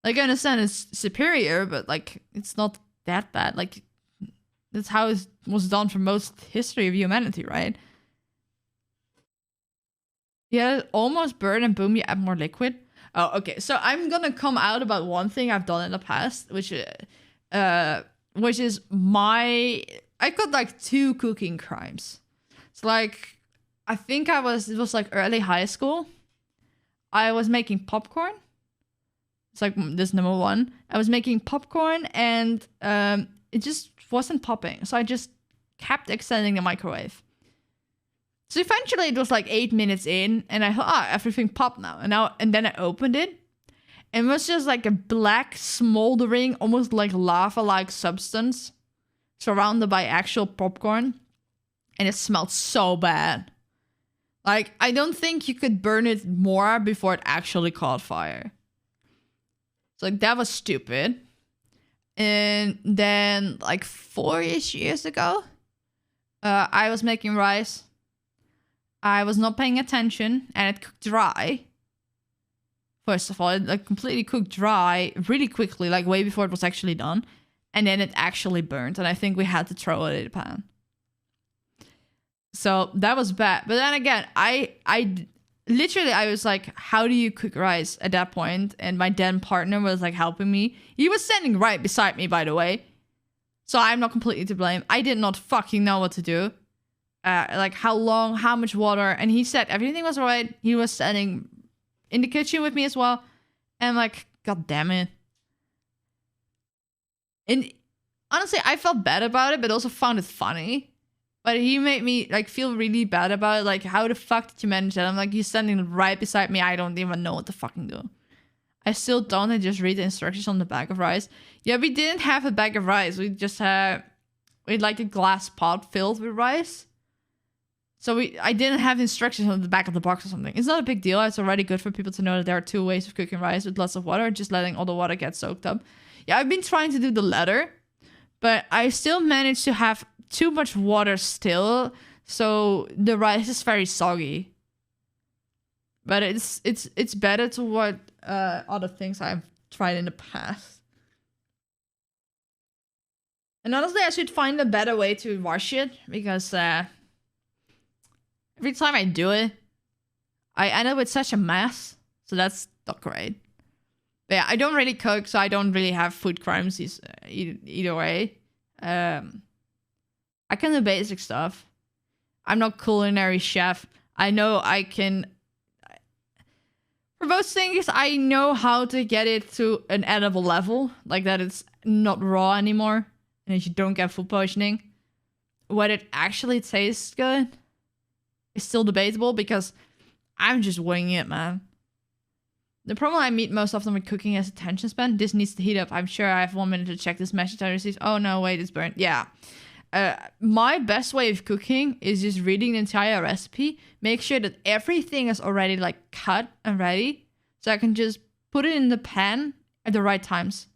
Like, I understand it's superior, but, like, it's not that bad. Like, that's how it was done for most history of humanity, right? Yeah, almost burn and boom, you add more liquid. Oh, okay. So I'm gonna come out about one thing I've done in the past, which is I got, like, 2 cooking crimes. So, like, I think it was, like, early high school. I was making popcorn. It's like this number 1. I was making popcorn and it just wasn't popping. So I just kept extending the microwave. So eventually it was like 8 minutes in and I thought, everything popped now. And then I opened it. And it was just like a black, smoldering, almost like lava-like substance surrounded by actual popcorn. And it smelled so bad. Like, I don't think you could burn it more before it actually caught fire. So, like, that was stupid. And then, like, 4-ish years ago, I was making rice. I was not paying attention, and it cooked dry. First of all, it like completely cooked dry really quickly, like way before it was actually done. And then it actually burned, and I think we had to throw it in the pan. So that was bad. But then again, I literally, I was like, how do you cook rice at that point? And my then partner was like helping me. He was standing right beside me, by the way. So I'm not completely to blame. I did not fucking know what to do. Like how long, how much water. And he said everything was right. He was standing in the kitchen with me as well. And I'm like, God damn it. And honestly, I felt bad about it, but also found it funny. But he made me like feel really bad about it. Like, how the fuck did you manage that? I'm like, you're standing right beside me. I don't even know what to fucking do. I still don't. I just read the instructions on the bag of rice. Yeah, we didn't have a bag of rice. We just had like a glass pot filled with rice. So I didn't have instructions on the back of the box or something. It's not a big deal. It's already good for people to know that there are 2 ways of cooking rice with lots of water, just letting all the water get soaked up. Yeah, I've been trying to do the latter, but I still managed to have too much water still, so the rice is very soggy. But it's better to what other things I've tried in the past. And honestly, I should find a better way to wash it, because every time I do it, I end up with such a mess. So that's not great. But yeah, I don't really cook, so I don't really have food crimes either way. I can do basic stuff. I'm not culinary chef. I know I can... For most things, I know how to get it to an edible level. Like that it's not raw anymore. And that you don't get food poisoning. Whether it actually tastes good is still debatable, because I'm just winging it, man. The problem I meet most often with cooking is attention span. This needs to heat up. I'm sure I have 1 minute to check this message I received. Oh no, wait, it's burnt. Yeah. My best way of cooking is just reading the entire recipe. Make sure that everything is already like cut and ready. So I can just put it in the pan at the right times.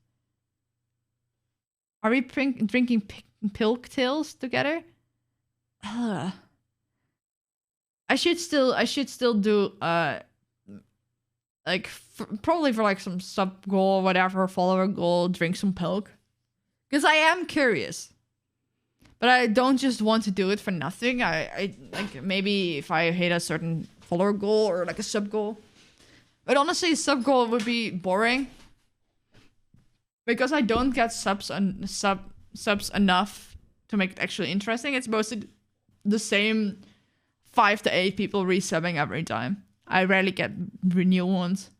Are we drinking pilk tails together? Ugh. I should still do like probably for like some sub goal or whatever, follower goal, drink some pilk, because I am curious. But I don't just want to do it for nothing. I like, maybe if I hit a certain follower goal or like a sub goal. But honestly, sub goal would be boring, because I don't get subs enough to make it actually interesting. It's mostly the same 5 to 8 people resubbing every time. I rarely get new ones.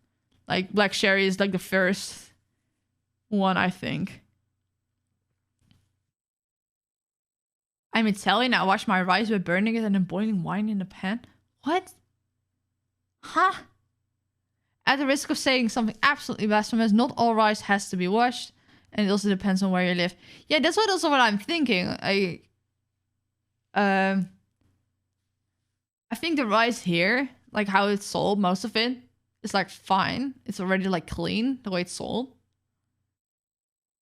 Like Black Sherry is like the first one, I think. I'm Italian. I wash my rice by burning it and then boiling wine in the pan. What? Huh? At the risk of saying something absolutely blasphemous, not all rice has to be washed, and it also depends on where you live. Yeah, that's also what I'm thinking. I think the rice here, like how it's sold, most of it is like fine. It's already like clean the way it's sold.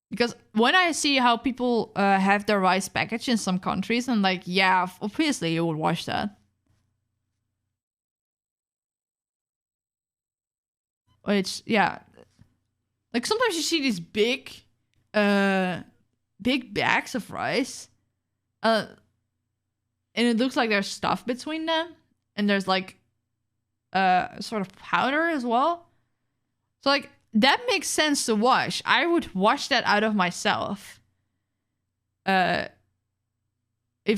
Because when I see how people have their rice packaged in some countries, I'm like, yeah, obviously you would wash that. Which, yeah. Like sometimes you see these big bags of rice. And it looks like there's stuff between them. And there's like sort of powder as well. So like, that makes sense to wash. I would wash that out of myself. If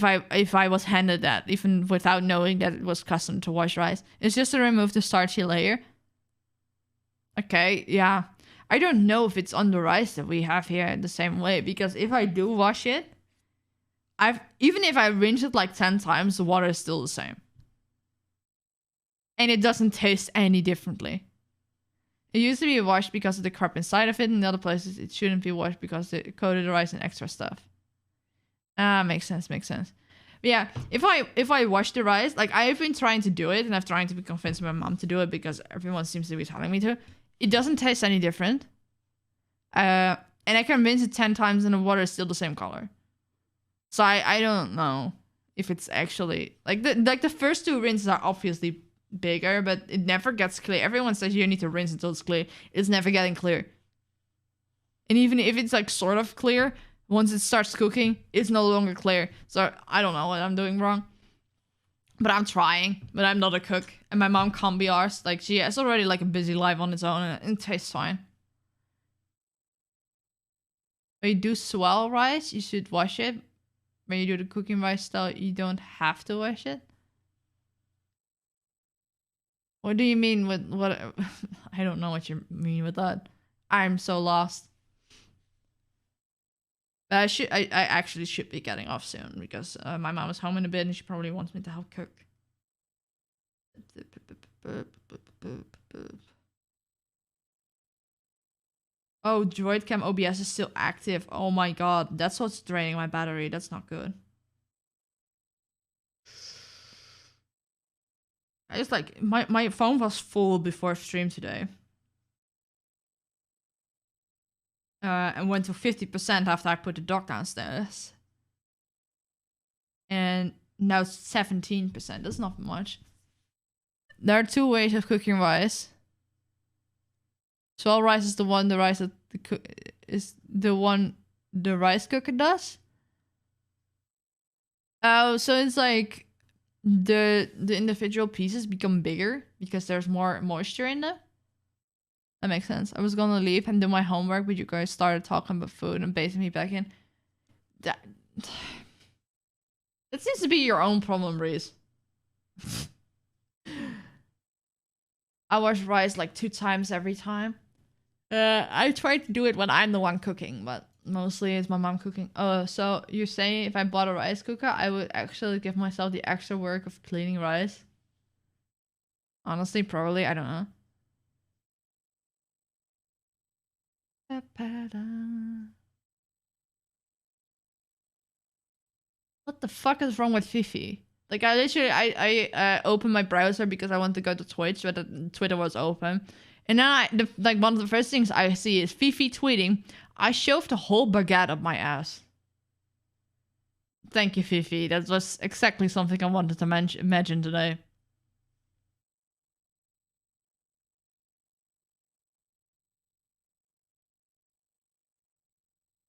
I was handed that, even without knowing that it was custom to wash rice. It's just to remove the starchy layer. Okay, yeah. I don't know if it's on the rice that we have here the same way, because if I do wash it, even if I rinse it like 10 times, the water is still the same. And it doesn't taste any differently. It used to be washed because of the crop inside of it. In other places, it shouldn't be washed because it coated the rice in extra stuff. Makes sense, makes sense. But yeah, if I wash the rice, like I've been trying to do it, and I've tried to be convinced my mom to do it because everyone seems to be telling me to. It doesn't taste any different. And I can rinse it 10 times and the water is still the same color. So I don't know if it's actually like the first two rinses are obviously bigger, but it never gets clear. Everyone says you need to rinse until it's clear. It's never getting clear. And even if it's like sort of clear, once it starts cooking, it's no longer clear. So I don't know what I'm doing wrong. But I'm trying. But I'm not a cook. And my mom can't be arsed. Like, she has already like a busy life on its own, and it tastes fine. When you do swell rice, you should wash it. When you do the cooking rice style, you don't have to wash it. What do you mean with what? I don't know what you mean with that. I'm so lost. I actually should be getting off soon because my mom is home in a bit and she probably wants me to help cook. Oh, Droidcam OBS is still active. Oh my god, that's what's draining my battery. That's not good. I just like my phone was full before stream today. And went to 50% after I put the dog downstairs. And now 17%. That's not much. There are two ways of cooking rice. Swell rice is the one the rice that the rice cooker does. Oh, so it's like the individual pieces become bigger because there's more moisture in them. That makes sense. I was gonna leave and do my homework, but you guys started talking about food and baiting me back in. That seems to be your own problem, Reese. I wash rice like 2 times every time. I try to do it when I'm the one cooking, but mostly it's my mom cooking. Oh, so you're saying if I bought a rice cooker, I would actually give myself the extra work of cleaning rice? Honestly, probably. I don't know. What the fuck is wrong with Fifi? Like, I literally, I opened my browser because I want to go to Twitch, but Twitter was open. And then like one of the first things I see is Fifi tweeting, I shoved a whole baguette up my ass. Thank you, Fifi. That was exactly something I wanted to imagine today.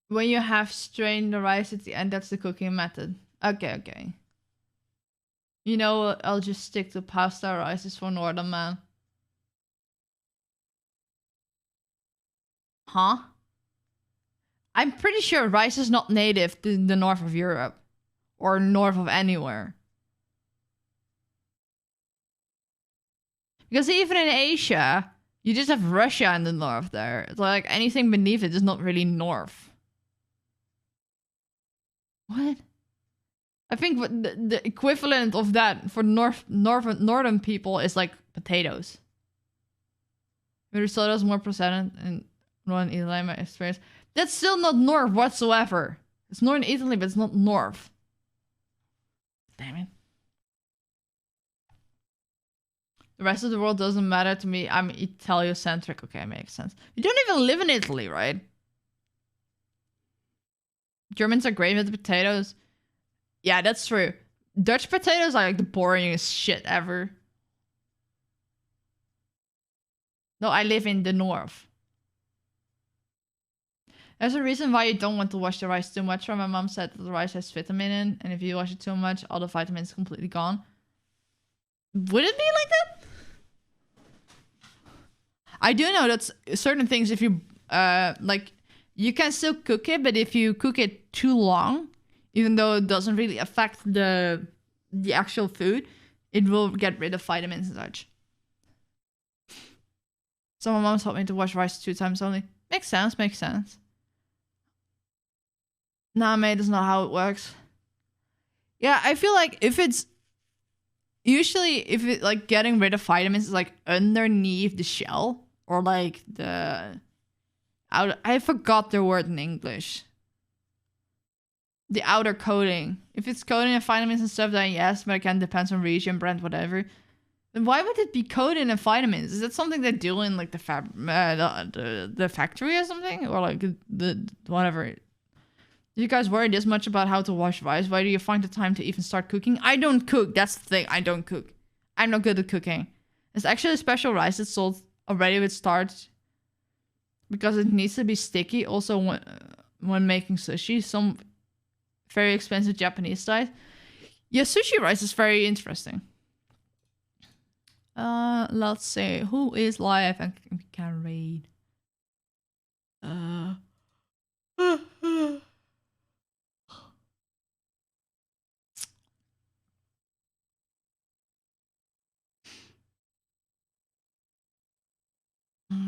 When you have strained the rice at the end, that's the cooking method. Okay. You know what? I'll just stick to pasta rices for Northern man. Huh? I'm pretty sure rice is not native to the north of Europe. Or north of anywhere. Because even in Asia, you just have Russia in the north there. It's like anything beneath it is not really north. What? I think the equivalent of that for northern people is like potatoes. Risotto is more present in northern Italy, my experience. That's still not north whatsoever. It's northern Italy, but it's not north. Damn it. The rest of the world doesn't matter to me. I'm Italo-centric. Okay, makes sense. You don't even live in Italy, right? Germans are great with potatoes. Yeah, that's true. Dutch potatoes are like the boringest shit ever. No, I live in the north. There's a reason why you don't want to wash the rice too much. My mom said that the rice has vitamin in, and if you wash it too much, all the vitamins completely gone. Would it be like that? I do know that certain things, if you like, you can still cook it, but if you cook it too long, even though it doesn't really affect the actual food, it will get rid of vitamins and such. So my mom taught me to wash rice 2 times only. Makes sense, makes sense. Nah, mate, that's not how it works. Yeah, I feel like if it's... Usually, if it, like, getting rid of vitamins is, like, underneath the shell. Or, like, the... I forgot the word in English. The outer coating. If it's coating in vitamins and stuff, then yes. But again, depends on region, brand, whatever. Then why would it be coated in vitamins? Is that something they do in, like, the factory or something? Or, like, the whatever... Do you guys worry this much about how to wash rice? Why do you find the time to even start cooking? I don't cook. That's the thing. I don't cook. I'm not good at cooking. It's actually a special rice that's sold already with starch because it needs to be sticky. Also, when making sushi, some very expensive Japanese style. Yeah, sushi rice is very interesting. Let's see. Who is live and can read?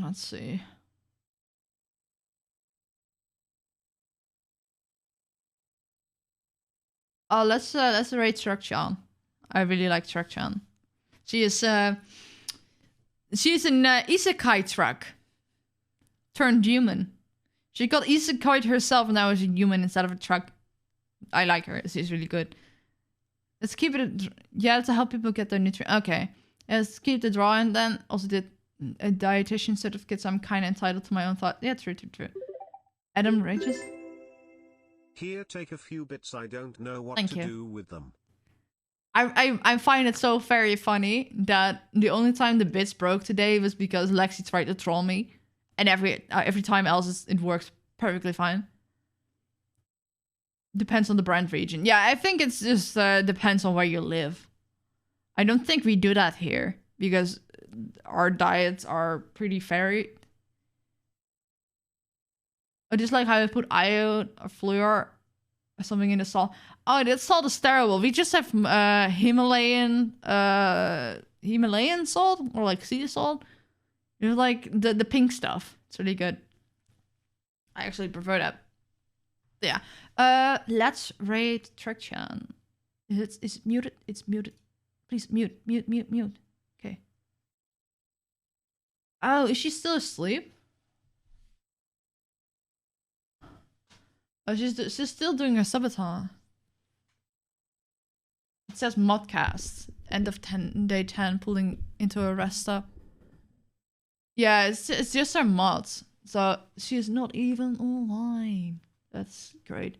Let's see. Oh, let's rate Truck-chan. I really like Truck-chan. She's an isekai truck turned human. She got isekai herself and now is a human instead of a truck. I like her. She's really good. Let's keep it. Yeah, to help people get their nutrients. Okay. Let's keep the drawing then. Also did a dietitian certificate, so I'm kind of entitled to my own thought. Yeah, true. Adam Rages. Here, take a few bits. I don't know what Thank to you. do with them. I find it so very funny that the only time the bits broke today was because Lexi tried to troll me, and every time else it works perfectly fine. Depends on the brand region. Yeah, I think it's just depends on where you live. I don't think we do that here because our diets are pretty varied. I just like how I put iode or fluor or something in the salt. Oh, that salt is terrible. We just have Himalayan salt or like sea salt. You know, like the pink stuff. It's really good. I actually prefer that. Yeah. Let's rate Truck-chan. It's muted. It's muted. Please mute. Okay. Oh, is she still asleep? Oh, she's still doing her subathon. It says modcast. End of day 10, pulling into a rest stop. Yeah, it's just her mods. So she's not even online. That's great.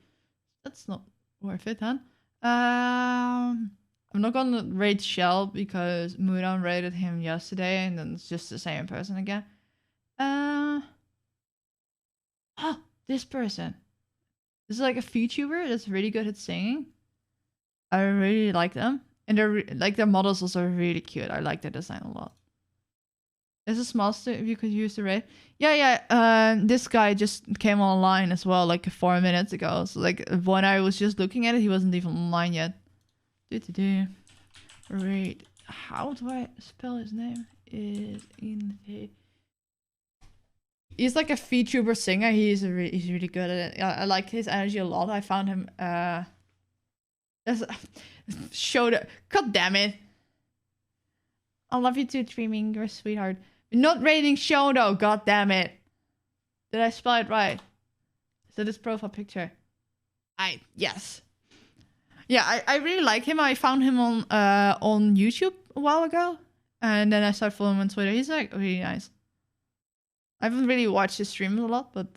That's not worth it, huh? I'm not gonna rate Shell because Mudan rated him yesterday and then it's just the same person again. Oh, this person. This is like a VTuber that's really good at singing. I really like them. And their models also really cute. I like their design a lot. There's a small if you could use the rate. Yeah. This guy just came online as well, like 4 minutes ago. So like when I was just looking at it, he wasn't even online yet. Rate. How do I spell his name? Is in the. He's like a VTuber singer. He's really good at it. I like his energy a lot. I found him. God damn it! I love you too, Dreaming. You're a sweetheart. Not rating show though. God damn it! Did I spell it right? Is that his profile picture? Yes. Yeah, I really like him. I found him on YouTube a while ago, and then I started following him on Twitter. He's like really nice. I haven't really watched his streams a lot, but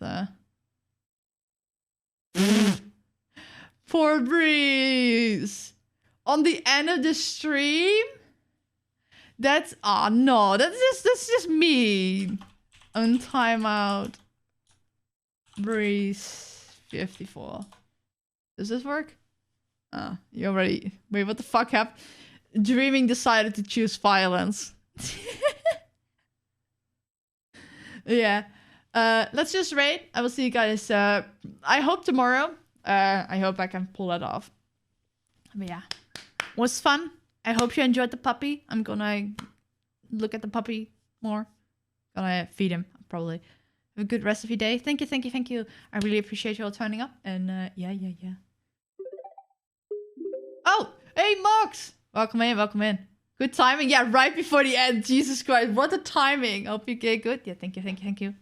poor Breeze on the end of the stream. That's no, that's just mean. On timeout, Breeze 54. Does this work? You already wait. What the fuck happened? Dreaming decided to choose violence. Yeah. Let's just rate. I will see you guys. I hope tomorrow. I hope I can pull that off. But yeah, was fun. I hope you enjoyed the puppy. I'm gonna look at the puppy more. Gonna feed him probably. Have a good rest of your day. Thank you. I really appreciate you all turning up. And yeah. Oh, hey Mox! Welcome in. Good timing. Yeah, right before the end. Jesus Christ, what a timing. Hope you get good. Yeah, thank you.